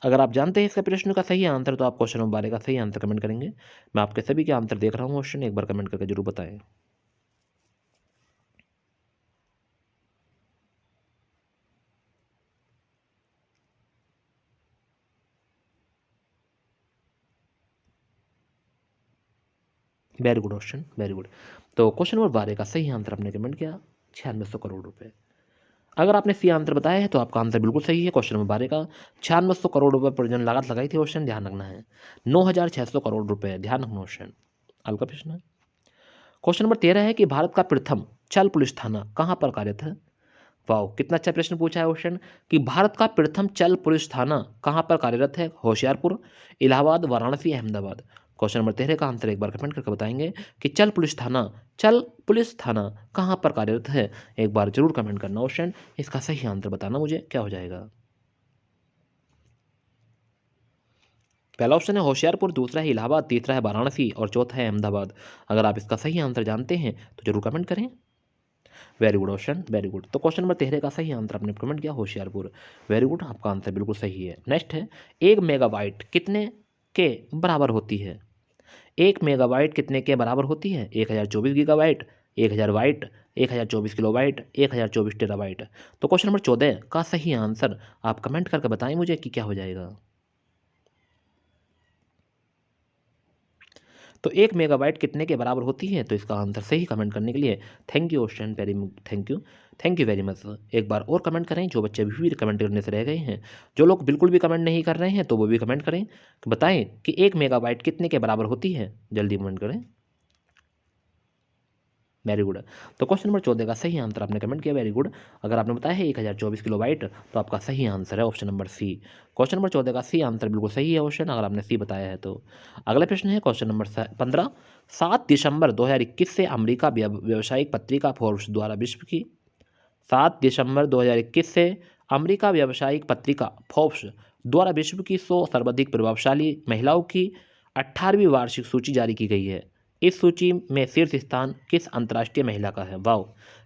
अगर आप जानते हैं इसका प्रश्न का सही आंसर तो आप क्वेश्चन नंबर 12 का सही आंसर कमेंट करेंगे। मैं आपके सभी के आंसर देख रहा हूँ क्वेश्चन, एक बार कमेंट करके जरूर बताएं। Very good question, very good. तो क्वेश्चन नंबर 12 का सही आंसर आपने कमेंट किया 9600 करोड़ रुपए। अगर आपने सी आंसर बताया है तो आपका आंसर बिल्कुल सही है। क्वेश्चन नंबर 12 का 9600 करोड़ रुपए परियोजना लागत लगाई थी क्वेश्चन, ध्यान रखना है 9600 करोड़ रुपए, ध्यान रखना क्वेश्चन। हल्का प्रश्न है। क्वेश्चन नंबर 13 है कि भारत का प्रथम चल पुलिस थाना कहाँ पर कार्यरत है? वाह, कितना अच्छा प्रश्न पूछा है क्वेश्चन कि भारत का प्रथम चल पुलिस थाना कहाँ पर कार्यरत है? होशियारपुर, इलाहाबाद, वाराणसी, अहमदाबाद। क्वेश्चन नंबर 13 का आंसर एक बार कमेंट करके बताएंगे कि चल पुलिस थाना कहाँ पर कार्यरत है? एक बार जरूर कमेंट करना क्वेश्चन, इसका सही आंसर बताना मुझे क्या हो जाएगा। पहला ऑप्शन है होशियारपुर, दूसरा है इलाहाबाद, तीसरा है वाराणसी और चौथा है अहमदाबाद। अगर आप इसका सही आंसर जानते हैं तो जरूर कमेंट करें। Very good question, very good. तो क्वेश्चन नंबर 13 का सही आंसर आपने कमेंट किया होशियारपुर, वेरी गुड, आपका आंसर बिल्कुल सही है। नेक्स्ट है 1 मेगाबाइट कितने के बराबर होती है? 1 मेगाबाइट कितने के बराबर होती है? 1024 गीगाबाइट 1000 बाइट, 1024 किलोबाइट, 1024 टेराबाइट। तो क्वेश्चन नंबर 14 का सही आंसर आप कमेंट करके बताएं मुझे कि क्या हो जाएगा। तो 1 मेगाबाइट कितने के बराबर होती है? तो इसका आंसर सही कमेंट करने के लिए thank you ocean, very thank you very much. एक बार और कमेंट करें, जो बच्चे अभी भी कमेंट करने से रह गए हैं। जो लोग बिल्कुल भी कमेंट नहीं कर रहे हैं तो वो भी कमेंट करें, तो बताएं कि 1 मेगाबाइट कितने के बराबर होती है। जल्दी कमेंट करें, वेरी गुड। तो क्वेश्चन नंबर 14 का सही आंसर आपने कमेंट किया, वेरी गुड। अगर आपने बताया है 1024 किलोबाइट तो आपका सही आंसर है option number C. Question number 14 का सी आंसर बिल्कुल सही है ऑप्शन, अगर आपने सी बताया है तो। अगला प्रश्न है क्वेश्चन नंबर 15। 7 दिसंबर 2021 से अमेरिका व्यावसायिक पत्रिका फोर्ब्स द्वारा विश्व की 7 दिसंबर 2021 से अमेरिका व्यावसायिक पत्रिका फोर्ब्स द्वारा विश्व की 100 सर्वाधिक प्रभावशाली महिलाओं की 18वीं वार्षिक सूची जारी की गई है। इस सूची में शीर्ष स्थान किस अंतर्राष्ट्रीय महिला का है? वाओ,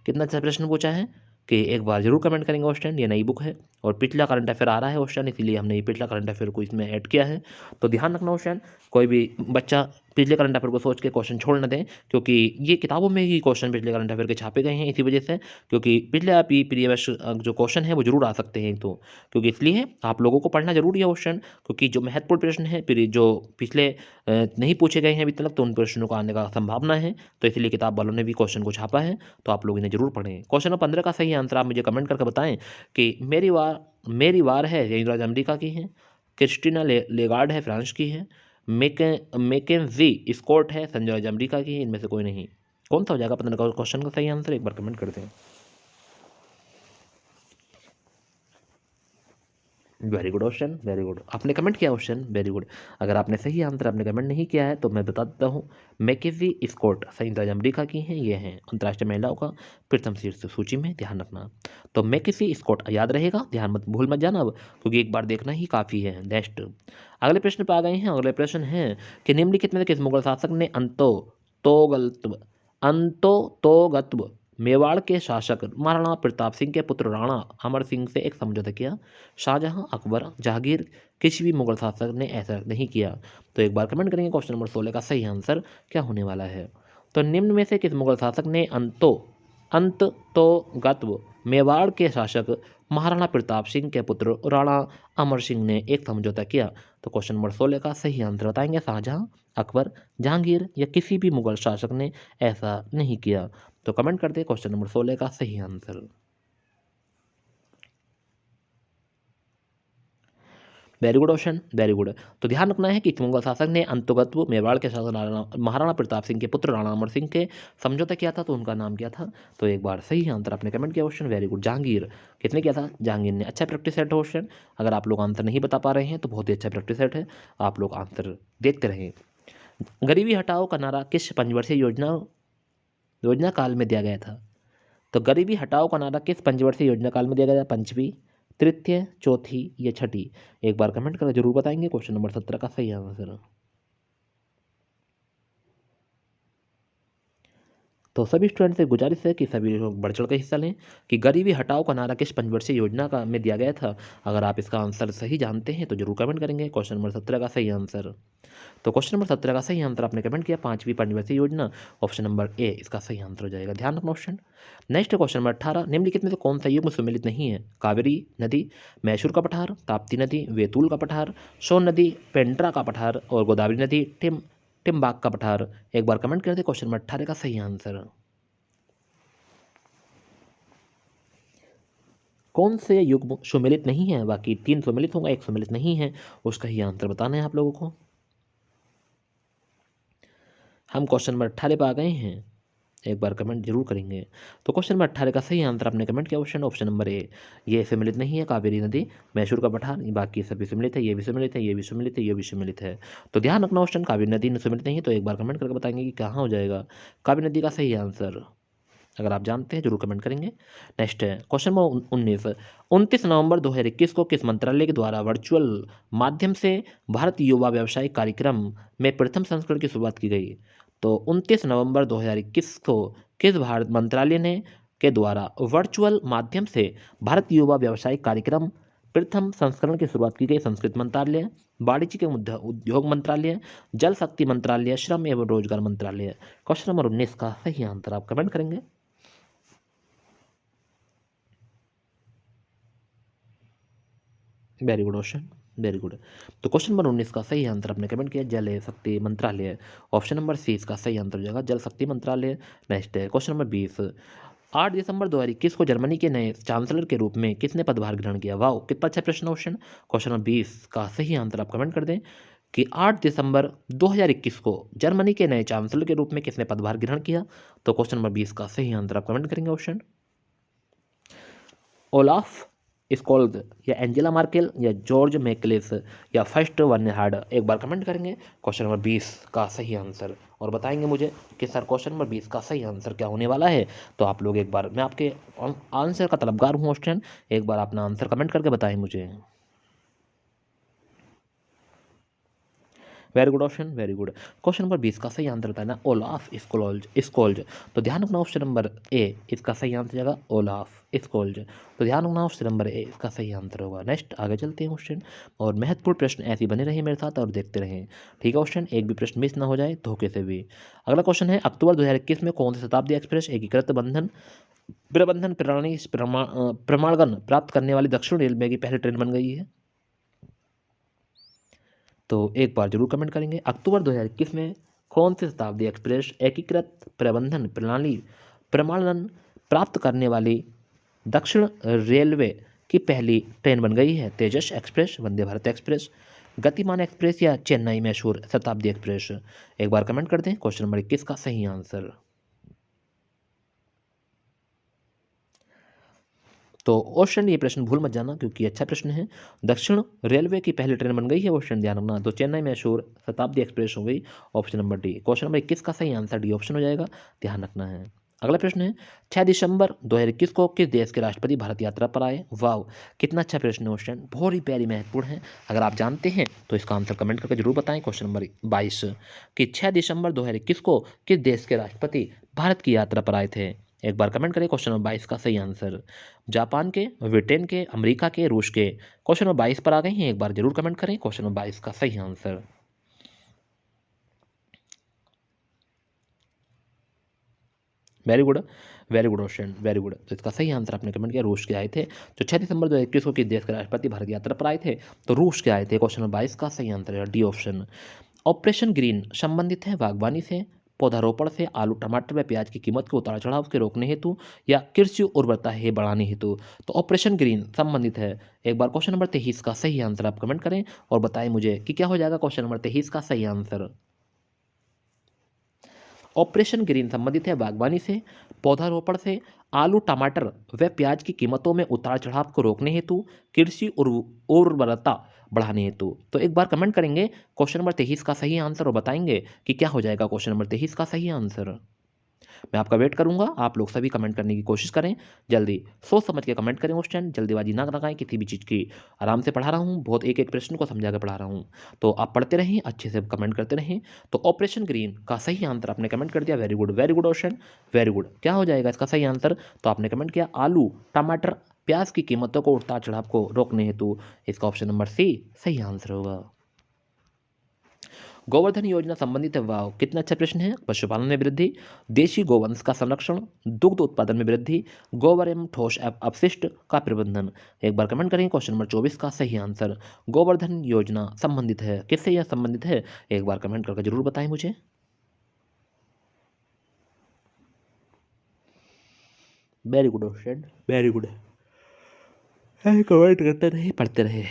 कितना अच्छा प्रश्न पूछा है कि एक बार जरूर कमेंट करेंगे क्वेश्चन। ये नई बुक है और पिछला करंट अफेयर आ रहा है क्वेश्चन, इसीलिए हमने ये पिछला करंट अफेयर को इसमें ऐड किया है। तो ध्यान रखना क्वेश्चन, कोई भी बच्चा पिछले करंट अफेयर को सोच के क्वेश्चन छोड़ न दें, क्योंकि ये किताबों में ही क्वेश्चन पिछले करंट अफेयर के छापे गए हैं इसी वजह से, क्योंकि पिछले प्रीवियस जो क्वेश्चन है वो जरूर आ सकते हैं। तो क्योंकि इसलिए आप लोगों को पढ़ना जरूरी है क्वेश्चन, क्योंकि जो महत्वपूर्ण प्रश्न है फिर जो पिछले नहीं पूछे गए हैं अभी तक तो उन प्रश्नों को आने का संभावना है। तो इसलिए किताब वालों ने भी क्वेश्चन को छापा है, तो आप लोग इन्हें जरूर पढ़ें। क्वेश्चन नंबर 15 का सही आंसर आप मुझे कमेंट करके बताएं कि मेरी वार है यंगराज अमेरिका की है, क्रिस्टीना लेगार्ड है फ्रांस की है, मैकेंजी स्कॉट है संजय अमेरिका की है, इनमें से कोई नहीं। कौन सा हो जाएगा 15 का क्वेश्चन का सही आंसर? एक बार कमेंट करते हैं। Very good question, very good, आपने कमेंट किया क्वेश्चन, वेरी गुड। अगर आपने सही आंसर आपने कमेंट नहीं किया है तो मैं बता देता हूँ, मैकेजी स्कॉट संयुक्त राज्य अमेरिका की हैं, ये हैं अंतर्राष्ट्रीय महिलाओं का प्रथम शीर्ष सूची में, ध्यान रखना। तो मैकेजी स्कॉट याद रहेगा, ध्यान मत भूल मत जाना अब, क्योंकि एक बार देखना ही काफ़ी है। नेक्स्ट अगले प्रश्न पर आ गए हैं। अगले प्रश्न है कि निम्नलिखित में से किस मुगल शासक ने अंतोतोगत्व मेवाड़ के शासक महाराणा प्रताप सिंह के पुत्र राणा अमर सिंह से एक समझौता किया? शाहजहां, अकबर, जहांगीर, किसी भी मुगल शासक ने ऐसा नहीं किया। तो एक बार कमेंट करेंगे क्वेश्चन नंबर 16 का सही आंसर क्या होने वाला है। तो निम्न में से किस मुगल शासक ने अंततोगत्व मेवाड़ के शासक महाराणा प्रताप सिंह के पुत्र राणा अमर सिंह ने एक समझौता किया? तो क्वेश्चन नंबर 16 का सही आंसर बताएंगे शाहजहां, अकबर, जहांगीर या किसी भी मुगल शासक ने ऐसा नहीं किया। तो कमेंट कर दे क्वेश्चन नंबर 16 का सही answer. Very good question, very good. तो ध्यान रखना है कि मुगल शासक ने अंतोगत्व मेवाड़ के शासक महाराणा प्रताप सिंह के पुत्र राणा अमर सिंह के समझौता किया था, तो उनका नाम क्या था? तो एक बार सही आंसर आपने कमेंट किया क्वेश्चन, वेरी गुड। जहांगीर, किसने किया था? जहांगीर ने। अच्छा प्रैक्टिस सेट है क्वेश्चन, अगर आप लोग आंसर नहीं बता पा रहे हैं तो बहुत ही अच्छा प्रैक्टिस सेट है, आप लोग आंसर देखते रहें। गरीबी हटाओ का नारा किस पंचवर्षीय योजना काल में दिया गया था? तो गरीबी हटाओ का नारा किस पंचवर्षीय योजना काल में दिया गया था? पंचवीं, तृतीय, चौथी या छठी? एक बार कमेंट करके जरूर बताएंगे क्वेश्चन नंबर 17 का सही आंसर। तो सभी स्टूडेंट से गुजारिश है कि सभी लोग बढ़ चढ़ कर हिस्सा लें कि गरीबी हटाओ का नारा किस पंचवर्षीय योजना का में दिया गया था। अगर आप इसका आंसर सही जानते हैं तो जरूर कमेंट करेंगे क्वेश्चन नंबर 17 का सही आंसर। तो क्वेश्चन नंबर 17 का सही आंसर आपने कमेंट किया, पांचवी पंचवर्षीय योजना, ऑप्शन नंबर ए इसका सही आंसर हो जाएगा। ध्यान रखना क्वेश्चन। नेक्स्ट क्वेश्चन नंबर 18, निम्नलिखित में से कौन सा युग्म सम्मिलित नहीं है? कावेरी नदी, मैसूर का पठार, ताप्ती नदी, वेतुल का पठार, सोन नदी, पेंड्रा का पठार और गोदावरी नदी, टिम्बाक का पठार? एक बार कमेंट कर दे क्वेश्चन नंबर 18 का सही आंसर। कौन से युग्म सुमेलित नहीं है? बाकी 3 सुमेलित होगा, 1 सुमेलित नहीं है, उसका ही आंसर बताना है आप लोगों को। हम क्वेश्चन नंबर 18 पर आ गए हैं, एक बार कमेंट जरूर करेंगे। तो क्वेश्चन नंबर 18 का सही आंसर आपने कमेंट किया क्वेश्चन ऑप्शन नंबर ए, ये सम्मिलित नहीं है, कावेरी नदी, मैसूर का पठार, बाकी सभी सम्मिलित है, ये भी सम्मिलित है, ये भी सम्मिलित है, ये भी सम्मिलित है। तो ध्यान रखना क्वेश्चन कावेरी नदी सम्मिलित नहीं है, तो एक बार कमेंट करके बताएंगे कि कहाँ हो जाएगा कावेरी नदी का सही आंसर। अगर आप जानते हैं जरूर कमेंट करेंगे। नेक्स्ट है क्वेश्चन नंबर 19, 29 नवंबर 2021 को किस मंत्रालय के द्वारा वर्चुअल माध्यम से भारतीय युवा व्यावसायिक कार्यक्रम में प्रथम संस्करण की शुरुआत की गई? तो 29 नवंबर 2021 को किस भारत मंत्रालय ने के द्वारा वर्चुअल माध्यम से भारतीय युवा व्यावसायिक कार्यक्रम प्रथम संस्करण की शुरुआत की गई संस्कृत मंत्रालय, वाणिज्य एवं उद्योग मंत्रालय, जल शक्ति मंत्रालय, श्रम एवं रोजगार मंत्रालय। क्वेश्चन नंबर 19 का सही आंसर आप कमेंट करेंगे। Very good question, very good. तो क्वेश्चन नंबर 19 का सही आंसर आपने कमेंट किया जल शक्ति मंत्रालय। ऑप्शन नंबर सी इसका सही आंसर हो जाएगा जल शक्ति मंत्रालय। नेक्स्ट है क्वेश्चन नंबर 20। 8 दिसंबर 2021 को जर्मनी के नए चांसलर के रूप में किसने पदभार ग्रहण किया? वाह, कितना अच्छा प्रश्न क्वेश्चन। क्वेश्चन नंबर 20 का सही आंसर आप कमेंट कर दें कि 8 दिसंबर 2021 को जर्मनी के नए चांसलर के रूप में किसने पदभार ग्रहण किया? तो क्वेश्चन नंबर 20 का सही आंसर आप कमेंट करेंगे ऑप्शन ओलाफ स्कोल्ज या एंजेला मार्केल या जॉर्ज मैकलेस या फर्स्ट वर्नहार्ड। एक बार कमेंट करेंगे क्वेश्चन नंबर 20 का सही आंसर और बताएंगे मुझे कि सर क्वेश्चन नंबर 20 का सही आंसर क्या होने वाला है। तो आप लोग एक बार, मैं आपके आंसर का तलबगार हूँ क्वेश्चन, एक बार अपना आंसर कमेंट करके बताएं मुझे। Very good option, very good. Question number 20 का सही आंसर होता है ना ओलाफ स्कोल्ज। तो ध्यान रखना ऑप्शन नंबर ए इसका सही आंसर जाएगा ओलाफ स्कोल्ज। तो ध्यान रखना ऑप्शन नंबर ए इसका सही आंसर होगा। नेक्स्ट आगे चलते हैं क्वेश्चन, और महत्वपूर्ण प्रश्न ऐसे बने रहे मेरे साथ और देखते रहें, ठीक है क्वेश्चन, एक भी प्रश्न मिस ना हो जाए धोखे से भी। अगला क्वेश्चन है अक्टूबर 2021 में कौन सी शताब्दी एक्सप्रेस एकीकृत बंधन प्रबंधन प्रणाली प्रमाणगण प्राप्त करने वाली दक्षिण रेलवे की पहली ट्रेन बन गई है? तो एक बार जरूर कमेंट करेंगे अक्टूबर 2021 में कौन सी शताब्दी एक्सप्रेस एकीकृत प्रबंधन प्रणाली प्रमाणन प्राप्त करने वाली दक्षिण रेलवे की पहली ट्रेन बन गई है? तेजस एक्सप्रेस, वंदे भारत एक्सप्रेस, गतिमान एक्सप्रेस या चेन्नई मैसूर शताब्दी एक्सप्रेस। एक बार कमेंट कर दें क्वेश्चन नंबर 21 का सही आंसर। तो क्वेश्चन, ये प्रश्न भूल मत जाना क्योंकि अच्छा प्रश्न है। दक्षिण रेलवे की पहली ट्रेन बन गई है क्वेश्चन, ध्यान रखना। तो चेन्नई मैसूर शताब्दी एक्सप्रेस हो गई option number D. Question number 21 का सही आंसर डी ऑप्शन हो जाएगा, ध्यान रखना है। अगला प्रश्न है 6 दिसंबर 2021 को किस देश के राष्ट्रपति भारत यात्रा पर आए? वाह, कितना अच्छा प्रश्न है क्वेश्चन, बहुत ही प्यारी महत्वपूर्ण है। अगर आप जानते हैं तो इसका आंसर कमेंट करके जरूर बताएं। क्वेश्चन नंबर 22 कि 6 दिसंबर 2021 को किस देश के राष्ट्रपति भारत की यात्रा पर आए थे? एक बार कमेंट करें क्वेश्चन नंबर 22 का सही आंसर। जापान के, ब्रिटेन के, अमेरिका के, रूस के। क्वेश्चन नंबर 22 पर आ गए हैं, एक बार जरूर कमेंट करें क्वेश्चन नंबर 22 का सही answer. Very good, very good question, very good. तो इसका सही आंसर आपने कमेंट किया रूस के आए थे। तो 6 दिसंबर 2021 को किस देश के राष्ट्रपति भारत यात्रा पर आए थे? तो रूस के आए थे। क्वेश्चन नंबर 22 का सही आंसर है डी ऑप्शन। ऑपरेशन ग्रीन संबंधित है बागवानी से, पौधारोपण से, आलू टमाटर व प्याज की कीमत के उतार चढ़ाव के रोकने हेतु या कृषि उर्वरता है बढ़ाने हेतु? तो ऑपरेशन ग्रीन संबंधित है। एक बार क्वेश्चन नंबर 23 का सही आंसर आप कमेंट करें और बताएं मुझे कि क्या हो जाएगा क्वेश्चन नंबर 23 का सही आंसर। ऑपरेशन ग्रीन संबंधित है बागवानी से, पौधारोपण से, आलू टमाटर व प्याज की कीमतों में उतार चढ़ाव को रोकने हेतु, कृषि उर्वरता बढ़ाने हेतु। तो एक बार कमेंट करेंगे क्वेश्चन नंबर 23 का सही आंसर और बताएंगे कि क्या हो जाएगा क्वेश्चन नंबर 23 का सही आंसर। मैं आपका वेट करूंगा, आप लोग सभी कमेंट करने की कोशिश करें, जल्दी सोच समझ के कमेंट करें क्वेश्चन, जल्दीबाजी ना लगाएं किसी भी चीज़ की। आराम से पढ़ा रहा हूँ, बहुत एक एक प्रश्न को समझा कर पढ़ा रहा हूँ, तो आप पढ़ते रहें, अच्छे से कमेंट करते रहें। तो ऑपरेशन ग्रीन का सही आंसर आपने कमेंट कर दिया, very good, very good question, very good. क्या हो जाएगा इसका सही आंसर? तो आपने कमेंट किया आलू टमाटर प्याज की कीमतों को उतार चढ़ाव को रोकने हेतु, इसका ऑप्शन नंबर सी सही आंसर होगा। गोवर्धन योजना संबंधित है, वाह कितना अच्छा प्रश्न है। पशुपालन में वृद्धि, देशी गोवंश का संरक्षण, दुग्ध उत्पादन में वृद्धि, गोबर एवं ठोस अपशिष्ट का प्रबंधन। एक बार कमेंट करें क्वेश्चन नंबर 24 का सही आंसर। गोवर्धन योजना संबंधित है, किससे यह संबंधित है? एक बार कमेंट करके जरूर बताएं मुझे। Very good question, very good, comment करते रहे, पढ़ते रहे।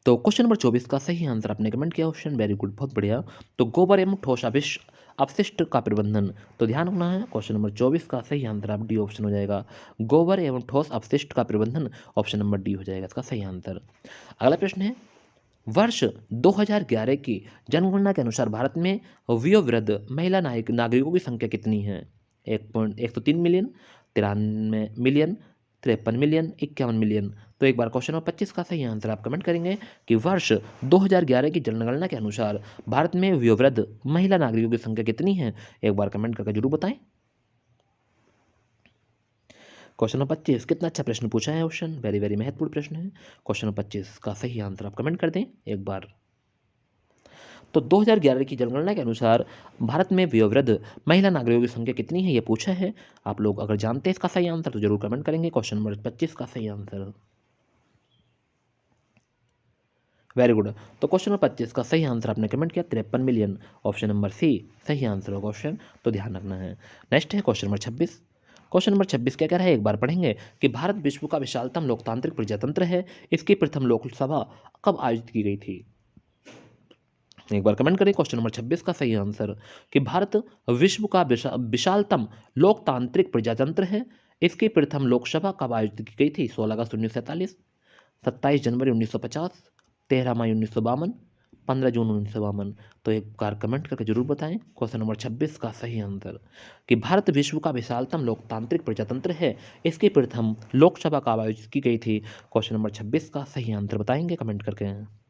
तो क्वेश्चन नंबर 24 का सही आंसर आपने कमेंट किया क्वेश्चन, वेरी गुड, बहुत बढ़िया। तो गोबर एवं ठोस अपशिष्ट का प्रबंधन। तो ध्यान रखना है क्वेश्चन नंबर 24 का सही आंसर आप डी ऑप्शन हो जाएगा, गोबर एवं ठोस अपशिष्ट का प्रबंधन, ऑप्शन नंबर डी हो जाएगा इसका सही आंसर। अगला प्रश्न है वर्ष 2011 की जनगणना के अनुसार भारत में वयोवृद्ध महिला नागरिकों की संख्या कितनी है? 1.103 मिलियन, 93 मिलियन, 53 मिलियन, 51 मिलियन। तो एक बार क्वेश्चन नंबर 25 का सही आंसर आप कमेंट करेंगे कि वर्ष 2011 की जनगणना के अनुसार भारत में वयोवृद्ध महिला नागरिकों की संख्या कितनी है? एक बार कमेंट करके जरूर बताएं। क्वेश्चन नंबर 25 कितना अच्छा प्रश्न पूछा है क्वेश्चन, वेरी वेरी महत्वपूर्ण प्रश्न है। क्वेश्चन नंबर 25 का सही आंसर आप कमेंट कर दें एक बार। तो 2011 की जनगणना के अनुसार भारत में वयोवृद्ध महिला नागरिकों की संख्या कितनी है, ये पूछा है। आप लोग अगर जानते हैं इसका सही आंसर तो जरूर कमेंट करेंगे। क्वेश्चन नंबर 25 का सही आंसर, वेरी गुड। तो क्वेश्चन नंबर 25 का सही आंसर आपने कमेंट किया 53 मिलियन, ऑप्शन नंबर सी सही आंसर होगा क्वेश्चन, तो ध्यान रखना है। नेक्स्ट है क्वेश्चन नंबर 26। क्वेश्चन नंबर 26 क्या कह रहा है, एक बार पढ़ेंगे कि भारत विश्व का विशालतम लोकतांत्रिक प्रजातंत्र है, इसकी प्रथम लोकसभा कब आयोजित की गई थी। एक बार कमेंट करें क्वेश्चन नंबर 26 का सही आंसर कि भारत विश्व का विशालतम लोकतांत्रिक प्रजातंत्र है, इसकी प्रथम लोकसभा कब आयोजित की गई थी। 16 अगस्त 1947, 27 जनवरी 1950, 13 मई 1952, 15 जून 1952। तो एक बार कमेंट करके जरूर बताएं क्वेश्चन नंबर 26 का सही आंसर कि भारत विश्व का विशालतम लोकतांत्रिक प्रजातंत्र है, इसकी प्रथम लोकसभा कब आयोजित की गई थी। क्वेश्चन नंबर 26 का सही आंसर बताएंगे कमेंट करके।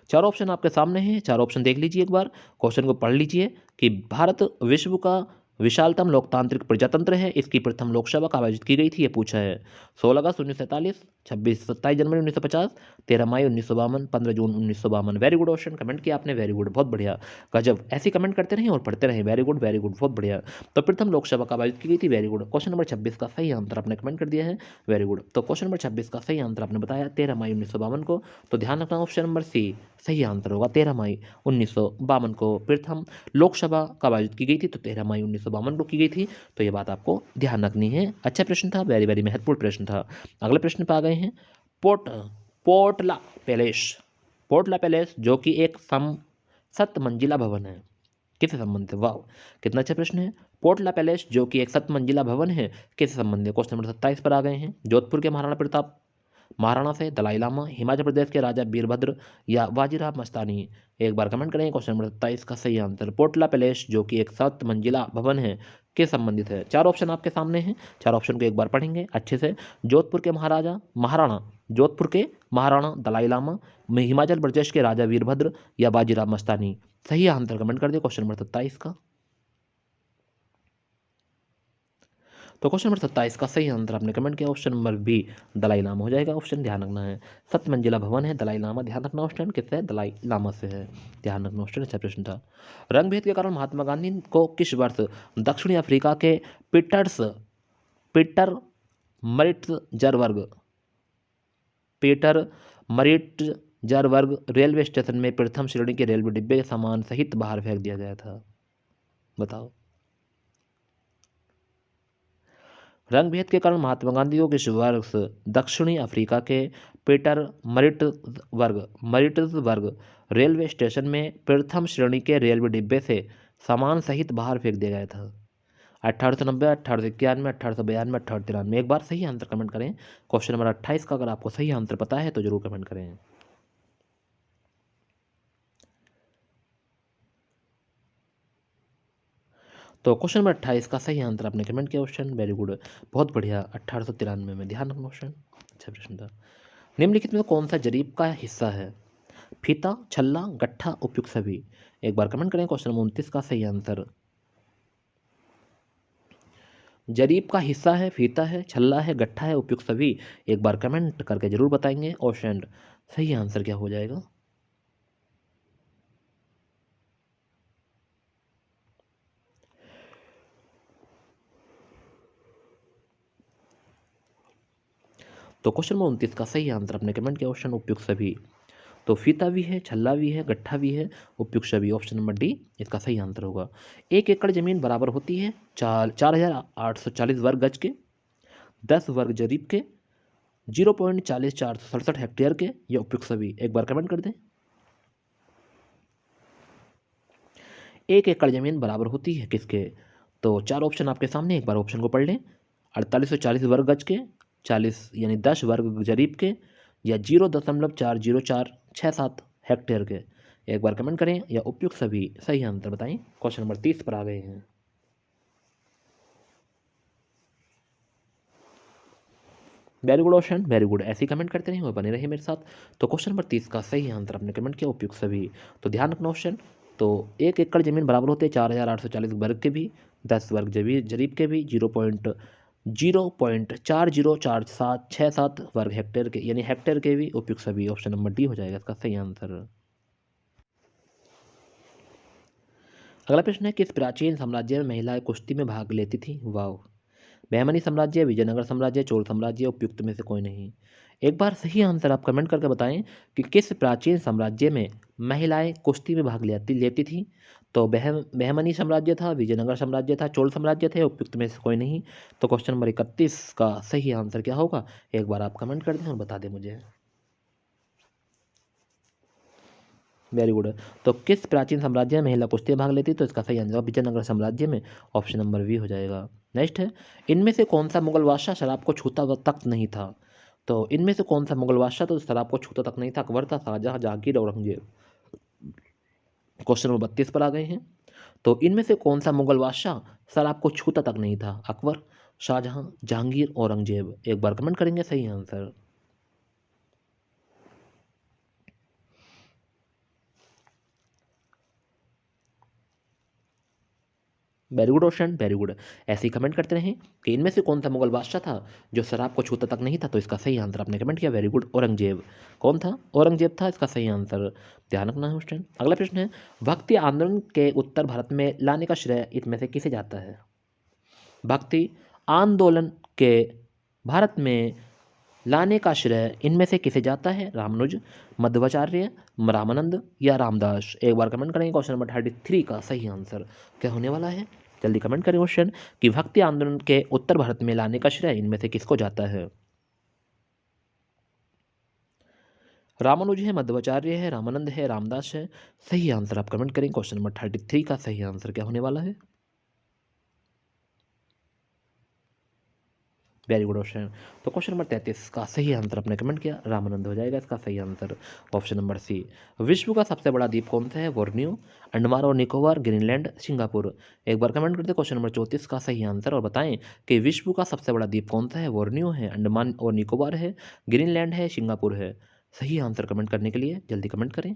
चार ऑप्शन आपके सामने हैं, चार ऑप्शन देख लीजिए एक बार, क्वेश्चन को पढ़ लीजिए कि भारत विश्व का विशालतम लोकतांत्रिक प्रजातंत्र है, इसकी प्रथम लोकसभा कब आयोजित की गई थी, ये पूछा है। 16 अगस्त 1947, 27 जनवरी 1950, 13 मई 1952, 15 जून 1952। वेरी गुड ऑप्शन कमेंट किया आपने, वेरी गुड, बहुत बढ़िया, गजब, ऐसे कमेंट करते रहें और पढ़ते रहें। वेरी गुड वेरी गुड, बहुत बढ़िया। तो प्रथम लोकसभा कब आयोजित की गई थी, वेरी गुड। क्वेश्चन नंबर 26 का सही आंसर आपने कमेंट कर दिया है, वेरी गुड। तो क्वेश्चन नंबर 26 का सही आंसर आपने बताया 13 मई 1952 को, तो ध्यान रखना ऑप्शन नंबर सी सही आंसर होगा। 13 मई 1952 को प्रथम लोकसभा कब आयोजित की गई थी, तो 13 मई 1952 को की गई थी। तो ये बात आपको ध्यान रखनी है। अच्छा प्रश्न था, वेरी वेरी महत्वपूर्ण प्रश्न था। अगले प्रश्न पे आ गए हैं। पोर्टला पैलेस, पोर्टला पैलेस जो कि एक 7 मंजिला भवन है, किससे संबंधित है। वाह, कितना अच्छा प्रश्न है। पोर्टला पैलेस जो कि एक 7 मंजिला भवन है, किससे संबंधित है। क्वेश्चन नंबर 27 पर आ गए हैं। जोधपुर के महाराणा प्रताप, महाराणा से दलाई लामा, हिमाचल प्रदेश के राजा वीरभद्र या बाजीराव मस्तानी। एक बार कमेंट करें क्वेश्चन नंबर 27 का सही आंसर। पोर्टला पैलेस जो कि एक 7 मंजिला भवन है, के संबंधित है। चार ऑप्शन आपके सामने हैं, चार ऑप्शन को एक बार पढ़ेंगे अच्छे से। जोधपुर के महाराणा, जोधपुर के महाराणा दलाई लामा, हिमाचल प्रदेश के राजा वीरभद्र या बाजीराव मस्तानी। सही आंसर कमेंट कर दिए क्वेश्चन नंबर 27 का। तो क्वेश्चन नंबर 27 का सही आंसर आपने कमेंट किया option number B Dalai Lama हो जाएगा ऑप्शन, ध्यान रखना है। 7 मंजिला भवन है दलाई लामा, ध्यान रखना ऑप्शन किससे है, दलाई लामा से है, ध्यान रखना ऑप्शन। अच्छा प्रश्न था। रंग भेद के कारण महात्मा गांधी को किस वर्ष दक्षिणी अफ्रीका के पीटर मरिट्जबर्ग, पीटर मरिट्जबर्ग रेलवे स्टेशन में प्रथम श्रेणी के रेलवे डिब्बे के सामान सहित बाहर फेंक दिया गया था, बताओ। रंग भेद के कारण महात्मा गांधी को किस वर्ष दक्षिणी अफ्रीका के पीटर मरिट्जबर्ग रेलवे स्टेशन में प्रथम श्रेणी के रेलवे डिब्बे से सामान सहित बाहर फेंक दिया गया था। 1890, 1891, 1892, 1893। एक बार सही आंसर कमेंट करें क्वेश्चन नंबर 28 का, अगर आपको सही आंसर पता है तो जरूर कमेंट करें। तो क्वेश्चन नंबर 28 का सही आंसर आपने कमेंट किया क्वेश्चन, वेरी गुड, बहुत बढ़िया, 1893 में, ध्यान रखना क्वेश्चन, अच्छा प्रश्न था। निम्नलिखित में कौन सा जरीब का हिस्सा है, फीता, छल्ला, गट्ठा, उपयुक्त सभी। एक बार कमेंट करें क्वेश्चन नंबर 29 का सही आंसर। जरीब का हिस्सा है, फीता है, छल्ला है, गट्ठा है, उपयुक्त सभी। एक बार कमेंट करके जरूर बताएंगे ऑप्शन, सही आंसर क्या हो जाएगा। तो क्वेश्चन नंबर 29 का सही आंसर आपने कमेंट किया ऑप्शन उपयुक्त सभी। तो फीता भी है, छल्ला भी है, गट्ठा भी है, उपयुक्त सभी, ऑप्शन नंबर डी इसका सही आंसर होगा। 1 एकड़ जमीन बराबर होती है 4,840 वर्ग गज के, 10 वर्ग जरीब के, 0.40467 हेक्टेयर के, या उपयुक्त सभी। एक बार कमेंट कर दें। 1 एकड़ जमीन बराबर होती है किसके, तो चार ऑप्शन आपके सामने, एक बार ऑप्शन को पढ़ लें। 4840 वर्ग गज के, 40 यानी 10 वर्ग जरीब के, या 0.40467 हेक्टेयर के। एक बार कमेंट करें या उपयुक्त सभी, सही आंसर बताएं। क्वेश्चन नंबर 30 पर आ गए हैं। Very good option, very good, ऐसे ही कमेंट करते रहिए और बने रहिए मेरे साथ। तो क्वेश्चन नंबर 30 का सही आंसर आपने कमेंट किया उपयुक्त सभी। तो ध्यान रखना ऑप्शन, तो 1 एकड़ जमीन बराबर होते हैं 4,840 वर्ग के भी, 10 वर्ग जरीब के भी 0.404767 वर्ग हेक्टेयर के यानी हेक्टेयर के भी उपयुक्त सभी। ऑप्शन नंबर डी हो जाएगा इसका सही आंसर। अगला प्रश्न है, किस प्राचीन साम्राज्य में महिलाएं कुश्ती में भाग लेती थी? वाह। बहमनी साम्राज्य, विजयनगर साम्राज्य, चोल साम्राज्य, उपयुक्त में से कोई नहीं। एक बार सही आंसर आप कमेंट करके बताएं कि किस प्राचीन साम्राज्य में महिलाएं कुश्ती में भाग लेती लेती थी। तो बहमनी साम्राज्य था, विजयनगर साम्राज्य था, चोल साम्राज्य थे, उपयुक्त में से कोई नहीं। तो क्वेश्चन नंबर 31 का सही आंसर क्या होगा, एक बार आप कमेंट कर दें और बता दें मुझे। Very good. तो किस प्राचीन साम्राज्य में महिला कुश्ती में भाग लेती? तो इसका सही आंसर विजयनगर साम्राज्य में। ऑप्शन नंबर वी हो जाएगा। नेक्स्ट है, इनमें से कौन सा मुगल बादशाह शराब को छूता तक नहीं था? तो इनमें से कौन सा मुगल बादशाह तो शराब को छूता तक नहीं था? अकबर था, शाहजहां, जहांगीर, औरंगजेब। क्वेश्चन नंबर 32 पर आ गए हैं। तो इनमें से कौन सा मुगल बादशाह शराब को छूता तक नहीं था? अकबर, शाहजहां, जहांगीर, औरंगजेब। एक बार कमेंट करेंगे सही answer. Very good option, very good. ऐसे ही कमेंट करते रहें कि इनमें से कौन सा मुगल बादशाह था जो शराब को छूता तक नहीं था। तो इसका सही आंसर आपने कमेंट किया, वेरी गुड, औरंगजेब। कौन था? औरंगजेब था इसका सही आंसर। ध्यान रखना है उस टाइम। अगला प्रश्न है, भक्ति आंदोलन के उत्तर भारत में लाने का श्रेय इनमें से किसे जाता है? भक्ति आंदोलन के भारत में लाने का श्रेय इनमें से किसे जाता है? रामानुज, मध्वाचार्य, रामानंद या रामदास। एक बार कमेंट करेंगे क्वेश्चन नंबर 33 का सही आंसर क्या होने वाला है। जल्दी कमेंट करें क्वेश्चन कि भक्ति आंदोलन के उत्तर भारत में लाने का श्रेय इनमें से किसको जाता है? रामानुज है, मध्वाचार्य है, रामानंद है, रामदास है। सही आंसर आप कमेंट करें क्वेश्चन नंबर 33 का सही आंसर क्या होने वाला है। Very good option. तो क्वेश्चन नंबर 33 का सही आंसर आपने कमेंट किया, रामानंद हो जाएगा इसका सही आंसर। ऑप्शन नंबर सी। विश्व का सबसे बड़ा द्वीप कौन सा है? बोर्नियो, अंडमान और निकोबार, ग्रीनलैंड, सिंगापुर। एक बार कमेंट करते क्वेश्चन नंबर 34 का सही आंसर और बताएं कि विश्व का सबसे बड़ा द्वीप कौन सा है? बोर्नियो है, अंडमान और निकोबार है, ग्रीनलैंड है, सिंगापुर है। सही आंसर कमेंट करने के लिए जल्दी कमेंट करें।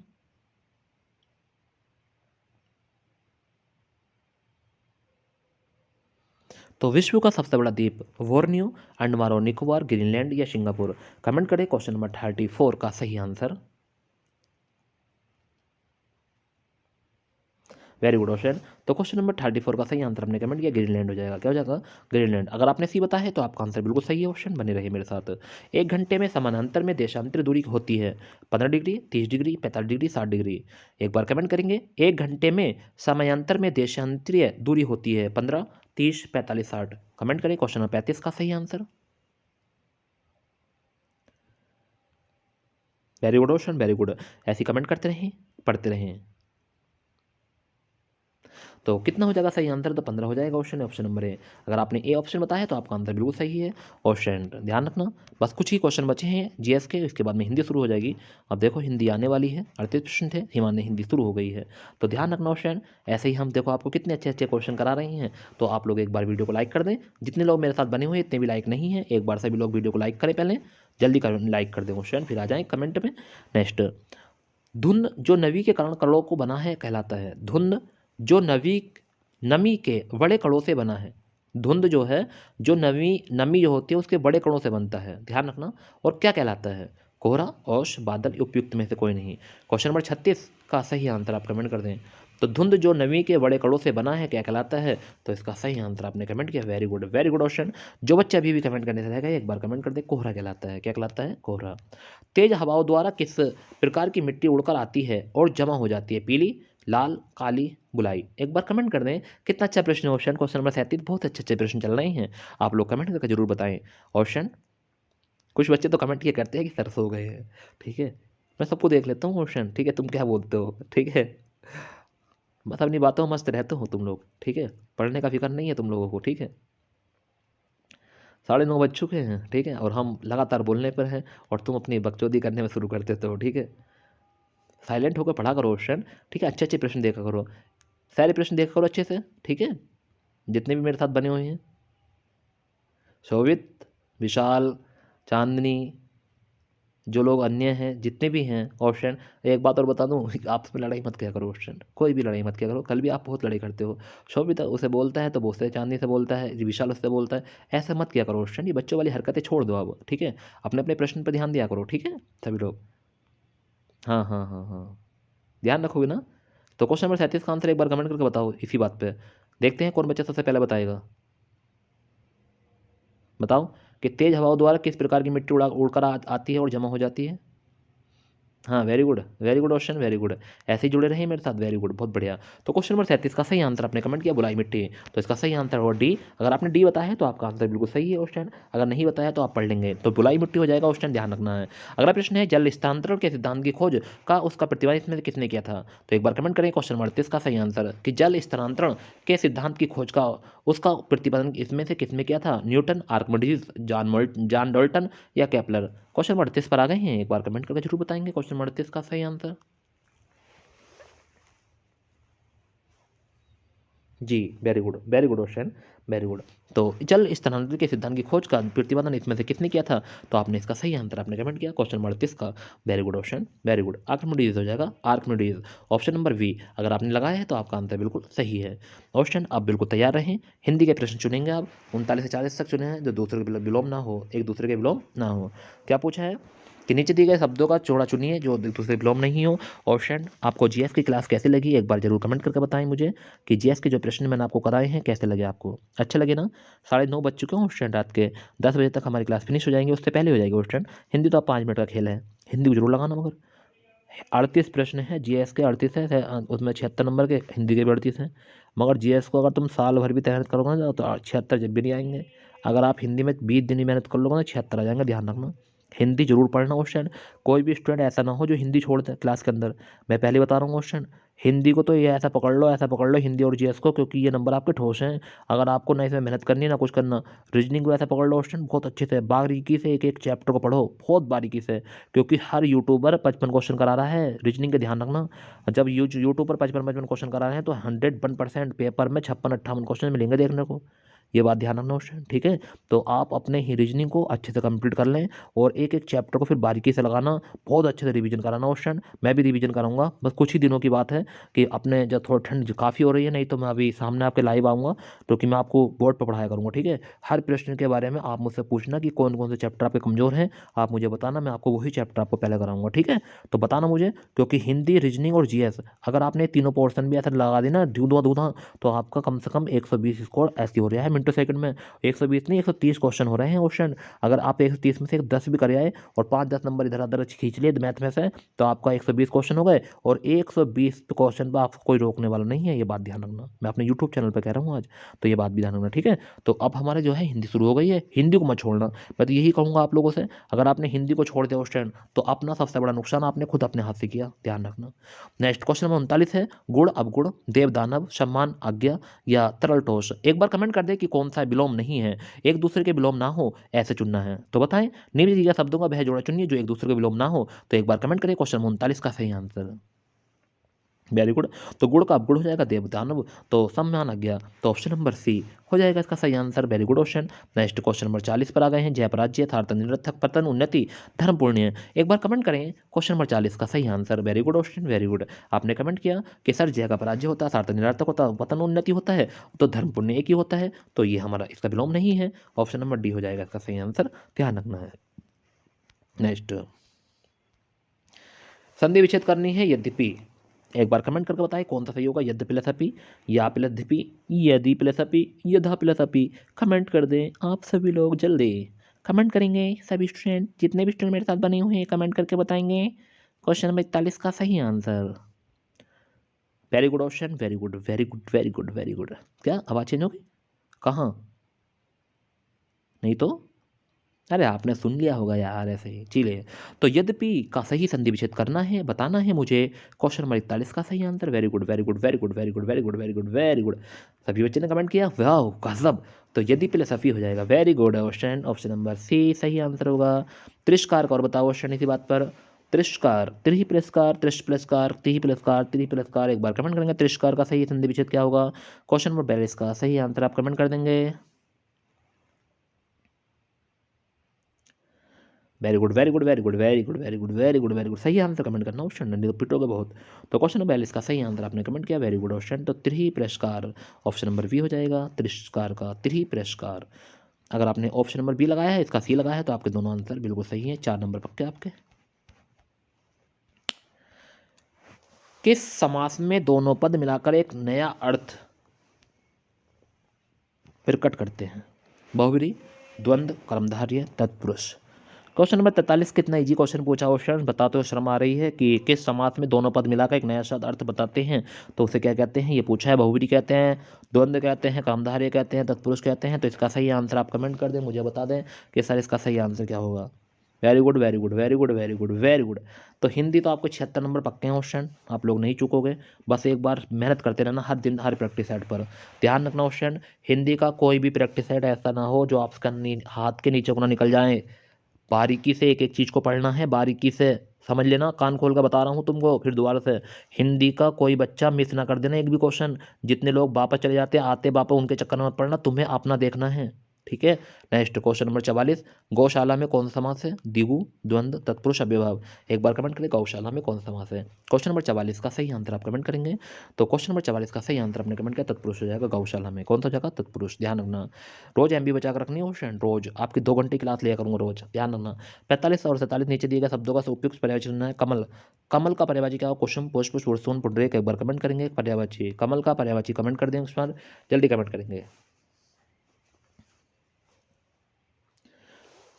तो विश्व का सबसे बड़ा द्वीप बोर्नियो, अंडमान और निकोबार, ग्रीनलैंड या सिंगापुर। कमेंट करें क्वेश्चन नंबर 34 का सही आंसर। Very good option. तो क्वेश्चन नंबर 34 का सही आंसर आपने कमेंट किया, ग्रीनलैंड हो जाएगा। क्या हो जाएगा? ग्रीनलैंड। अगर आपने सी बताया है तो आपका आंसर बिल्कुल सही है ऑप्शन, बने रहे मेरे साथ। एक घंटे में समानांतर में देशांतर दूरी होती है 15 डिग्री, 30 डिग्री, 45 डिग्री, 60 डिग्री। एक बार कमेंट करेंगे, एक घंटे में समयांतर में देशांतरीय दूरी होती है 15, 30, 45, 60। कमेंट करें क्वेश्चन नंबर 35 का सही answer. Very good option, very good. ऐसे कमेंट करते रहें, पढ़ते रहें। तो कितना हो जाएगा सही आंसर? तो 15 हो जाएगा ऑप्शन, ऑप्शन नंबर ए। अगर आपने ए ऑप्शन बताया तो आपका आंसर बिल्कुल सही है ऑप्शन। ध्यान रखना, बस कुछ ही क्वेश्चन बचे हैं जीएस के, इसके बाद में हिंदी शुरू हो जाएगी। अब देखो हिंदी आने वाली है, 38 प्रश्न थे, हिमान्य हिंदी शुरू हो गई है। तो ध्यान रखना ऑप्शन। ऐसे ही हम देखो आपको कितने अच्छे अच्छे क्वेश्चन करा रहे हैं। तो आप लोग एक बार वीडियो को लाइक कर दें। जितने लोग मेरे साथ बने हुए हैं इतने भी लाइक नहीं है, एक बार सभी लोग वीडियो को लाइक करें पहले। जल्दी कर लाइक कर दें क्वेश्चन, फिर आ जाएँ कमेंट में। नेक्स्ट, धुंध जो नवी के कारण कणों को बना है कहलाता है। धुंध जो नमी के बड़े कणों से बना है। धुंध जो है, जो नमी जो होती है उसके बड़े कणों से बनता है। ध्यान रखना। और क्या कहलाता है? कोहरा, औश, बादल, उपयुक्त में से कोई नहीं। क्वेश्चन नंबर 36 का सही आंसर आप कमेंट कर दें। तो धुंध जो नमी के बड़े कणों से बना है क्या कहलाता है? तो इसका सही आंसर आपने कमेंट किया, very good, very good option. जो बच्चे अभी भी कमेंट करने से रहेगा एक बार कमेंट कर दे, कोहरा कहलाता है। क्या कहलाता है? कोहरा। तेज हवाओं द्वारा किस प्रकार की मिट्टी उड़कर आती है और जमा हो जाती है? पीली, लाल, काली, बुलाई। एक बार कमेंट कर दें। कितना अच्छा प्रश्न है ऑप्शन। क्वेश्चन नंबर 37, बहुत अच्छे अच्छे प्रश्न चल रहे हैं। आप लोग कमेंट करके जरूर बताएं ऑप्शन। कुछ बच्चे तो कमेंट ये करते हैं कि सर सो गए हैं। ठीक है, मैं सबको देख लेता हूँ ऑप्शन। ठीक है, तुम क्या बोलते हो? ठीक है, बस अपनी बातों में मस्त रहते हो तुम लोग। ठीक है, पढ़ने का फिक्र नहीं है तुम लोगों को। ठीक है, 9:30 बज चुके हैं। ठीक है, और हम लगातार बोलने पर हैं और तुम अपनी बकचोदी करने में शुरू कर देते हो। ठीक है, साइलेंट होकर पढ़ा करो क्वेश्चन। ठीक है, अच्छे अच्छे प्रश्न देखा करो, सारे प्रश्न देखा करो अच्छे से। ठीक है, जितने भी मेरे साथ बने हुए हैं। शोभित, विशाल, चांदनी, जो लोग अन्य हैं जितने भी हैं ऑप्शन, एक बात और बता दूं, आपस में लड़ाई मत किया करो ऑप्शन, कोई भी लड़ाई मत किया करो। कल भी आप बहुत लड़ाई करते हो, शोभिता उसे बोलता है तो वो उससे चांदनी से बोलता है, विशाल उससे बोलता है, ऐसा मत किया करो ऑप्शन। ये बच्चों वाली हरकतें छोड़ दो अब, ठीक है? अपने अपने प्रश्न पर ध्यान दिया करो, ठीक है सभी लोग? हाँ हाँ हाँ हाँ, ध्यान रखोगे ना? तो क्वेश्चन नंबर 37 का आंसर एक बार कमेंट करके बताओ इसी बात पे। देखते हैं कौन बच्चा सबसे पहले बताएगा। बताओ कि तेज हवाओं द्वारा किस प्रकार की मिट्टी उड़कर आती है और जमा हो जाती है। हाँ, very good question, very good. ऐसे ही जुड़े रहिए मेरे साथ, वेरी गुड, बहुत बढ़िया। तो क्वेश्चन नंबर 37 का सही आंसर आपने कमेंट किया बुलाई मिट्टी, तो इसका सही आंसर होगा डी। अगर आपने डी बताया है तो आपका आंसर बिल्कुल सही है क्वेश्चन, अगर नहीं बताया तो आप पढ़ लेंगे, तो बुलाई मिट्टी हो जाएगा क्वेश्चन, ध्यान रखना है। अगला प्रश्न है, जल स्थानांतरण के सिद्धांत की खोज का उसका प्रतिपादन इसमें से किसने किया था? तो एक बार कमेंट करें क्वेश्चन नंबर 38 का सही आंसर कि जल स्थानांतरण के सिद्धांत की खोज का उसका प्रतिपादन इसमें से किसने किया था? न्यूटन, आर्किमिडीज, जॉन डाल्टन या केपलर? क्वेश्चन नंबर 38 पर आ गए हैं, एक बार कमेंट करके जरूर बताएंगे क्वेश्चन नंबर 38 का सही आंसर। जी, very good question, very good. तो जल स्थानांतरण के सिद्धांत की खोज का प्रतिपादन इसमें से किसने किया था? तो आपने इसका सही आंसर आपने कमेंट किया क्वेश्चन नंबर 38 का, very good question, very good. Archimedes हो जाएगा, आर्किमिडीज। ऑप्शन नंबर बी अगर आपने लगाया है तो आपका आंसर बिल्कुल सही है। ऑप्शन आप बिल्कुल तैयार रहें, हिंदी के प्रश्न चुनेंगे आप, 39 से 40 तक चुने हैं जो दूसरे के विलोम ना हो, एक दूसरे के विलोम ना हो। क्या पूछा है कि नीचे दिए गए शब्दों का जोड़ा चुनिए जो एक दूसरे विलोम नहीं हो। ऑप्शन आपको जीएस की क्लास कैसी लगी एक बार जरूर कमेंट करके बताएं मुझे कि जीएस के जो प्रश्न मैंने आपको कराए हैं कैसे लगे आपको, अच्छे लगे ना? 9:30 बज चुके हैं क्वेश्चन, रात के 10 बजे तक हमारी क्लास फिनिश हो जाएंगे, उससे पहले हो जाएगी क्वेश्चन। हिंदी तो आप 5 मिनट का खेल है, हिंदी को जरूर लगाना मगर। 38 प्रश्न है जीएस के, 38 है, उसमें 76 नंबर के, हिंदी के भी 38 हैं। मगर जीएस को अगर तुम साल भर भी मेहनत करोगे ना तो 76 जब भी नहीं आएंगे। अगर आप हिंदी में 20 दिन ही मेहनत कर लोगे ना 76 आ जाएंगे, ध्यान रखना। हिंदी जरूर पढ़ना क्वेश्चन, कोई भी स्टूडेंट ऐसा ना हो जो हिंदी छोड़ दे क्लास के अंदर। मैं पहले बता रहा हूँ क्वेश्चन, हिंदी को तो ये ऐसा पकड़ लो, ऐसा पकड़ लो हिंदी और जीएस को, क्योंकि ये नंबर आपके ठोस हैं। अगर आपको ना इसमें मेहनत करनी है ना कुछ करना, रीजनिंग को ऐसा पकड़ लो क्वेश्चन बहुत अच्छे से, बारीकी से एक एक चैप्टर को पढ़ो बहुत बारीकी से, क्योंकि हर यूट्यूबर 55 क्वेश्चन करा रहा है रीजनिंग का, ध्यान रखना। जब यूट्यूब पर 55 क्वेश्चन करा रहे हैं तो 101% पेपर में 56-58 क्वेश्चन मिलेंगे देखने को, ये बात ध्यान रखना क्वेश्चन, ठीक है? तो आप अपने ही रीजनिंग को अच्छे से कंप्लीट कर लें और एक एक चैप्टर को फिर बारीकी से लगाना, बहुत अच्छे से रिवीजन कराना क्वेश्चन। मैं भी रिवीजन कराऊंगा, बस कुछ ही दिनों की बात है कि अपने जब थोड़ा ठंड काफ़ी हो रही है, नहीं तो मैं अभी सामने आपके लाइव आऊँगा, क्योंकि मैं आपको बोर्ड पर पढ़ाया करूँगा, ठीक है? हर प्रश्न के बारे में आप मुझसे पूछना कि कौन कौन से चैप्टर आपके कमज़ोर हैं, आप मुझे बताना, मैं आपको वही चैप्टर आपको पहले कराऊंगा, ठीक है? तो बताना मुझे, क्योंकि हिंदी, रीजनिंग और जीएस अगर आपने तीनों पोर्शन भी ऐसा लगा दी ना दूधा दूधा, तो आपका कम से कम 120 स्कोर ऐसे हो रहा है मिनटों सेकंड में। 120 नहीं, 130 क्वेश्चन हो रहे हैं क्वेश्चन। अगर आप 130 में से 10 भी कर आए और 5-10 नंबर इधर उधर खींच लिए मैथ में से, तो आपका 120 क्वेश्चन हो गए, और 120 क्वेश्चन पर आपको कोई रोकने वाला नहीं है, ये बात ध्यान रखना। मैं अपने यूट्यूब चैनल पर कह रहा हूँ आज, तो ये बात भी ध्यान रखना, ठीक है? तो अब हमारे जो है हिंदी शुरू हो गई है, हिंदी को मत छोड़ना। मैं तो यही कहूँगा आप लोगों से, अगर आपने हिंदी को छोड़ दिया क्वेश्चन तो अपना सबसे बड़ा नुकसान आपने खुद अपने हाथ से किया, ध्यान रखना। नेक्स्ट क्वेश्चन नंबर 39 है, गुण अवगुण, देव दानव, सम्मान आज्ञा या तरल ठोस? एक बार कमेंट कर दे कि कौन सा विलोम नहीं है, एक दूसरे के विलोम ना हो ऐसे चुनना है, तो बताएं। निम्न दिए गए शब्दों का वह जोड़ा चुनिए जो एक दूसरे के विलोम ना हो, तो एक बार कमेंट करिए क्वेश्चन 39 का सही आंसर। Very good. तो गुड़ का अपगुण हो जाएगा देवदानव, तो सम्मान आ गया, तो ऑप्शन नंबर सी हो जाएगा इसका सही answer, very good question. Next question number 40 पर आ गए हैं, जय पराजय, यथार्थ निरर्थक, पतन उन्नति, धर्म पुण्य। एक बार कमेंट करें क्वेश्चन नंबर 40 का सही answer, very good question, very good. आपने कमेंट किया कि सर जय का पराजय होता है, यथार्थ निरर्थक होता है, पतन उन्नति होता है, तो धर्म पुण्य एक ही होता है, तो ये हमारा इसका विलोम नहीं है, ऑप्शन नंबर डी हो जाएगा इसका सही आंसर, ध्यान रखना है। नेक्स्ट, संधि विच्छेद करनी है यद्यपि, एक बार कमेंट करके बताएं कौन सा सही होगा, यद्य प्लस अपि, या प्लस धिपि, यदि प्लस अपि, यदा प्लस अपि? कमेंट कर दें आप सभी लोग जल्दी, कमेंट करेंगे सभी स्टूडेंट, जितने भी स्टूडेंट मेरे साथ बने हुए हैं कमेंट करके बताएंगे क्वेश्चन नंबर 41 का सही answer. Very good option, very good very good very good very good. क्या आवाज़ चेंज हो गई? कहाँ? नहीं तो, अरे आपने सुन लिया होगा यार ऐसे ही, चलिए। तो यद्यपि का सही संधि विच्छेद करना है, बताना है मुझे क्वेश्चन नंबर 41 का सही answer, very good very good very good very good very good very good very good. सभी बच्चे ने कमेंट किया, वाह गजब। तो यदि प्लस सफी हो जाएगा, very good option, option number C सही आंसर होगा। तिरस्कार का और बताओ ऑप्शन इसी बात पर, तिरस्कार, त्रिही पुरस्कार, पुरस्कार, तिही पुरस्कार, त्रिही पुरस्कार, एक बार कमेंट करेंगे तिरस्कार का सही संधि विच्छेद क्या होगा। क्वेश्चन नंबर 42 का सही आंसर आप कमेंट कर देंगे। Very good very good very good very good very good very good very good, सही आंसर कमेंट करना क्वेश्चन, नहीं तो पिटोगे बहुत। तो क्वेश्चन नंबर 42 का सही आंसर आपने कमेंट किया, वेरी गुड क्वेश्चन। तो त्रिही पुरस्कार ऑप्शन नंबर बी हो जाएगा, तिरस्कार का त्रिही पुरस्कार। अगर आपने ऑप्शन नंबर बी लगाया है, इसका सी लगाया है, तो आपके दोनों आंसर बिल्कुल सही है, 4 नंबर पक्के आपके। किस समास में दोनों पद मिलाकर एक नया अर्थ प्रकट करते हैं? बहुब्रीहि, द्वंद्व, कर्मधारय, तत्पुरुष। क्वेश्चन नंबर 43 कितना इजी क्वेश्चन पूछा क्वेश्चन, बताते हो शर्म आ रही है कि किस समास में दोनों पद मिलाकर एक नया शब्द अर्थ बताते हैं, तो उसे क्या कहते हैं? ये पूछा है। बहुब्रीहि कहते हैं, द्वंद्व कहते हैं, कर्मधारय कहते हैं, तत्पुरुष कहते हैं। तो इसका सही आंसर आप कमेंट कर दें, मुझे बता दें कि सर इसका सही आंसर क्या होगा। Very good very good very good very good very good. तो हिंदी तो आपको 76 नंबर पक्के हैं क्वेश्चन, आप लोग नहीं चूकोगे, बस एक बार मेहनत करते रहना हर दिन हर प्रैक्टिस सेट पर। ध्यान रखना क्वेश्चन, हिंदी का कोई भी प्रैक्टिस सेट ऐसा ना हो जो आपका हाथ के नीचे को ना निकल जाए। बारीकी से एक एक चीज़ को पढ़ना है, बारीकी से समझ लेना, कान खोल कर बता रहा हूँ तुमको, फिर दोबारा से। हिंदी का कोई बच्चा मिस ना कर देना एक भी क्वेश्चन। जितने लोग वापस चले जाते हैं आते वापस, उनके चक्कर में मत पड़ना, तुम्हें अपना देखना है, ठीक है। नेक्स्ट क्वेश्चन नंबर 44, गौशाला में कौन सा समास है? द्विगु, द्वंद्व, तत्पुरुष, अव्ययभाव। एक बार कमेंट करें, गौशाला में कौन सा समास है। क्वेश्चन नंबर 44 का सही आंसर आप कमेंट करेंगे। तो क्वेश्चन नंबर 44 का सही आंसर आपने कमेंट किया, तत्पुरुष हो जाएगा। गौशाला में कौन सा जगह? तत्पुरुष। ध्यान रखना, रोज एमबी बचा कर रखनी है क्वेश्चन, रोज आपकी 2 घंटे क्लास लिया करूँगा रोज, ध्यान रखना। 45 और 47 नीचे दिए गए शब्दों का उपयुक्त पर्यायवाची चुनना है। कमल, कमल का पर्यायवाची क्या हो? कुसुम, पुष्प, सुरसोन, पुंडरीक। एक बार कमेंट करेंगे पर्यायवाची, कमल का पर्यायवाची कमेंट कर दें उस पर, जल्दी कमेंट करेंगे।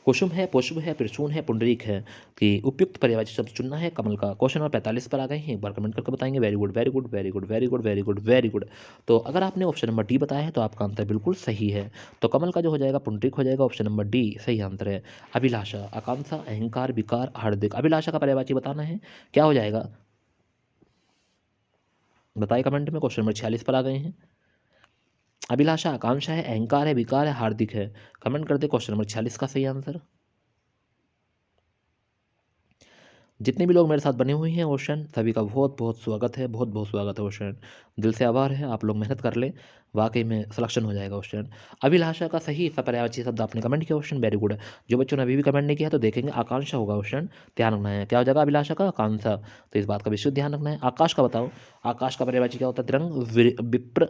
कुसुम है, पुष्प है, प्रसून है, पुंडरीक है, कि उपयुक्त पर्यायवाची शब्द चुनना है कमल का। क्वेश्चन नंबर 45 पर आ गए हैं, एक बार कमेंट करके बताएंगे। Very good very good very good very good very good very good. तो अगर आपने ऑप्शन नंबर डी बताया है तो आपका आंसर बिल्कुल सही है। तो कमल का जो हो जाएगा पुंडरीक हो जाएगा, ऑप्शन नंबर डी सही आंसर है। अभिलाषा, आकांक्षा, अहंकार, विकार, हार्दिक। अभिलाषा का पर्यायवाची बताना है, क्या हो जाएगा बताइए कमेंट में। क्वेश्चन नंबर 46 पर आ गए हैं। अभिलाषा आकांक्षा है, अहंकार है, विकार है, हार्दिक है। कमेंट कर दे क्वेश्चन नंबर 46 का सही आंसर। जितने भी लोग मेरे साथ बने हुए हैं क्वेश्चन, सभी का बहुत बहुत स्वागत है, बहुत बहुत स्वागत है क्वेश्चन, दिल से आभार है। आप लोग मेहनत कर लें, वाकई में सिलेक्शन हो जाएगा क्वेश्चन। अभिलाषा का सही पर्यायवाची शब्द आपने कमेंट किया क्वेश्चन, वेरी गुड। जो बच्चों ने अभी भी कमेंट नहीं किया तो देखेंगे, आकांक्षा होगा क्वेश्चन, ध्यान रखना है। क्या हो जाएगा अभिलाषा का? आकांक्षा। तो इस बात का विशुद्ध ध्यान रखना है। आकाश का बताओ, आकाश का पर्यायवाची क्या होता है? तिरंग, विप्र,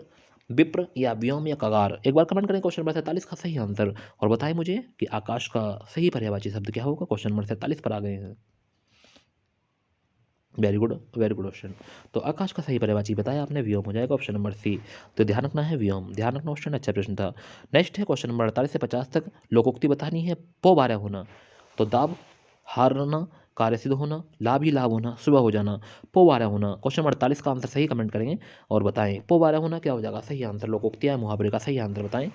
विप्र या व्योम या कगार। एक बार कमेंट करें क्वेश्चन नंबर 47 का सही आंसर, और बताएं मुझे कि आकाश का सही पर्यायवाची शब्द क्या होगा। क्वेश्चन नंबर 47 पर आ गए हैं। Very good very good question. तो आकाश का सही पर्यायवाची बताया आपने, व्योम हो जाएगा, ऑप्शन नंबर सी। तो ध्यान रखना है व्योम, ध्यान रखना क्वेश्चन, अच्छा प्रश्न था। नेक्स्ट है क्वेश्चन नंबर 48 से 50 तक, लोकोक्ति बतानी है। पो 12 होना, तो दाब, हारना, कार्य सिद्ध होना, लाभ ही लाभ होना, सुबह हो जाना। पो 12 होना, क्वेश्चन नंबर 48 का आंसर सही कमेंट करेंगे और बताएं पो 12 होना क्या हो जाएगा सही आंसर। लोकोक्ति या मुहावरे का सही आंसर बताएं,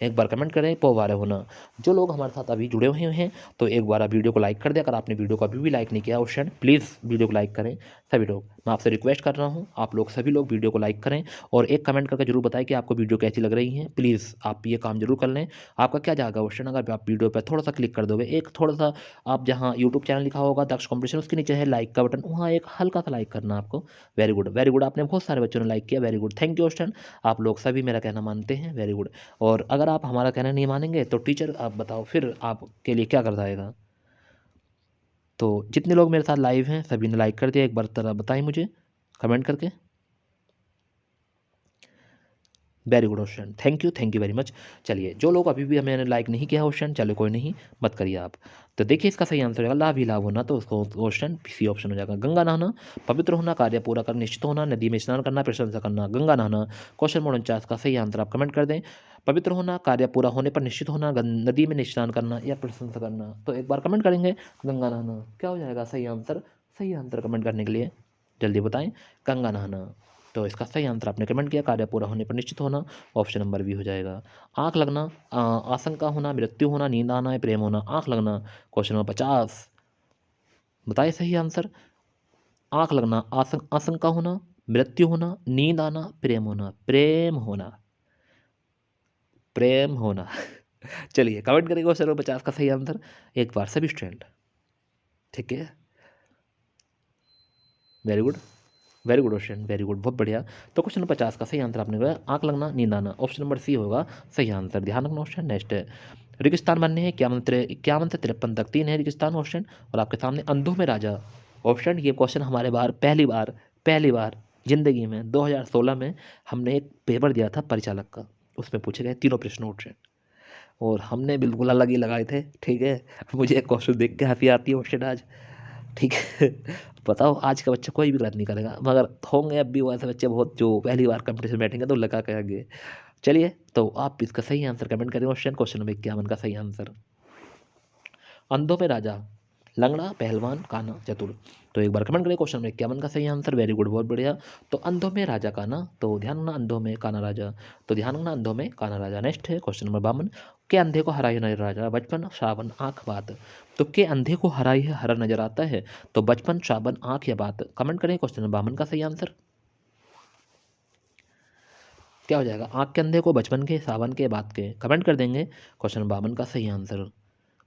एक बार कमेंट करें पो 12 होना। जो लोग हमारे साथ अभी जुड़े हुए हैं तो एक बार आप वीडियो को लाइक कर दें। अगर आपने वीडियो को अभी भी लाइक नहीं किया क्वेश्चन, प्लीज़ वीडियो को लाइक करें सभी लोग। मैं आपसे रिक्वेस्ट कर रहा हूँ, आप लोग सभी लोग वीडियो को लाइक करें और एक कमेंट करके जरूर बताएं कि आपको वीडियो कैसी लग रही है। प्लीज़ आप ये काम जरूर कर लें। आपका क्या जाएगा क्वेश्चन, अगर आप वीडियो पर थोड़ा सा क्लिक कर दोगे, एक थोड़ा सा, आप जहाँ यूट्यूब चैनल लिखा होगा दक्ष कॉम्पिटिशन, उसके नीचे है लाइक का बटन, वहाँ एक हल्का सा लाइक करना आपको। वेरी गुड वेरी गुड, आपने बहुत सारे बच्चों ने लाइक किया, very good, thank you question. आप लोग सभी मेरा कहना मानते हैं, वेरी गुड। और अगर आप हमारा कहना नहीं मानेंगे तो टीचर आप बताओ फिर आपके लिए क्या कर जाएगा। तो जितने लोग मेरे साथ लाइव हैं सभी ने लाइक कर दिया, एक बार तरह बताएं मुझे कमेंट करके। Very good question, thank you very much. चलिए, जो लोग अभी भी हमें लाइक नहीं किया क्वेश्चन, चलो कोई नहीं, मत करिए आप। तो देखिए इसका सही आंसर होगा लाभ ही लाभ होना, तो उसको क्वेश्चन सी ऑप्शन हो जाएगा। गंगा नहाना, पवित्र होना, कार्य पूरा कर, निश्चित होना, नदी में स्नान करना, प्रशंसा करना। गंगा नहाना, क्वेश्चन नंबर 49 का सही आंसर आप कमेंट कर दें। पवित्र होना, कार्य पूरा होने पर निश्चित होना, नदी में स्नान करना या प्रशंसा करना। तो एक बार कमेंट करेंगे गंगा नहाना, क्या हो जाएगा सही आंसर। सही आंसर कमेंट करने के लिए जल्दी बताएं, गंगा नहाना। तो इसका सही आंसर आपने कमेंट किया, कार्य पूरा होने पर निश्चित होना, ऑप्शन नंबर बी हो जाएगा। आंख लगना, आशंका होना, मृत्यु होना, नींद आना है, प्रेम होना। आंख लगना, क्वेश्चन नंबर 50 बताइए सही आंसर। आंख लगना, आशंका होना, मृत्यु होना, नींद आना, प्रेम होना। प्रेम होना, प्रेम होना। चलिए कमेंट करिए क्वेश्चन नंबर 50 का सही आंसर एक बार सभी स्टूडेंट, ठीक है। Very good very good question, very good, बहुत बढ़िया। तो क्वेश्चन नंबर 50 का सही आंसर आपने कहा आंख लगना, नींद आना, ऑप्शन नंबर सी होगा सही आंसर, ध्यान रखना क्वेश्चन। नेक्स्ट है रेगिस्तान बनने हैं 51 से 53 तक, 3 है रेगिस्तान ऑप्शन। और आपके सामने अंधों में राजा ऑप्शन। ये क्वेश्चन हमारे पहली बार जिंदगी में 2016 में हमने एक पेपर दिया था परिचालक का, उसमें पूछे गए तीनों प्रश्न ऑप्शन, और हमने बिल्कुल अलग ही लगाए थे। ठीक है, मुझे क्वेश्चन देख के हंसी आती है ऑप्शन आज। ठीक है, बताओ आज का बच्चा कोई भी गलत नहीं करेगा, मगर होंगे अब भी वैसे बच्चे बहुत जो पहली बार कंपटीशन बैठेंगे तो लगा के आगे। चलिए, तो आप इसका सही आंसर कमेंट करें ऑप्शन। क्वेश्चन नंबर 51 का सही आंसर अंधों में राजा, लंगड़ा, पहलवान, काना, चतुर। तो एक बार कमेंट करें क्वेश्चन नंबर 51 का सही आंसर। वेरी गुड, बहुत बढ़िया। तो अंधों में राजा काना, तो ध्यान रखना अंधों में काना राजा, तो ध्यान रखना अंधों में काना राजा। नेक्स्ट है क्वेश्चन नंबर 52, के अंधे को हराई नजर राजा, बचपन, श्रावण, आंख, बात। तो के अंधे को हराई है हरा नजर आता है, तो बचपन, श्रावण, आंख या बात। कमेंट करें क्वेश्चन नंबर 52 का सही आंसर क्या हो जाएगा। आंख के अंधे को बचपन के, सावन के, बात के। कमेंट कर देंगे क्वेश्चन नंबर 52 का सही आंसर।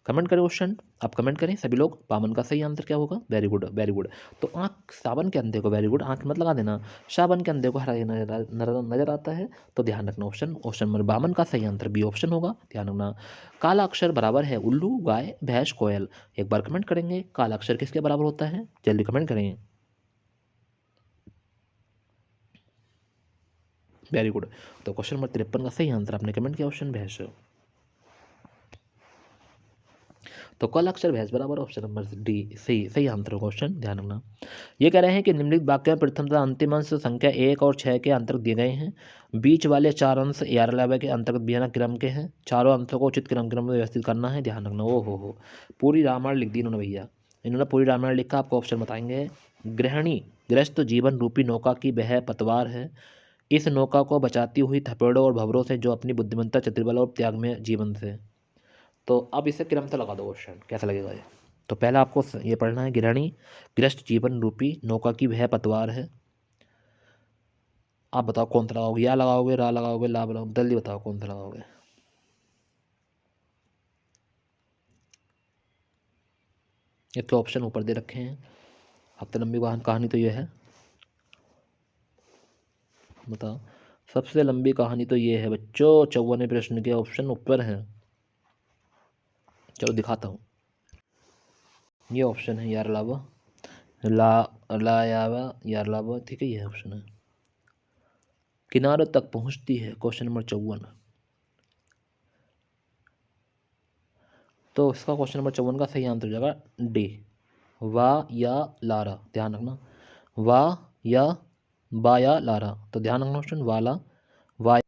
कमेंट करें क्वेश्चन, आप कमेंट करें सभी लोग। 52 का सही आंसर क्या होगा। Very good, very good. तो आंख सावन के अंधे को, वेरी गुड, आंख मत लगा देना, सावन के अंधे को हरा नजर आता है, तो ध्यान रखना ऑप्शन नंबर 52 का सही आंसर बी ऑप्शन होगा। ध्यान रखना। काला अक्षर बराबर है उल्लू, गाय, भैंस, कोयल। एक बार कमेंट करेंगे काला अक्षर किसके बराबर होता है, जल्दी कमेंट करें। Very good. तो क्वेश्चन नंबर 53 का सही आंसर आपने कमेंट किया ऑप्शन भैंस। तो कल अक्षर भैंस बराबर ऑप्शन नंबर डी सही सही आंसर होगा क्वेश्चन। ध्यान रखना। ये कह रहे हैं कि निम्नलिखित वाक्य में प्रथम तथा अंतिम अंश संख्या 1 और 6 के अंतर्गत दिए गए हैं। बीच वाले 4 अंश 11 के अंतर्गत बिना क्रम के हैं। चारों अंशों को उचित क्रम में व्यवस्थित करना है। ध्यान रखना। ओ हो, पूरी रामायण लिख दी इन्होंने भैया, इन्होंने पूरी रामायण लिखा। आपको ऑप्शन बताएंगे। गृहिणी गृहस्थ जीवन रूपी नौका की वह पतवार है, इस नौका को बचाती हुई थपेड़ों और भंवरों से, जो अपनी बुद्धिमत्ता, चतुर्बल और त्याग में जीवन से। तो अब इसे क्रम से लगा दो क्वेश्चन, कैसा लगेगा ये। तो पहला आपको ये पढ़ना है, गृहिणी गृहस्थ जीवन रूपी नौका की वह पतवार है। आप बताओ कौन सा लगाओगे, या लगाओगे, रा लगाओगे, ला लगाओगे, जल्दी बताओ कौन सा लगाओगे। इसके ऑप्शन ऊपर दे रखे हैं। हफ्ते लंबी वाहन कहानी तो ये है, बताओ। सबसे लंबी कहानी तो ये है बच्चों। 54वें प्रश्न के ऑप्शन ऊपर हैं। चलो दिखाता हूँ। ये ऑप्शन है यार लावा, ला यावा यार लावा, ठीक है, ये ऑप्शन है। किनारों तक पहुंचती है, क्वेश्चन नंबर 54। तो इसका क्वेश्चन नंबर 54 का सही आंसर हो जाएगा डी, वा या लारा। ध्यान रखना, वा या बा या लारा। तो ध्यान रखना ऑप्शन वाला वा।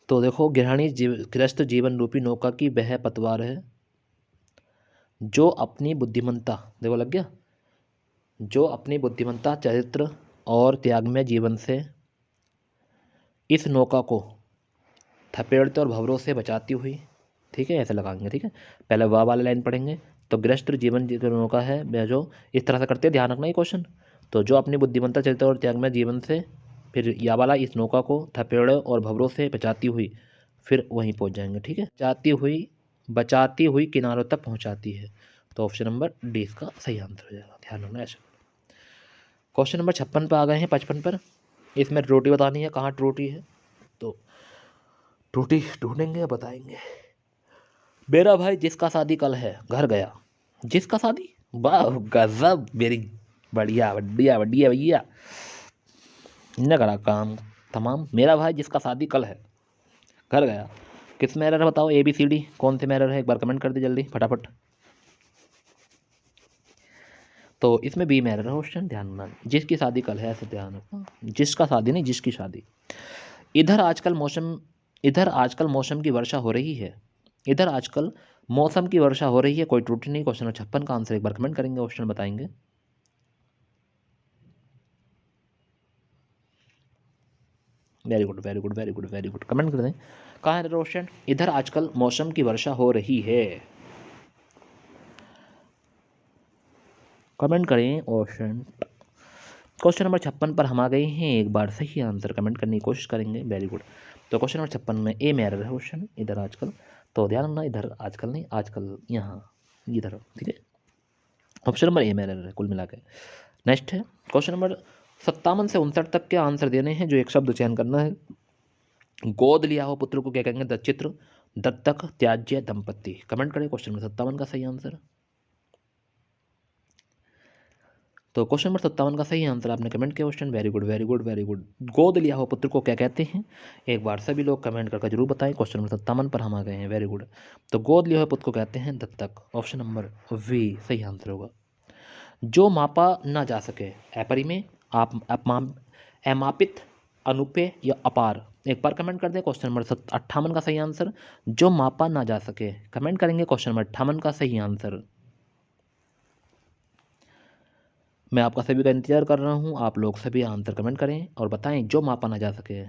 तो देखो, गृहस्थ जीवन रूपी नौका की वह पतवार है, जो अपनी बुद्धिमत्ता, देखो लग गया, जो अपनी बुद्धिमत्ता, चरित्र और त्यागमय जीवन से इस नौका को थपेड़ते और भंवरों से बचाती हुई। ठीक है, ऐसे लगाएंगे। ठीक है, पहले वाह वाला लाइन पढ़ेंगे। तो गृहस्थ जीवन जो नौका है वह जो इस तरह से करते हैं, ध्यान रखना ये क्वेश्चन। तो जो अपनी बुद्धिमत्ता, चरित्र और त्यागमय जीवन से, फिर या वाला इस नौका को थपेड़ों और भंवरों से बचाती हुई, फिर वहीं पहुंच जाएंगे। ठीक है, बचाती हुई किनारों तक पहुंचाती है। तो ऑप्शन नंबर डी इसका सही आंसर हो जाएगा। ध्यान रखना ऐसा। क्वेश्चन नंबर 56 पर आ गए हैं, 55 पर। इसमें त्रुटि बतानी है, कहाँ त्रुटि है। तो त्रुटि ढूंढेंगे, बताएंगे। मेरा भाई जिसका शादी कल है घर गया, जिसका शादी, वाह गजब, मेरी बढ़िया बढ़िया बढ़िया भैया ने करा काम तमाम। मेरा भाई जिसका शादी कल है घर गया, किस में एरर है बताओ, ए बी सी डी कौन से में एरर है, एक बार कमेंट कर दे जल्दी फटाफट। तो इसमें बी में एरर है क्वेश्चन। ध्यान रखना, जिसकी शादी कल है, ऐसे ध्यान रखना, जिसका शादी नहीं, जिसकी शादी। इधर आजकल मौसम की वर्षा हो रही है, इधर आजकल मौसम की वर्षा हो रही है, कोई त्रुटि नहीं। क्वेश्चन नंबर 56 का आंसर एक बार कमेंट करेंगे, ऑप्शन बताएंगे। Very good, very good, very good, very good, comment कर दें। कहाँ है क्वेश्चन, इधर आजकल मौसम की वर्षा हो रही है, कमेंट करें ऑप्शन। क्वेश्चन नंबर 56 पर हम आ गए हैं, एक बार सही आंसर कमेंट करने की कोशिश करेंगे। Very good. तो क्वेश्चन नंबर 56 में ए में एरर है क्वेश्चन, इधर आजकल। तो ध्यान रखना, इधर आजकल नहीं, आजकल यहाँ इधर। ठीक है, ऑप्शन नंबर ए में एरर है कुल मिला के। नेक्स्ट है क्वेश्चन नंबर 57 से 59 तक के आंसर देने हैं, जो एक शब्द चयन करना है। गोद लिया हो पुत्र को क्या कहेंगे? दत्चित्र, दत्तक, त्याज्य, दंपत्ति। कमेंट करें क्वेश्चन नंबर 57 का सही आंसर। तो क्वेश्चन नंबर 57 का सही आंसर आपने कमेंट किया question. Very good very good very good. गोद लिया हो पुत्र को क्या कहते हैं? एक बार सभी लोग कमेंट करके जरूर बताएं। क्वेश्चन नंबर 57 पर हम आ गए हैं। Very good. तो गोद लिया हुआ पुत्र को कहते हैं दत्तक। ऑप्शन नंबर वी सही आंसर होगा। जो मापा ना जा सके, अपरिमेय, आप अपमाप, अमापित, अनुपेय या अपार। एक बार कमेंट कर दें क्वेश्चन नंबर 58 का सही आंसर। जो मापा ना जा सके, कमेंट करेंगे क्वेश्चन नंबर 58 का सही आंसर। मैं आपका सभी का इंतजार कर रहा हूं। आप लोग सभी आंसर कमेंट करें और बताएं जो मापा ना जा सके।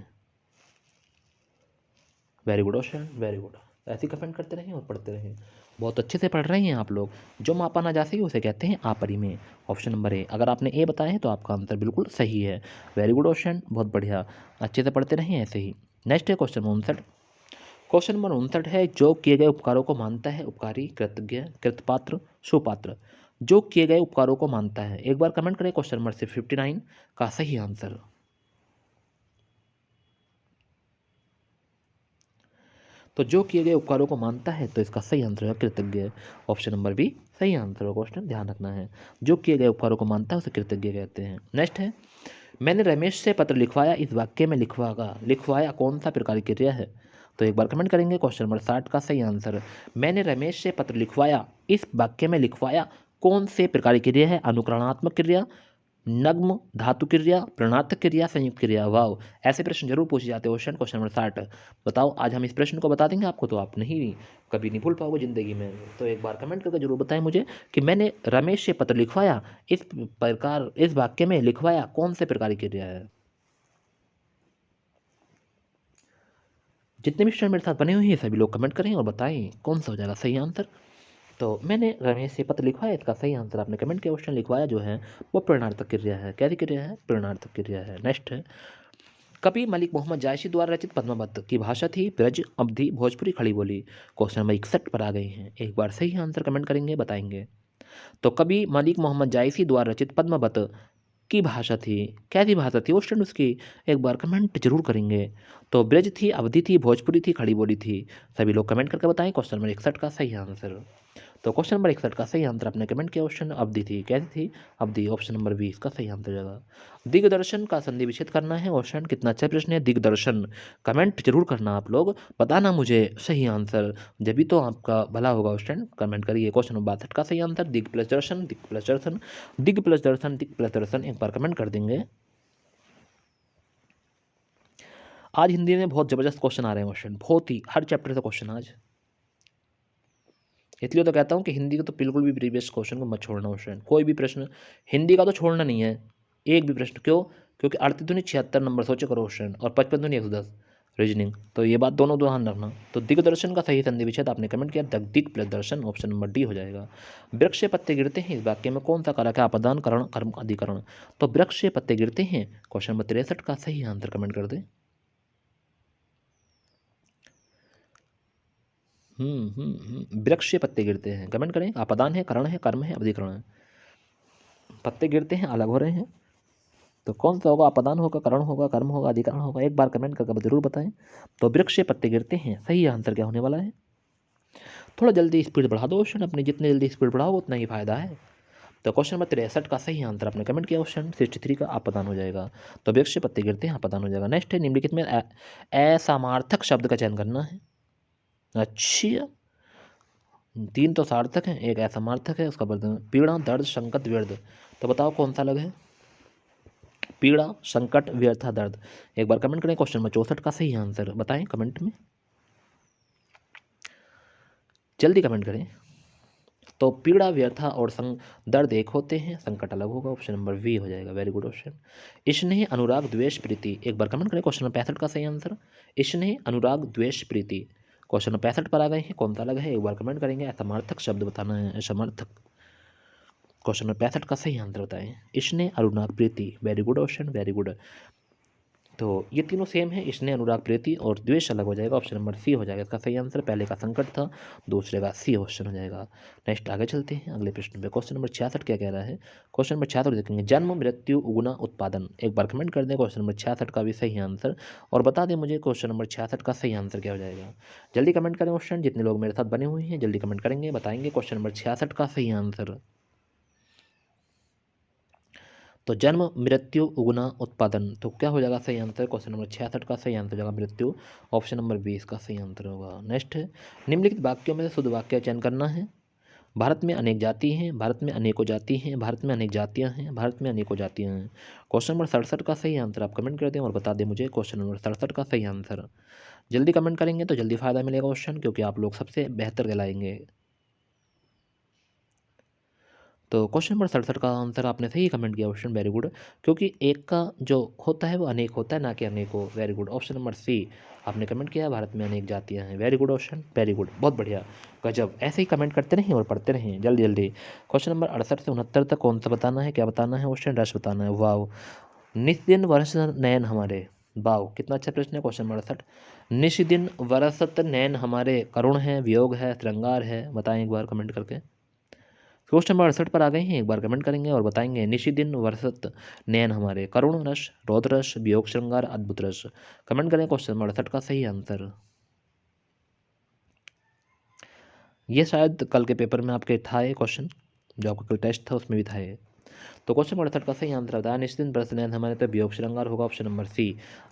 Very good question very good. ऐसे ही कमेंट करते रहें और पढ़ते रहें। बहुत अच्छे से पढ़ रहे हैं आप लोग। जो मापा ना जा सके उसे कहते हैं अपरिमेय। ऑप्शन नंबर ए। अगर आपने ए बताया है तो आपका आंसर बिल्कुल सही है। वेरी गुड क्वेश्चन, बहुत बढ़िया। अच्छे से पढ़ते रहें ऐसे ही। नेक्स्ट है क्वेश्चन नंबर 59। क्वेश्चन नंबर 59 है जो किए गए उपकारों को मानता है उपकारी, कृतज्ञ, कृतपात्र, सुपात्र। जो किए गए उपकारों को मानता है। एक बार कमेंट करें क्वेश्चन नंबर 59 का सही आंसर। तो जो किए गए उपकारों को मानता है तो इसका सही आंसर है कृतज्ञ। ऑप्शन नंबर बी सही आंसर है। क्वेश्चन ध्यान रखना है। जो किए गए उपकारों को मानता है उसे कृतज्ञ कहते हैं। नेक्स्ट है मैंने रमेश से पत्र लिखवाया। इस वाक्य में लिखवाया कौन सा प्रकार की क्रिया है? तो एक बार कमेंट करेंगे क्वेश्चन नंबर 60 का सही आंसर। मैंने रमेश से पत्र लिखवाया, इस वाक्य में लिखवाया कौन से प्रकार की क्रिया है? अनुकरणात्मक क्रिया, नग्म, धातु क्रिया, प्रणनार्थक क्रिया, संयुक्त क्रिया। वाव, ऐसे प्रश्न जरूर पूछे जाते हैं। Question number 60। बताओ आज हम इस प्रश्न को बता देंगे आपको, तो आप नहीं कभी नहीं भूल पाओगे जिंदगी में। तो एक बार कमेंट करके जरूर बताएं मुझे कि मैंने रमेश से पत्र लिखवाया, इस वाक्य में लिखवाया कौन से प्रकार की क्रिया है? जितने भी स्टूडेंट मेरे साथ बने हुए हैं सभी लोग कमेंट करें और बताएं कौन सा हो जाएगा सही आंसर। तो मैंने रमेश से पत्र लिखवाया, इसका सही आंसर आपने कमेंट किया। क्वेश्चन लिखवाया जो है वो प्रेरणार्थक क्रिया है। कैसी क्रिया है? प्रेरणार्थक क्रिया है। नेक्स्ट है कवि मलिक मोहम्मद जायसी द्वारा रचित पद्मावत की भाषा थी ब्रज, अवधी, भोजपुरी, खड़ी बोली। क्वेश्चन नंबर 61 पर आ गए हैं। एक बार सही आंसर कमेंट करेंगे, बताएंगे। तो कवि मलिक मोहम्मद जायसी द्वारा रचित पद्मावत की भाषा थी। कैसी भाषा थी क्वेश्चन उसकी? एक बार कमेंट जरूर करेंगे। तो ब्रज थी, अवधी थी, भोजपुरी थी, खड़ी बोली थी। सभी लोग कमेंट करके बताएं क्वेश्चन नंबर 61 का सही आंसर। तो क्वेश्चन नंबर 61 का सही आंसर आपने कमेंट किया। क्वेश्चन अवधि थी। कैसी थी? अवधि। ऑप्शन नंबर 20 का सही आंसर जाएगा। दिग्दर्शन का संधि विच्छेद करना है। क्वेश्चन कितना अच्छा प्रश्न है। दिग्दर्शन कमेंट जरूर करना आप लोग, बताना मुझे सही आंसर, जब भी तो आपका भला होगा। क्वेश्चन कमेंट करिए। क्वेश्चन नंबर 62 का सही आंसर दिग प्लस दर्शन, दिग प्लस दर्शन, दिग प्लस दर्शन, दिग प्लस दर्शन। एक बार कमेंट कर देंगे। आज हिंदी में बहुत जबरदस्त क्वेश्चन आ रहे हैं। क्वेश्चन बहुत ही हर चैप्टर से क्वेश्चन आज, इसलिए तो कहता हूँ कि हिंदी का तो बिल्कुल भी प्रीवियस क्वेश्चन को मत छोड़ना। क्वेश्चन कोई भी प्रश्न हिंदी का तो छोड़ना नहीं है, एक भी प्रश्न। क्यों? क्योंकि 38 दूनी 76 नंबर सोचे करो क्वेश्चन, और 55 दूनी 110 रीजनिंग। तो ये बात दोनों ध्यान रखना। तो दिग्दर्शन का सही संधि विच्छेद आपने कमेंट किया दिग प्लस दर्शन। ऑप्शन नंबर डी हो जाएगा। वृक्ष से पत्ते गिरते हैं, इस वाक्य में कौन सा कारक है? अपदान, करण, कर्म, अधिकरण। तो वृक्ष से पत्ते गिरते हैं, क्वेश्चन नंबर 63 का सही आंसर कमेंट कर दे। वृक्ष से पत्ते गिरते हैं, कमेंट करें। अपदान है, करण है, कर्म है, अधिकरण है। पत्ते गिरते हैं अलग हो रहे हैं, तो कौन सा होगा? अपदान होगा, करण होगा, कर्म होगा, अधिकरण होगा? एक बार कमेंट करके जरूर बताएं। तो वृक्ष से पत्ते गिरते हैं, सही आंसर क्या होने वाला है? थोड़ा जल्दी स्पीड बढ़ा दो क्वेश्चन अपनी, जितनी जल्दी स्पीड बढ़ाओ उतना ही फायदा है। तो क्वेश्चन नंबर 63 का सही आंसर आपने कमेंट किया। क्वेश्चन 63 का अपदान हो जाएगा। तो वृक्ष से पत्ते गिरते हैं, अपदान हो जाएगा। नेक्स्ट है निम्नलिखित में असमार्थक शब्द का चयन करना है। अच्छा, 3 तो सार्थक हैं, एक असमार्थक है। उसका बदल पीड़ा, दर्द, संकट, व्यर्थ। तो बताओ कौन सा अलग है? पीड़ा, संकट, व्यर्था, दर्द। एक बार कमेंट करें। क्वेश्चन नंबर 64 का सही आंसर बताएं कमेंट में, जल्दी कमेंट करें। तो पीड़ा, व्यर्था और दर्द एक होते हैं, संकट अलग होगा। ऑप्शन नंबर वी हो जाएगा। Very good question. स्नेह, अनुराग, द्वेष, प्रीति। एक बार कमेंट करें। क्वेश्चन नंबर 65 का सही आंसर स्नेह, अनुराग, द्वेष, प्रीति। क्वेश्चन नंबर 65 पर आ गए हैं, कौन सा अलग है? एक बार कमेंट करेंगे। असमर्थक शब्द बताना है, असमर्थक। क्वेश्चन नंबर 65 का सही आंसर बताएं। स्नेह, अनुराग, प्रीति। Very good question, very good. तो ये तीनों सेम है, इसने अनुराग प्रीति और द्वेष अलग हो जाएगा, ऑप्शन नंबर सी हो जाएगा इसका सही आंसर। पहले का संकट था, दूसरे का सी ऑप्शन हो जाएगा। नेक्स्ट आगे चलते हैं अगले प्रश्न पे। क्वेश्चन नंबर 66 क्या कह रहा है? क्वेश्चन नंबर 66 देखेंगे, जन्म मृत्यु उगना उत्पादन। एक बार कमेंट कर दें क्वेश्चन नंबर 66 का भी सही आंसर, और बता दें मुझे क्वेश्चन नंबर 66 का सही आंसर क्या हो जाएगा। जल्दी कमेंट करें क्वेश्चन, जितने लोग मेरे साथ बने हुए हैं जल्दी कमेंट करेंगे, बताएंगे क्वेश्चन नंबर 66 का सही आंसर। तो जन्म मृत्यु उगना उत्पादन, तो क्या हो जाएगा सही आंसर? क्वेश्चन नंबर 66 का सही आंसर हो जाएगा मृत्यु, ऑप्शन नंबर 20 का सही आंसर होगा। नेक्स्ट है, निम्नलिखित वाक्यों में से शुद्ध वाक्य का चयन करना है। भारत में अनेक जाति हैं, भारत में अनेकों जाति हैं, भारत में अनेक जातियां हैं, भारत में अनेकों जातियां हैं। क्वेश्चन नंबर 67 का सही आंसर आप कमेंट कर दें और बता दें मुझे क्वेश्चन नंबर 67 का सही आंसर। जल्दी कमेंट करेंगे तो जल्दी फायदा मिलेगा क्वेश्चन, क्योंकि आप लोग सबसे बेहतर कहलाएंगे। तो क्वेश्चन नंबर 67 का आंसर आपने सही कमेंट किया क्वेश्चन, वेरी गुड। क्योंकि एक का जो होता है वो अनेक होता है, ना कि अनेकों। Very good, option number C आपने कमेंट किया, भारत में अनेक जातियां हैं। Very good option, very good, बहुत बढ़िया, गजब। ऐसे ही कमेंट करते रहें और पढ़ते रहें जल्दी जल्दी। क्वेश्चन नंबर 68 से 69 तक कौन सा बताना है, क्या बताना है क्वेश्चन? रस बताना है। वाव, निस्दिन वर्ष नयन हमारे, वाव कितना अच्छा प्रश्न है। क्वेश्चन नंबर 68, निशिदिन वरसत नैन हमारे, करुण है, वियोग है, श्रृंगार है, बताएं एक बार कमेंट करके। क्वेश्चन नंबर 68 पर आ गए हैं, एक बार कमेंट करेंगे और बताएंगे। निशिदिन वर्षत नैन हमारे, करुण रस, रौद्र रस, वियोग श्रृंगार, अद्भुत रस। कमेंट करें क्वेश्चन नंबर 68 का सही आंसर। ये शायद कल के पेपर में आपके था ये क्वेश्चन, जो आपका कल टेस्ट था उसमें भी था ये। तो क्वेश्चन नंबर 68 का सही आंसर बताया, निश्चित प्रश्न है हमारे तो वियोग श्रृंगार होगा, ऑप्शन नंबर सी।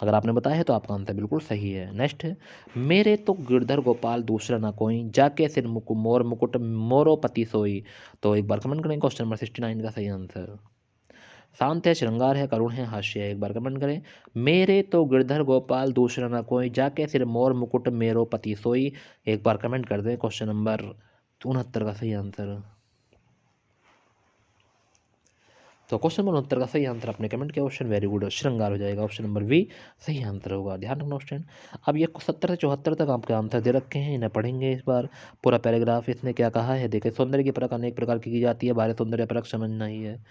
अगर आपने बताया है तो आपका आंसर बिल्कुल सही है। नेक्स्ट है, मेरे तो गिरधर गोपाल दूसरा ना कोई, जाके सिर मोर मुकुट मोरोपति सोई। तो एक बार कमेंट करें क्वेश्चन नंबर 69 का सही आंसर। शांत है, श्रृंगार है, करुण है, हास्य है, एक बार कमेंट करें। मेरे तो गिरधर गोपाल दूसरा ना कोई, जाके सिर मोर मुकुट मेरो पति सोई। एक बार कमेंट कर दें क्वेश्चन नंबर 69 का सही आंसर। तो क्वेश्चन नंबर 69 का सही आंसर आपने कमेंट किया क्वेश्चन, वेरी गुड, श्रृंगार हो जाएगा, ऑप्शन नंबर बी सही आंसर होगा। ध्यान रखना क्वेश्चन। अब ये 70 से 74 तक आपके आंसर दे रखे हैं, इन्हें पढ़ेंगे इस बार पूरा पैराग्राफ। इसने क्या कहा है देखिए, सौंदर्य की परख अनेक प्रकार की जाती है, बारे सौंदर्य परख समझना ही है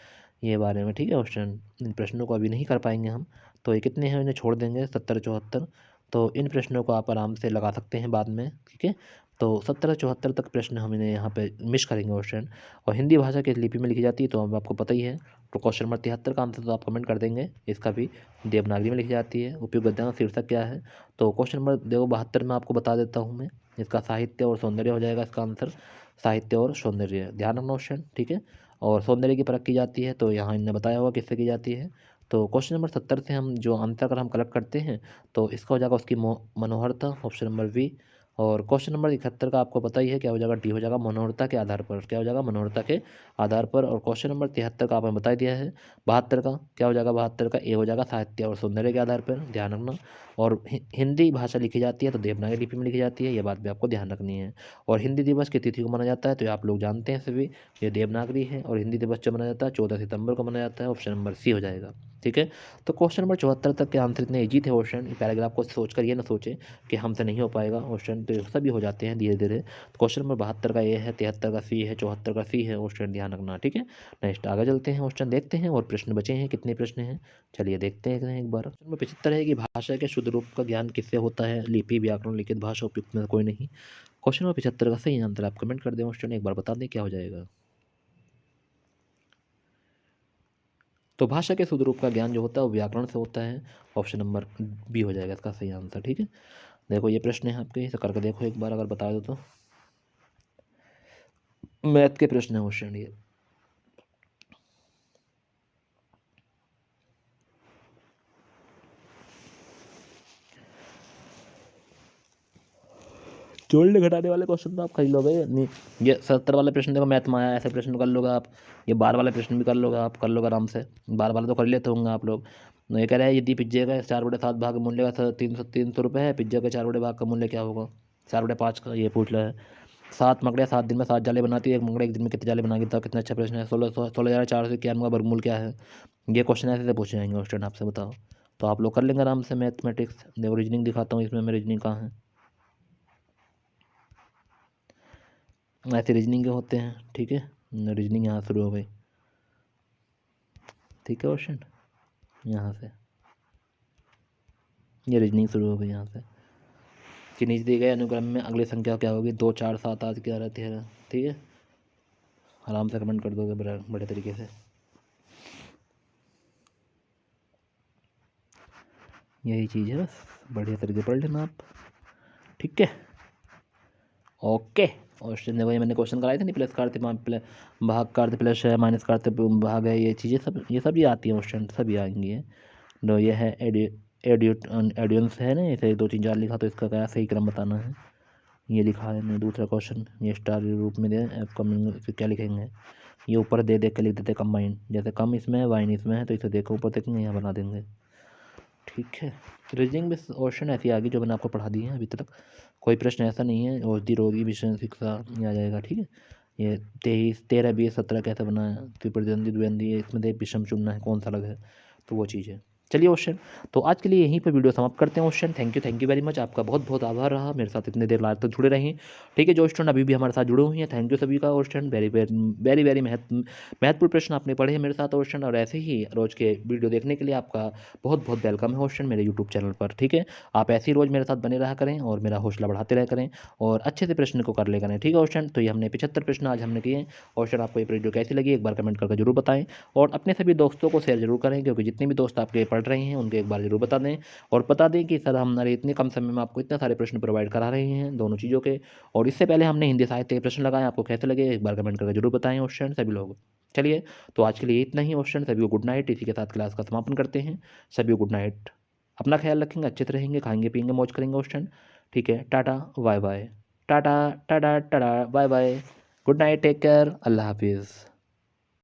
ये बारे में, ठीक है क्वेश्चन। इन प्रश्नों को अभी नहीं कर पाएंगे हम, तो ये कितने हैं इन्हें छोड़ देंगे 70 74, तो इन प्रश्नों को आप आराम से लगा सकते हैं बाद में, ठीक है। तो 70 74 तक प्रश्न हम इन्हें यहाँ पे मिस करेंगे क्वेश्चन। और हिंदी भाषा की लिपि में लिखी जाती है तो अब आपको पता ही है। तो क्वेश्चन नंबर 73 का आंसर तो आप कमेंट कर देंगे, इसका भी देवनागरी में लिखी जाती है। उपयुक्त गद्यांश शीर्षक क्या है? तो क्वेश्चन नंबर देखो 72 में आपको बता देता हूँ मैं, इसका साहित्य और सौंदर्य हो जाएगा इसका आंसर, साहित्य और सौंदर्य, ध्यान रखना क्वेश्चन, ठीक है। और सौंदर्य की परख की जाती है तो यहाँ इन्हें बताया होगा किससे की जाती है। तो क्वेश्चन नंबर 70 से हम जो आंसर अगर हम कलेक्ट करते हैं तो इसका हो जाएगा उसकी मनोहरता, ऑप्शन नंबर बी। और क्वेश्चन नंबर 71 का आपको पता ही है क्या हो जाएगा, डी हो जाएगा, मनोहरता के आधार पर, क्या हो जाएगा, मनोहरता के आधार पर। और क्वेश्चन नंबर 73 का आपने बता दिया है। 72 का क्या हो जाएगा, 72 का ए हो जाएगा, साहित्य और सौंदर्य के आधार पर, ध्यान रखना। और हिंदी भाषा लिखी जाती है तो देवनागरी लिपि में लिखी जाती है, ये बात भी आपको ध्यान रखनी है। और हिंदी दिवस की तिथि को माना जाता है तो ये आप लोग जानते हैं सभी, ये देवनागरी है। और हिंदी दिवस जो मनाया जाता है 14 सितंबर को मनाया जाता है, ऑप्शन नंबर सी हो जाएगा, ठीक है। तो क्वेश्चन नंबर 74 तक के आंसर इतने ईजी थे क्वेश्चन, पैराग्राफ को सोचकर ये ना सोचें कि हमसे नहीं हो पाएगा क्वेश्चन, तो सभी हो जाते हैं धीरे धीरे। तो क्वेश्चन नंबर 72 का ए है, 73 का सी है, 74 का सी है क्वेश्चन, ध्यान रखना, ठीक है। नेक्स्ट आगे चलते हैं क्वेश्चन देखते हैं, और प्रश्न बचे हैं, कितने प्रश्न हैं चलिए देखते हैं एक बार। क्वेश्चन नंबर 75 है कि भाषा के शुद्ध रूप का ज्ञान किससे होता है? लिपि, व्याकरण, लिखित भाषा, उपयुक्त में से कोई नहीं। क्वेश्चन नंबर 75 का सही आंसर आप कमेंट कर दें क्वेश्चन, एक बार बता दें क्या हो जाएगा। तो भाषा के शुद्ध रूप का ज्ञान जो होता है वो व्याकरण से होता है, ऑप्शन नंबर बी हो जाएगा इसका सही आंसर, ठीक है। देखो ये प्रश्न है आपके, इसे करके देखो एक बार, अगर बता दो तो। मैथ के प्रश्न है क्वेश्चन ये। जोड़ने घटाने वाले क्वेश्चन तो आप कर लोगे नहीं। ये 70 वाले प्रश्न देखो मैथ में आया, ऐसे प्रश्न कर लोगे आप। ये 12 वाले प्रश्न भी कर लोगे आप, कर लोगे आराम से, 12 वाले तो कर लेते होंगे आप लोग। ये कह रहा है यदि पिज्जे का 4/7 भाग का मूल्य का 300 रुपये है, पिज्जा का 4/भाग का मूल्य क्या होगा? 4/5 का, ये पूछ रहा है। 7 मकड़ियाँ 7 दिन में 7 जाले बनाती है, एक मकड़ी एक दिन में कितने जाले बनाएगी? बताओ, कितना अच्छा प्रश्न है। 16,491 का वर्गमूल क्या है? ये क्वेश्चन ऐसे से पूछे जाएंगे क्वेश्चन आपसे, बताओ। तो आप लोग कर लेंगे आराम से मैथमेटिक्स। देखो रीजनिंग दिखाता हूँ इसमें, मैं रीजनिंग कहाँ है, ऐसे रीजनिंग के होते हैं, ठीक है। रीजनिंग यहाँ शुरू हो गई, ठीक है क्वेश्चन यहाँ से। ये रीजनिंग शुरू हो गई यहाँ से कि नीचे दिए गए अनुक्रम में अगली संख्या क्या होगी, 2 4 7 8 11 13। ठीक है, आराम से कमेंट कर दोगे बड़े बड़े तरीके से। यही चीज़ है, बस बढ़िया तरीके पढ़ लेना आप। ठीक है, ओके। और देखो ये मैंने क्वेश्चन कराए थे नहीं, प्लस का अर्थ भाग का अर्थ प्लस है, माइनस का अर्थ भाग है, ये चीज़ें सब ये आती हैं क्वेश्चन, सभी आएंगी है। तो ये है एडियंस है ना, ऐसे 2 3 4 लिखा, तो इसका क्या सही क्रम बताना है। ये लिखा है मैंने दूसरा क्वेश्चन, ये स्टार रूप में दे कमिंग, फिर क्या लिखेंगे, ये ऊपर दे देख के लिख देते कंबाइन, जैसे कम इसमें है वाइन इसमें है, तो इसे देखो ऊपर देखेंगे यहाँ बना देंगे। ठीक है, रीजनिंग में क्वेश्चन ऐसी आ गई जो मैंने आपको पढ़ा दी है अभी तक। कोई प्रश्न ऐसा नहीं है औषधि रोगी विषय शिक्षा ये आ जाएगा। ठीक है, ये 23 13 20 17 कैसे बना है, त्रिप्रतिद्वंदी द्विंदी इसमें देख विषम चुनना है कौन सा अलग है, तो वो चीज़ है। चलिए क्वेश्चन, तो आज के लिए यहीं पर वीडियो समाप्त करते हैं question. Thank you very much, आपका बहुत बहुत आभार रहा मेरे साथ इतने देर लास्ट तक जुड़े रहें। ठीक है, जो स्टूडेंट अभी भी हमारे साथ जुड़े हुए हैं, थैंक यू सभी का क्वेश्चन, वेरी वेरी वेरी महत्वपूर्ण प्रश्न आपने पढ़े हैं मेरे साथ क्वेश्चन। और ऐसे ही रोज के वीडियो देखने के लिए आपका बहुत बहुत वेलकम है क्वेश्चन मेरे यूट्यूब चैनल पर। ठीक है, आप ऐसे ही रोज़ मेरे साथ बने रहा करें और मेरा हौसला बढ़ाते रहा करें और अच्छे से प्रश्न को कर ले करें। ठीक है क्वेश्चन, तो ये हमने 75 प्रश्न आज हमने किए। क्वेश्चन आपको ये वीडियो कैसी लगी एक बार कमेंट करके जरूर बताएं और अपने सभी दोस्तों को शेयर जरूर करें, क्योंकि जितने भी दोस्त आपके पढ़ रहे हैं उनके एक बार जरूर बता दें और बता दें कि सर हमारे इतने कम समय में आपको इतने सारे प्रश्न प्रोवाइड करा रहे हैं दोनों चीज़ों के। और इससे पहले हमने हिंदी साहित्य के प्रश्न लगाए, आपको कैसे लगे एक बार कमेंट करके जरूर बताएं क्वेश्चन सभी लोग। चलिए, तो आज के लिए इतना ही क्वेश्चन, सभी को गुड नाइट। इसी के साथ क्लास का समापन करते हैं, सभी को गुड नाइट। अपना ख्याल रखेंगे, अच्छे से रहेंगे, खाएंगे पिएंगे मौज करेंगे क्वेश्चन। ठीक है, tata bye bye, tata tata tata bye bye, good night, take care, अल्लाह हाफिज़।